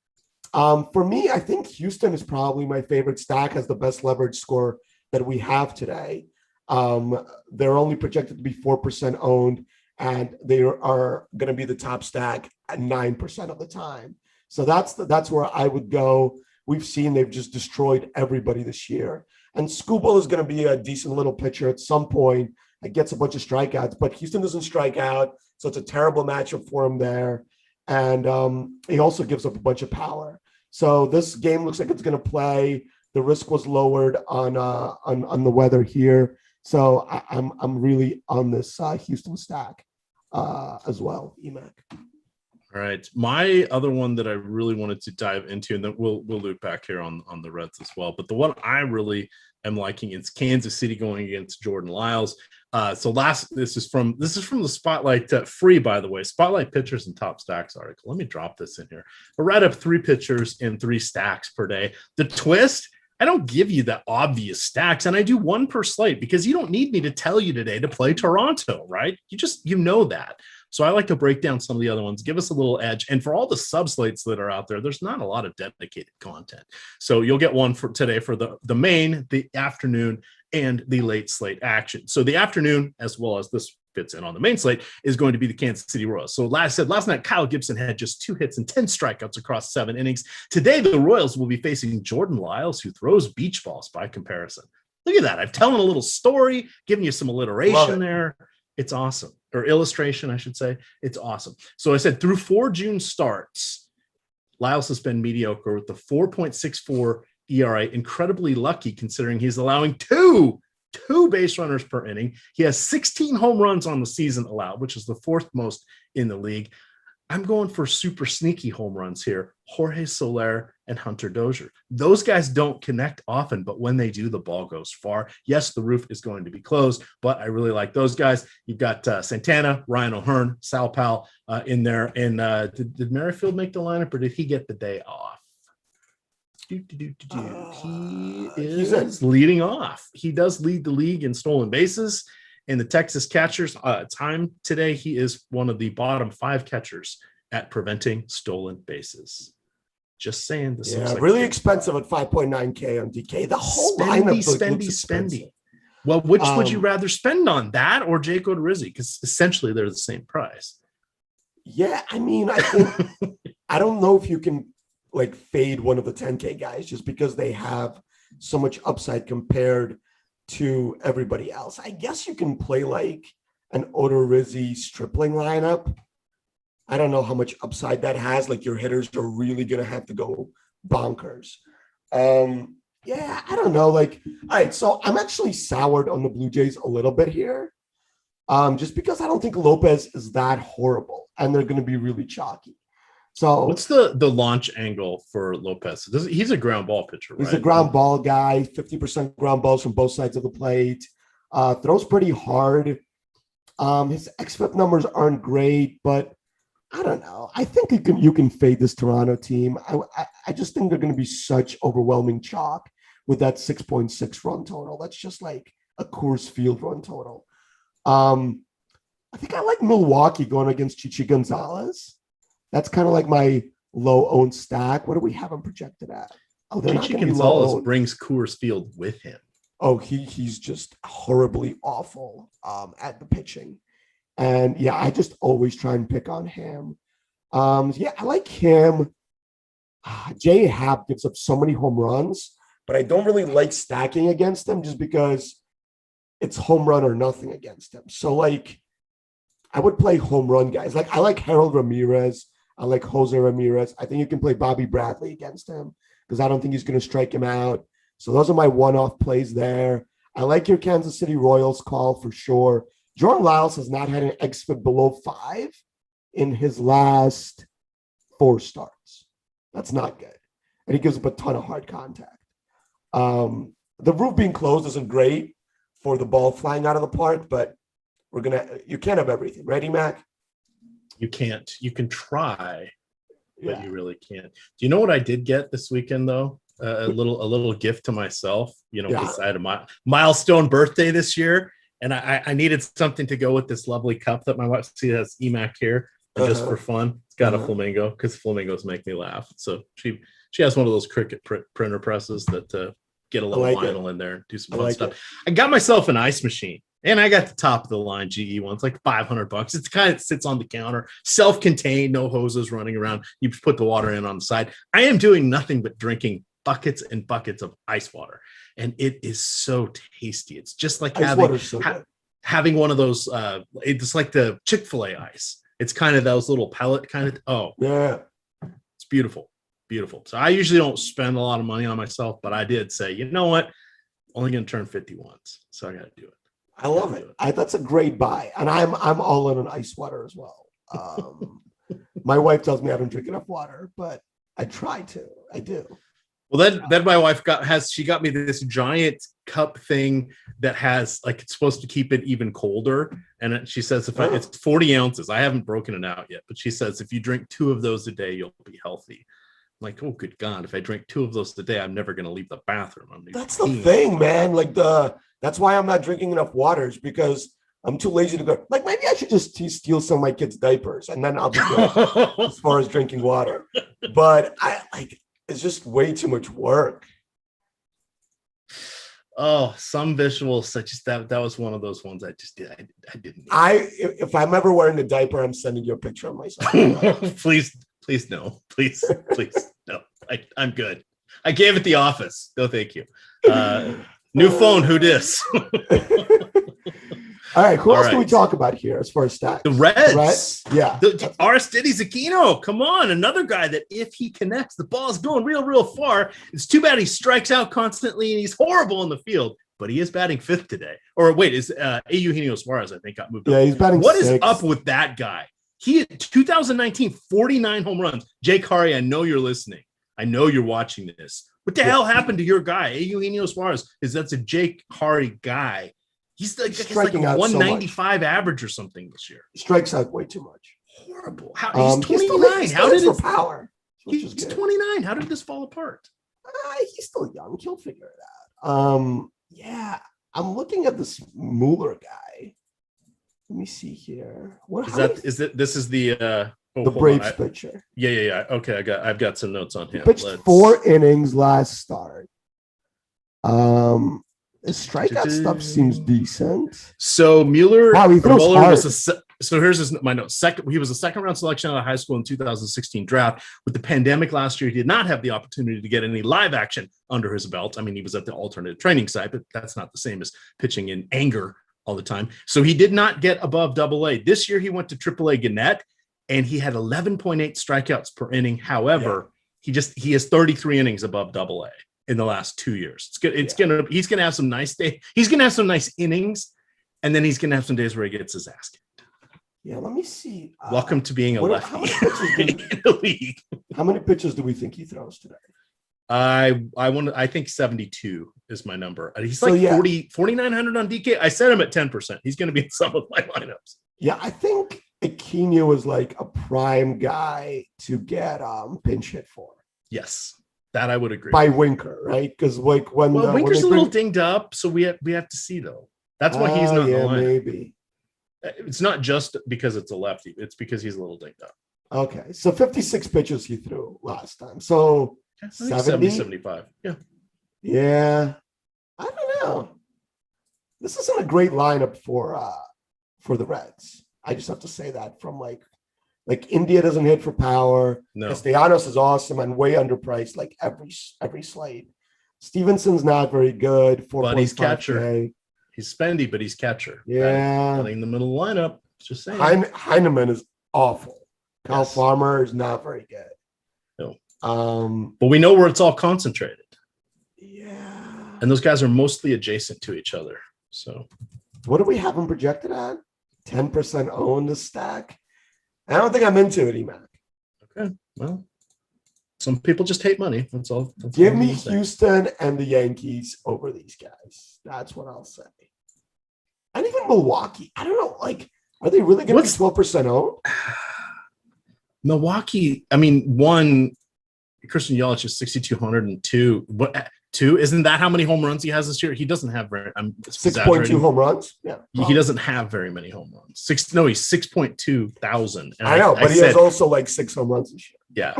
For me, I think Houston is probably my favorite stack, has the best leverage score that we have today. They're only projected to be 4% owned, and they are going to be the top stack at 9% of the time. So that's where I would go. We've seen they've just destroyed everybody this year. And Skubal is going to be a decent little pitcher at some point. It gets a bunch of strikeouts, but Houston doesn't strike out, so it's a terrible matchup for him there. And he also gives up a bunch of power. So this game looks like it's going to play. The risk was lowered on the weather here. So I'm really on this Houston stack as well, EMac. All right. My other one that I really wanted to dive into, and then we'll loop back here on the Reds as well. But the one I really am liking is Kansas City going against Jordan Lyles. This is from the Spotlight free, by the way, Spotlight pitchers and top stacks article. Let me drop this in here. I write up 3 pitchers in 3 stacks per day. The twist, I don't give you the obvious stacks, and I do 1 per slate because you don't need me to tell you today to play Toronto, right? You know that. So I like to break down some of the other ones, give us a little edge. And for all the sub-slates that are out there, there's not a lot of dedicated content. So you'll get one for today for the main, the afternoon, and the late slate action. So the afternoon, as well as this fits in on the main slate, is going to be the Kansas City Royals. So last night, Kyle Gibson had just 2 hits and 10 strikeouts across 7 innings. Today, the Royals will be facing Jordan Lyles, who throws beach balls by comparison. Look at that. I'm telling a little story, giving you some alliteration there. It's awesome. Or illustration, I should say. It's awesome. So I said through 4 June starts, Lyles has been mediocre with the 4.64 ERA. Incredibly lucky considering he's allowing two base runners per inning. He has 16 home runs on the season allowed, which is the 4th most in the league. I'm going for super sneaky home runs here. Jorge Soler and Hunter Dozier. Those guys don't connect often, but when they do, the ball goes far. Yes, the roof is going to be closed, but I really like those guys. You've got Santana, Ryan O'Hearn, Sal Pal in there. And did Merrifield make the lineup, or did he get the day off? He is leading off. He does lead the league in stolen bases. In the Texas catchers time today, he is one of the bottom 5 catchers at preventing stolen bases. Just saying. This looks like really expensive at 5.9K on DK. The whole lineup spendy. Well, which would you rather spend on, that or Jake Odorizzi? Because essentially they're the same price. Yeah, I mean, I think I don't know if you can like fade one of the 10K guys just because they have so much upside compared to everybody else. I guess you can play like an Odorizzi Stripling lineup. I don't know how much upside that has. Like your hitters are really going to have to go bonkers. Yeah, I don't know. Like, all right, so I'm actually soured on the Blue Jays a little bit here. Just because I don't think Lopez is that horrible and they're going to be really chalky. So what's the launch angle for Lopez? He's a ground ball pitcher, right? He's a ground ball guy, 50% ground balls from both sides of the plate. Throws pretty hard. His xFIP numbers aren't great, but I don't know. I think you can fade this Toronto team. I just think they're going to be such overwhelming chalk with that 6.6 run total. That's just like a Coors Field run total. I think I like Milwaukee going against Chichi Gonzalez. That's kind of like my low-owned stack. What do we have him projected at? Oh, Chichi Gonzalez brings Coors Field with him. Oh, he's just horribly awful at the pitching. And, yeah, I just always try and pick on him. Yeah, I like him. Jay Happ gives up so many home runs, but I don't really like stacking against him just because it's home run or nothing against him. So, like, I would play home run guys. Like, I like Harold Ramirez. I like Jose Ramirez. I think you can play Bobby Bradley against him because I don't think he's going to strike him out. So those are my one-off plays there. I like your Kansas City Royals call for sure. Jordan Lyles has not had an xFIP below 5 in his last 4 starts. That's not good. And he gives up a ton of hard contact. The roof being closed isn't great for the ball flying out of the park, but you can't have everything, right, EMac? You can't. You can try, but you really can't. Do you know what I did get this weekend though? A little gift to myself. Because I had a milestone birthday this year, and I needed something to go with this lovely cup that my wife has EMac here, and just for fun. It's got a flamingo because flamingos make me laugh. So she has one of those Cricut printer presses that get a little vinyl in there and do some fun stuff. I got myself an ice machine. And I got the top of the line GE one. It's like $500. It's kind of sits on the counter, self-contained, no hoses running around. You put the water in on the side. I am doing nothing but drinking buckets and buckets of ice water, and it is so tasty. It's just like having one of those. It's like the Chick-fil-A ice. It's kind of those little pellet kind of. Oh yeah, it's beautiful, beautiful. So I usually don't spend a lot of money on myself, but I did say, you know what, only going to turn 50 once, so I got to do it. I love it. That's a great buy. And I'm all in on ice water as well. My wife tells me I don't drink enough water, but I try to. I do. Well, then my wife got me this giant cup thing that has like, it's supposed to keep it even colder. And she says it's 40 ounces. I haven't broken it out yet, but she says if you drink 2 of those a day, you'll be healthy. I'm like, oh, good God, if I drink 2 of those a day, I'm never going to leave the bathroom. That's the thing, man. Like that's why I'm not drinking enough waters, because I'm too lazy to go. Like, maybe I should just steal some of my kids' diapers and then I'll be good as far as drinking water. But it's just way too much work. Oh, some visuals. I just that was one of those ones I just did. I didn't. If I'm ever wearing a diaper, I'm sending you a picture of myself. Please no. Please no. I'm good. I gave it the office. No, thank you. New phone. Who dis? All right. Who else can we talk about here as far as stats? The Reds. Right? Yeah. Aristides Aquino. Come on. Another guy that if he connects, the ball's going real far. It's too bad he strikes out constantly and he's horrible in the field, but he is batting fifth today. Or wait, is Eugenio Suarez, I think, got moved up. Yeah, he's batting What sixth. Is up with that guy? He 2019, 49 home runs. Jake Hari, I know you're listening. I know you're watching this. What the hell happened to your guy? Eugenio Suarez, that's a Jake Hari guy. He's like, striking like out 195 average or something this year. He strikes out way too much. Horrible. He's 29. How did it power? He's 29. How did this fall apart? He's still young. He'll figure it out. Yeah, I'm looking at this Mueller guy. Let me see here. This is the Braves pitcher? Yeah. Okay, I've got some notes on him. He pitched 4 innings last start. The strikeout stuff seems decent. So Mueller, he throws hard. So here's my note. He was a second-round selection out of high school in 2016 draft. With the pandemic last year, he did not have the opportunity to get any live action under his belt. I mean, he was at the alternate training site, but that's not the same as pitching in anger all the time. So he did not get above AA. This year, he went to AAA Gannett, and he had 11.8 strikeouts per inning. However, he has 33 innings above AA in the last 2 years. He's gonna have some nice day. He's gonna have some nice innings, and then he's gonna have some days where he gets his ass kicked. Yeah, let me see. Welcome to being a lefty in the league. How many pitches do we think he throws today? I think 72 is my number. He's like 4,900 on DK. I set him at 10%. He's going to be in some of my lineups. Yeah, I think Aquino is like a prime guy to get pinch hit for. Yes, that I would agree. By Winker, right? Because like Winker's a little dinged up, so we have to see though. That's why he's not in the lineup. Maybe. It's not just because it's a lefty. It's because he's a little dinged up. Okay, so 56 pitches he threw last time. So 70, 75. Yeah. Yeah. I don't know. This isn't a great lineup for the Reds. I just have to say that from like India doesn't hit for power. No. Castellanos is awesome and way underpriced, like every slate. Stevenson's not very good. But he's catcher. He's spendy, but he's catcher. Yeah. Playing the middle of the lineup. Just saying. Heineman is awful. Kyle Farmer is not very good. No. But we know where it's all concentrated. Yeah. And those guys are mostly adjacent to each other. So what do we have them projected at? 10% own the stack. I don't think I'm into it, EMac. Okay. Well, some people just hate money. That's all. Give me Houston and the Yankees over these guys. That's what I'll say. And even Milwaukee. I don't know. Like, are they really going to be 12% owned? Milwaukee. I mean, one, Christian Yelich is 6,200 and two. Two, isn't that how many home runs he has this year? He doesn't have very. 6.2 home runs. Yeah, he doesn't have very many home runs. He's 6.2 thousand. I know, but he has also like 6 home runs this year.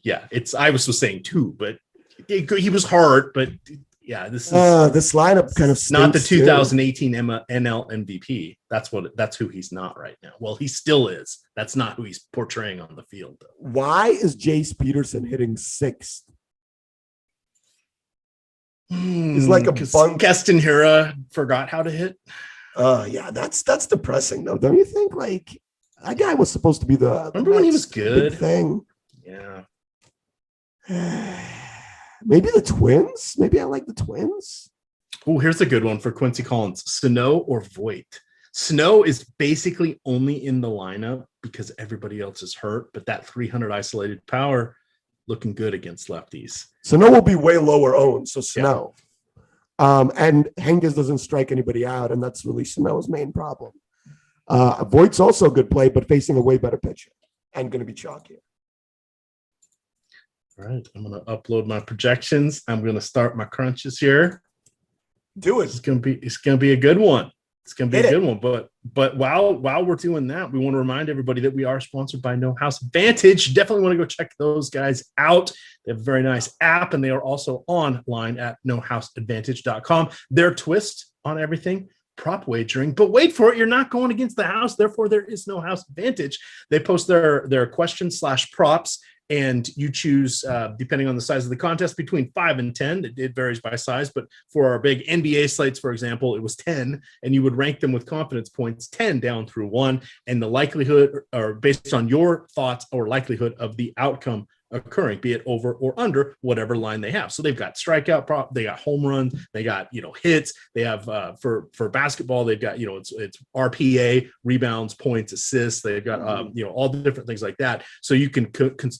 Yeah. I was just saying 2, but he was hard. But yeah, this lineup kind of not the 2018 NL MVP. That's who he's not right now. Well, he still is. That's not who he's portraying on the field, though. Why is Jace Peterson hitting 6th? It's like a bunk. Keston Hiura forgot how to hit. Yeah, that's depressing though, don't you think? Like that guy was supposed to be the remember when he was good thing. Yeah. Maybe the Twins. Maybe I like the Twins. Oh, here's a good one for Quincy Collins: Sano or Voit. Sano is basically only in the lineup because everybody else is hurt, but that 300 isolated power looking good against lefties. Sano will be way lower owned, so Sano. Yeah. And Henges doesn't strike anybody out, and that's really Sano's main problem. Voigt's also a good play, but facing a way better pitcher and going to be chalkier. All right, I'm going to upload my projections. I'm going to start my crunches here. Do it. It's going to be a good one. It's going to be a good one. But while we're doing that, we want to remind everybody that we are sponsored by No House Advantage. Definitely want to go check those guys out. They have a very nice app, and they are also online at nohouseadvantage.com. Their twist on everything, prop wagering. But wait for it, you're not going against the house. Therefore, there is no house advantage. They post their questions/props. And you choose, depending on the size of the contest, between 5 and 10. It varies by size, but for our big NBA slates, for example, it was 10, and you would rank them with confidence points 10 down through 1, and the likelihood, or based on your thoughts or likelihood of the outcome occurring, be it over or under whatever line they have. So they've got strikeout prop, they got home runs, they got hits, they have for basketball, they've got it's RPA, rebounds, points, assists, they've got all the different things like that. So you can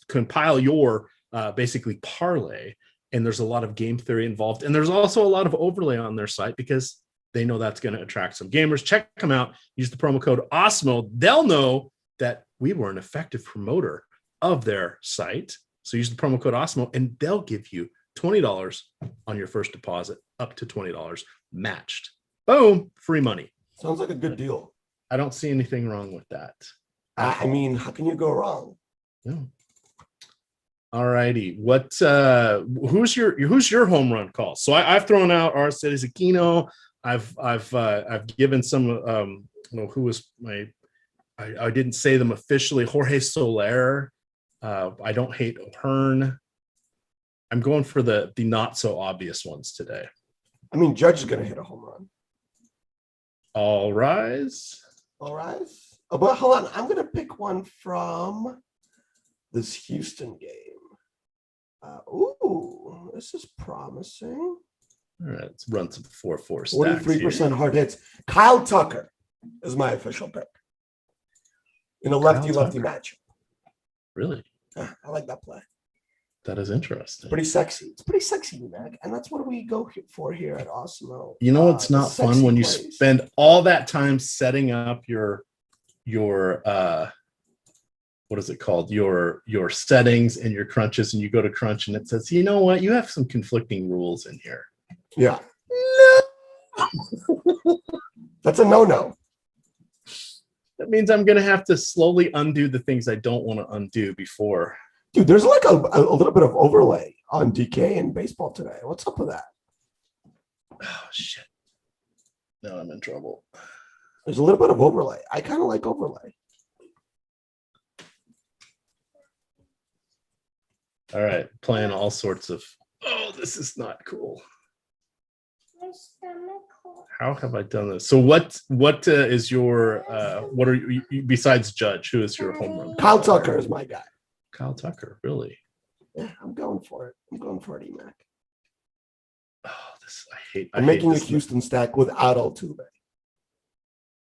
compile your basically parlay, and there's a lot of game theory involved, and there's also a lot of overlay on their site because they know that's going to attract some gamers. Check them out. Use the promo code Awesemo. They'll know that we were an effective promoter of their site. So use the promo code Awesemo, and they'll give you $20 on your first deposit, up to $20 matched. Boom, free money. Sounds like a good deal. I don't see anything wrong with that. I mean, how can you go wrong? No. All righty. Who's your home run call? So I've thrown out Aristides Aquino. I've given some who was my I didn't say them officially. Jorge Soler. I don't hate O'Hearn. I'm going for the not so obvious ones today. I mean, Judge is going to hit a home run. All rise. All rise. Oh, but hold on. I'm going to pick one from this Houston game. This is promising. All right, let's run some 4-4 stacks. 43% hard hits. Kyle Tucker is my official pick in a lefty-lefty matchup. Really? I like that play. That is interesting. Pretty sexy. It's pretty sexy, Mac. And that's what we go for here at Awesemo. You know, it's not fun when you spend all that time setting up your what is it called? Your settings and your crunches, and you go to crunch and it says, you know what? You have some conflicting rules in here. Yeah. No. That's a no-no. That means I'm going to have to slowly undo the things I don't want to undo before. Dude, there's like a little bit of overlay on DK in baseball today. What's up with that? Oh, shit. Now I'm in trouble. There's a little bit of overlay. I kind of like overlay. All right. Playing all sorts of, this is not cool. How have I done this? So what is your what are you besides Judge? Who is your home run? Kyle Tucker is my guy. Kyle Tucker, really? Yeah, I'm going for it. I'm going for it, EMac. I'm making a Houston stack without Altuve.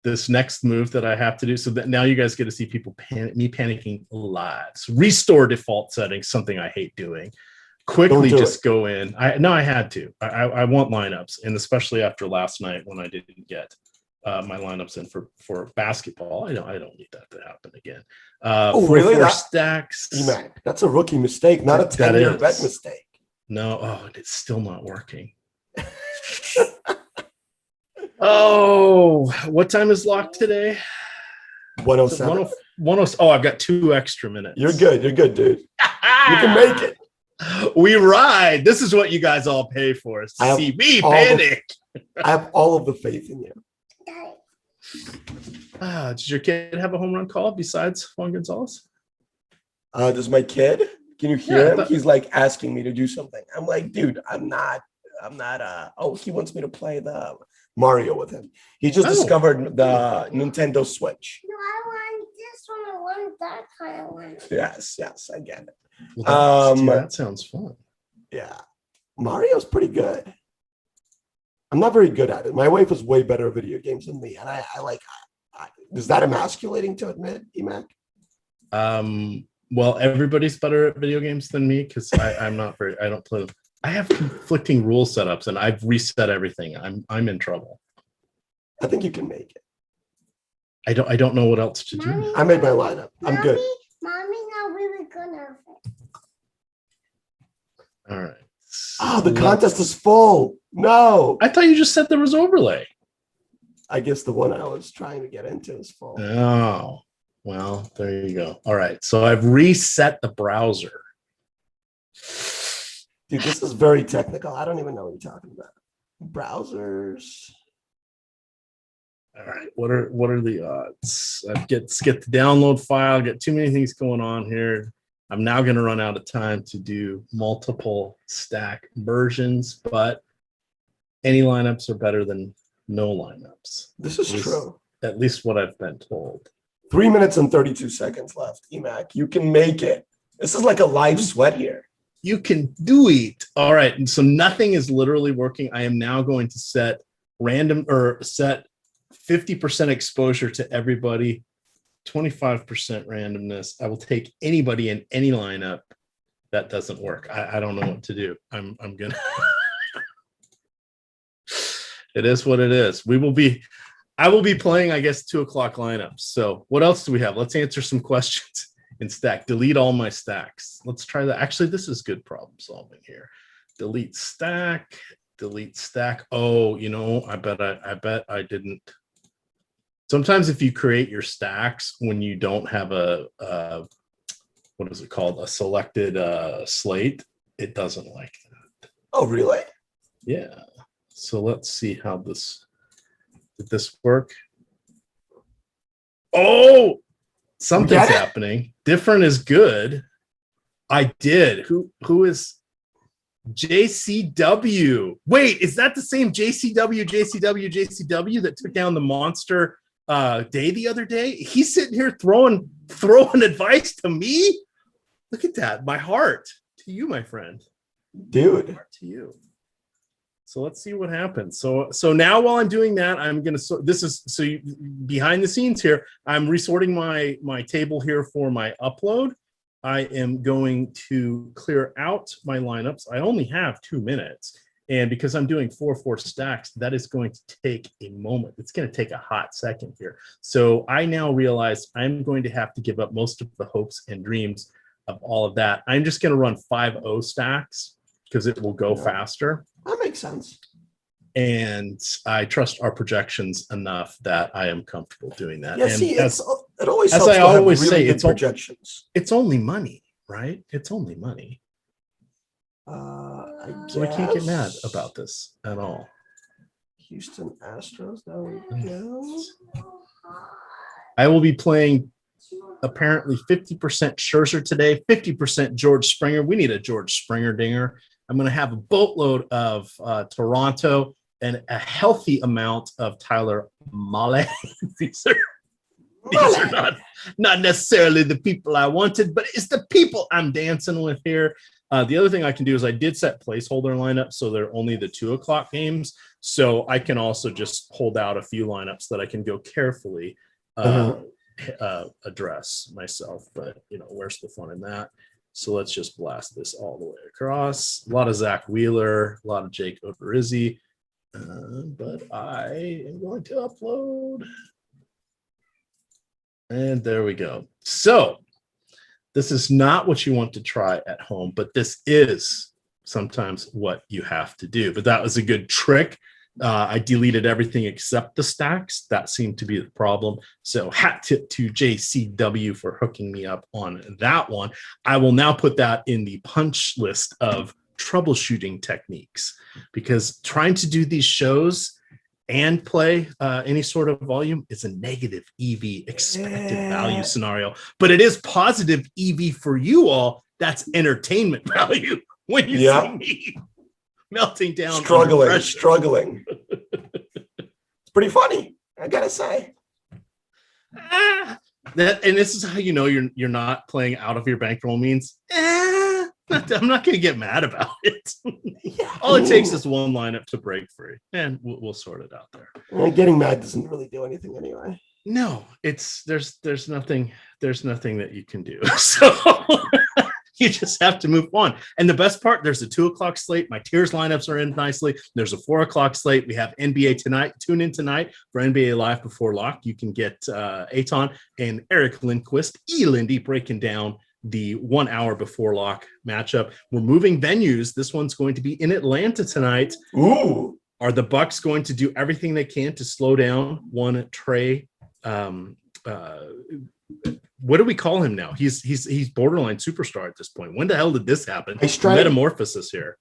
This next move that I have to do, so that now you guys get to see people panicking live. So restore default settings, something I hate doing. Quickly just go in. I had to. I want lineups, and especially after last night when I didn't get my lineups in for basketball. I don't need that to happen again. Really? 4 stacks. EMac, that's a rookie mistake, not a 10-year bet mistake. No, it's still not working. What time is locked today? 107. I've got 2 extra minutes. You're good, dude. You can make it. We ride. This is what you guys all pay for, is to see me panic. I have all of the faith in you. Does your kid have a home run call besides Juan Gonzalez? Does my kid? Can you hear him? He's like asking me to do something. I'm like, dude, I'm not. He wants me to play the Mario with him. He just discovered the Nintendo Switch. No, I want this one. I want that kind of one. Yes, I get it. Well, that sounds fun. Yeah, Mario's pretty good. I'm not very good at it. My wife is way better at video games than me, and I like. Is that emasculating to admit, EMac? Well, everybody's better at video games than me because I'm not very. I don't play them. I have conflicting rule setups, and I've reset everything. I'm in trouble. I think you can make it. I don't know what else to do. I made my lineup. I'm good. Mommy, now we were gonna. All right. Oh, the contest is full. No. I thought you just said there was overlay. I guess the one I was trying to get into is full. Oh, well, there you go. All right. So I've reset the browser. Dude, this is very technical. I don't even know what you're talking about. Browsers. All right. What are the odds? Let's get the download file. Get too many things going on here. I'm now going to run out of time to do multiple stack versions, but any lineups are better than no lineups. This is true. At least what I've been told. 3 minutes and 32 seconds left, EMac. You can make it. This is like a live sweat here. You can do it. All right. And so nothing is literally working. I am now going to set 50% exposure to everybody, 25% randomness. I will take anybody in any lineup. That doesn't work. I don't know what to do. I'm gonna it is what it is. I will be playing, I guess, 2:00 lineups. So what else do we have? Let's answer some questions in stack. Delete all my stacks. Let's try that. Actually, this is good problem solving here. Delete stack. Oh, I bet I didn't. Sometimes if you create your stacks when you don't have a what is it called? A selected slate, it doesn't like that. Oh, really? Yeah. So let's see how did this work? Oh, something's happening. Different is good. I did. Who is JCW? Wait, is that the same JCW that took down the monster day the other day? He's sitting here throwing advice to me. Look at that. My heart to you, my friend. Dude. Heart to you. So let's see what happens. So now while I'm doing that, I'm going to behind the scenes here, I'm resorting my table here for my upload. I am going to clear out my lineups. I only have 2 minutes. And because I'm doing 4 stacks, that is going to take a moment. It's going to take a hot second here. So I now realize I'm going to have to give up most of the hopes and dreams of all of that. I'm just going to run 5-0 stacks because it will go faster. That makes sense. And I trust our projections enough that I am comfortable doing that. Yeah, and see, it always as helps I to have always really say, good projections. It's only money, right? It's only money. So I can't get mad about this at all. Houston Astros. There we go. I will be playing apparently 50% Scherzer today, 50% George Springer. We need a George Springer dinger. I'm going to have a boatload of Toronto and a healthy amount of Tyler Mahle. These are not necessarily the people I wanted, but it's the people I'm dancing with here. The other thing I can do is I did set placeholder lineups, so they're only the 2:00 games. So I can also just hold out a few lineups that I can go carefully address myself. But, where's the fun in that? So let's just blast this all the way across. A lot of Zach Wheeler, a lot of Jake Odorizzi. But I am going to upload. And there we go. So this is not what you want to try at home, but this is sometimes what you have to do. But that was a good trick. I deleted everything except the stacks. That seemed to be the problem. So hat tip to JCW for hooking me up on that one. I will now put that in the punch list of troubleshooting techniques, because trying to do these shows and play any sort of volume is a negative EV, expected value scenario. But it is positive EV for you all. That's entertainment value when you see me melting down. Struggling. It's pretty funny, I gotta say. And this is how you know you're not playing out of your bankroll means. I'm not going to get mad about it. All it takes is one lineup to break free, and we'll sort it out there. Well, getting mad doesn't really do anything anyway. No, there's nothing that you can do. So you just have to move on. And the best part, there's a 2:00 slate. My tiers lineups are in nicely. There's a 4:00 slate. We have NBA tonight. Tune in tonight for NBA Live Before Lock. You can get Aton and Eric Lindquist, Lindy, breaking down the 1 hour before lock matchup. We're moving venues. This one's going to be in Atlanta tonight. Ooh. Are the Bucks going to do everything they can to slow down one Trey? What do we call him now? He's borderline superstar at this point. When the hell did this happen? Metamorphosis here.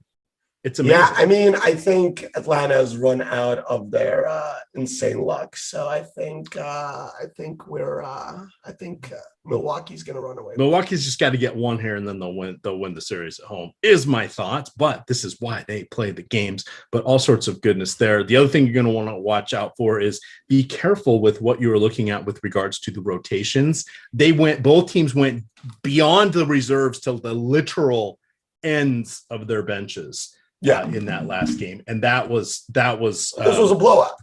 It's amazing. Yeah, I mean, I think Atlanta has run out of their insane luck. So I think Milwaukee's going to run away. Milwaukee's just got to get one here, and then they'll win the series at home. Is my thoughts, but this is why they play the games. But all sorts of goodness there. The other thing you're going to want to watch out for is be careful with what you were looking at with regards to the rotations. Both teams went beyond the reserves till the literal ends of their benches. In that last game, and that was this was a blowout,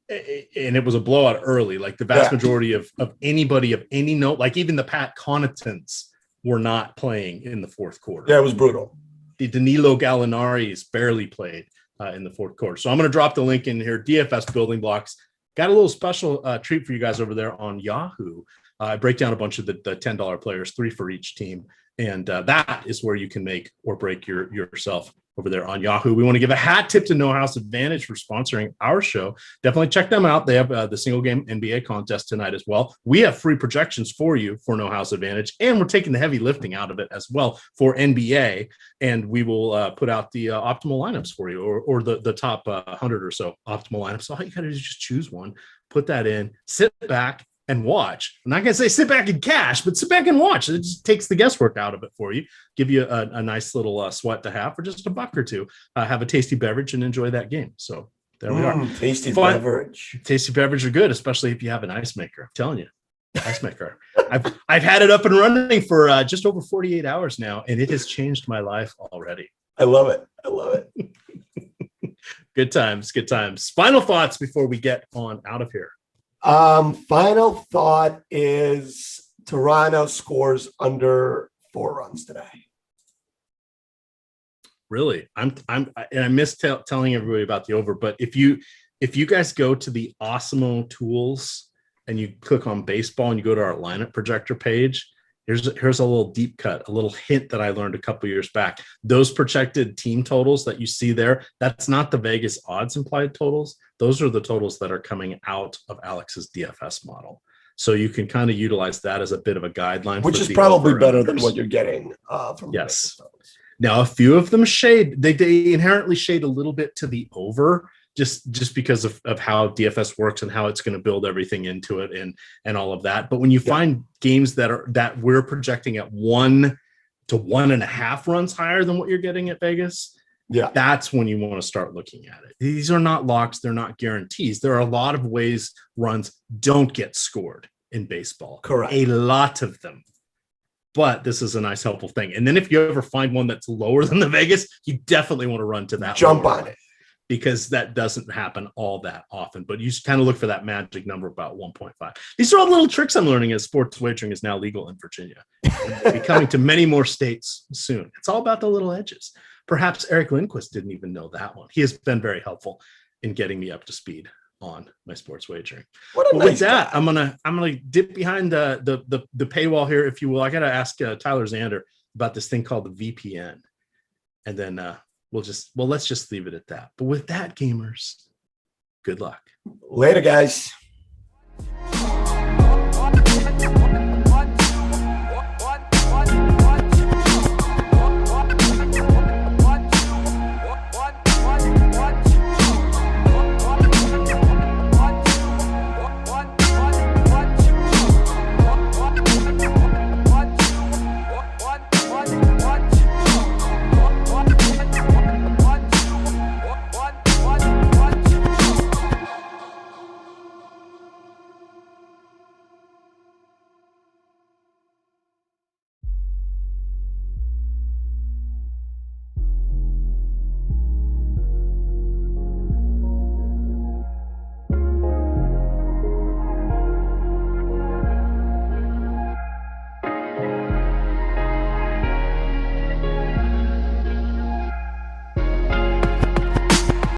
and it was a blowout early. Like the vast majority of anybody of any note, like even the Pat Connaughtons, were not playing in the fourth quarter. Yeah, it was brutal. The Danilo Gallinari's barely played in the fourth quarter. So I'm going to drop the link in here. DFS building blocks. Got a little special treat for you guys over there on Yahoo. I break down a bunch of the $10 players, 3 for each team, and that is where you can make or break yourself over there on Yahoo. We want to give a hat tip to No House Advantage for sponsoring our show. Definitely check them out. They have the single game NBA contest tonight as well. We have free projections for you for No House Advantage, and we're taking the heavy lifting out of it as well for NBA. And we will put out the optimal lineups for you, or the top 100 or so optimal lineups. So all you got to do is just choose one, put that in, sit back, and watch. I'm not going to say sit back and cash, but sit back and watch. It just takes the guesswork out of it for you. Give you a nice little sweat to have for just $1 or $2. Have a tasty beverage and enjoy that game. So there we are. Tasty beverage. Tasty beverage are good, especially if you have an ice maker. I'm telling you, ice maker. I've had it up and running for just over 48 hours now, and it has changed my life already. I love it. Good times. Final thoughts before we get on out of here. Final thought is Toronto scores under 4 runs today. Really? I missed telling everybody about the over, but if you guys go to the Awesemo tools and you click on baseball and you go to our lineup projector page, here's a little deep cut, a little hint that I learned a couple years back. Those projected team totals that you see there, that's not the Vegas odds implied totals. Those are the totals that are coming out of Alex's DFS model. So you can kind of utilize that as a bit of a guideline. Which is probably better than what you're getting from Yes. Now, a few of them shade, they inherently shade a little bit to the over, just because of how DFS works and how it's going to build everything into it and all of that. But when you find games that we're projecting at 1 to 1.5 runs higher than what you're getting at Vegas, that's when you want to start looking at it. These are not locks. They're not guarantees. There are a lot of ways runs don't get scored in baseball. Correct. A lot of them. But this is a nice helpful thing. And then if you ever find one that's lower than the Vegas, you definitely want to run to that. Jump on it. Because that doesn't happen all that often. But you just kind of look for that magic number about 1.5. These are all little tricks I'm learning as sports wagering is now legal in Virginia. It'll be coming to many more states soon. It's all about the little edges. Perhaps Eric Lindquist didn't even know that one. He has been very helpful in getting me up to speed on my sports wagering. With that, I'm gonna dip behind the paywall here, if you will. I gotta ask Tyler Zander about this thing called the VPN, and then let's just leave it at that. But with that, gamers, good luck. Later, guys.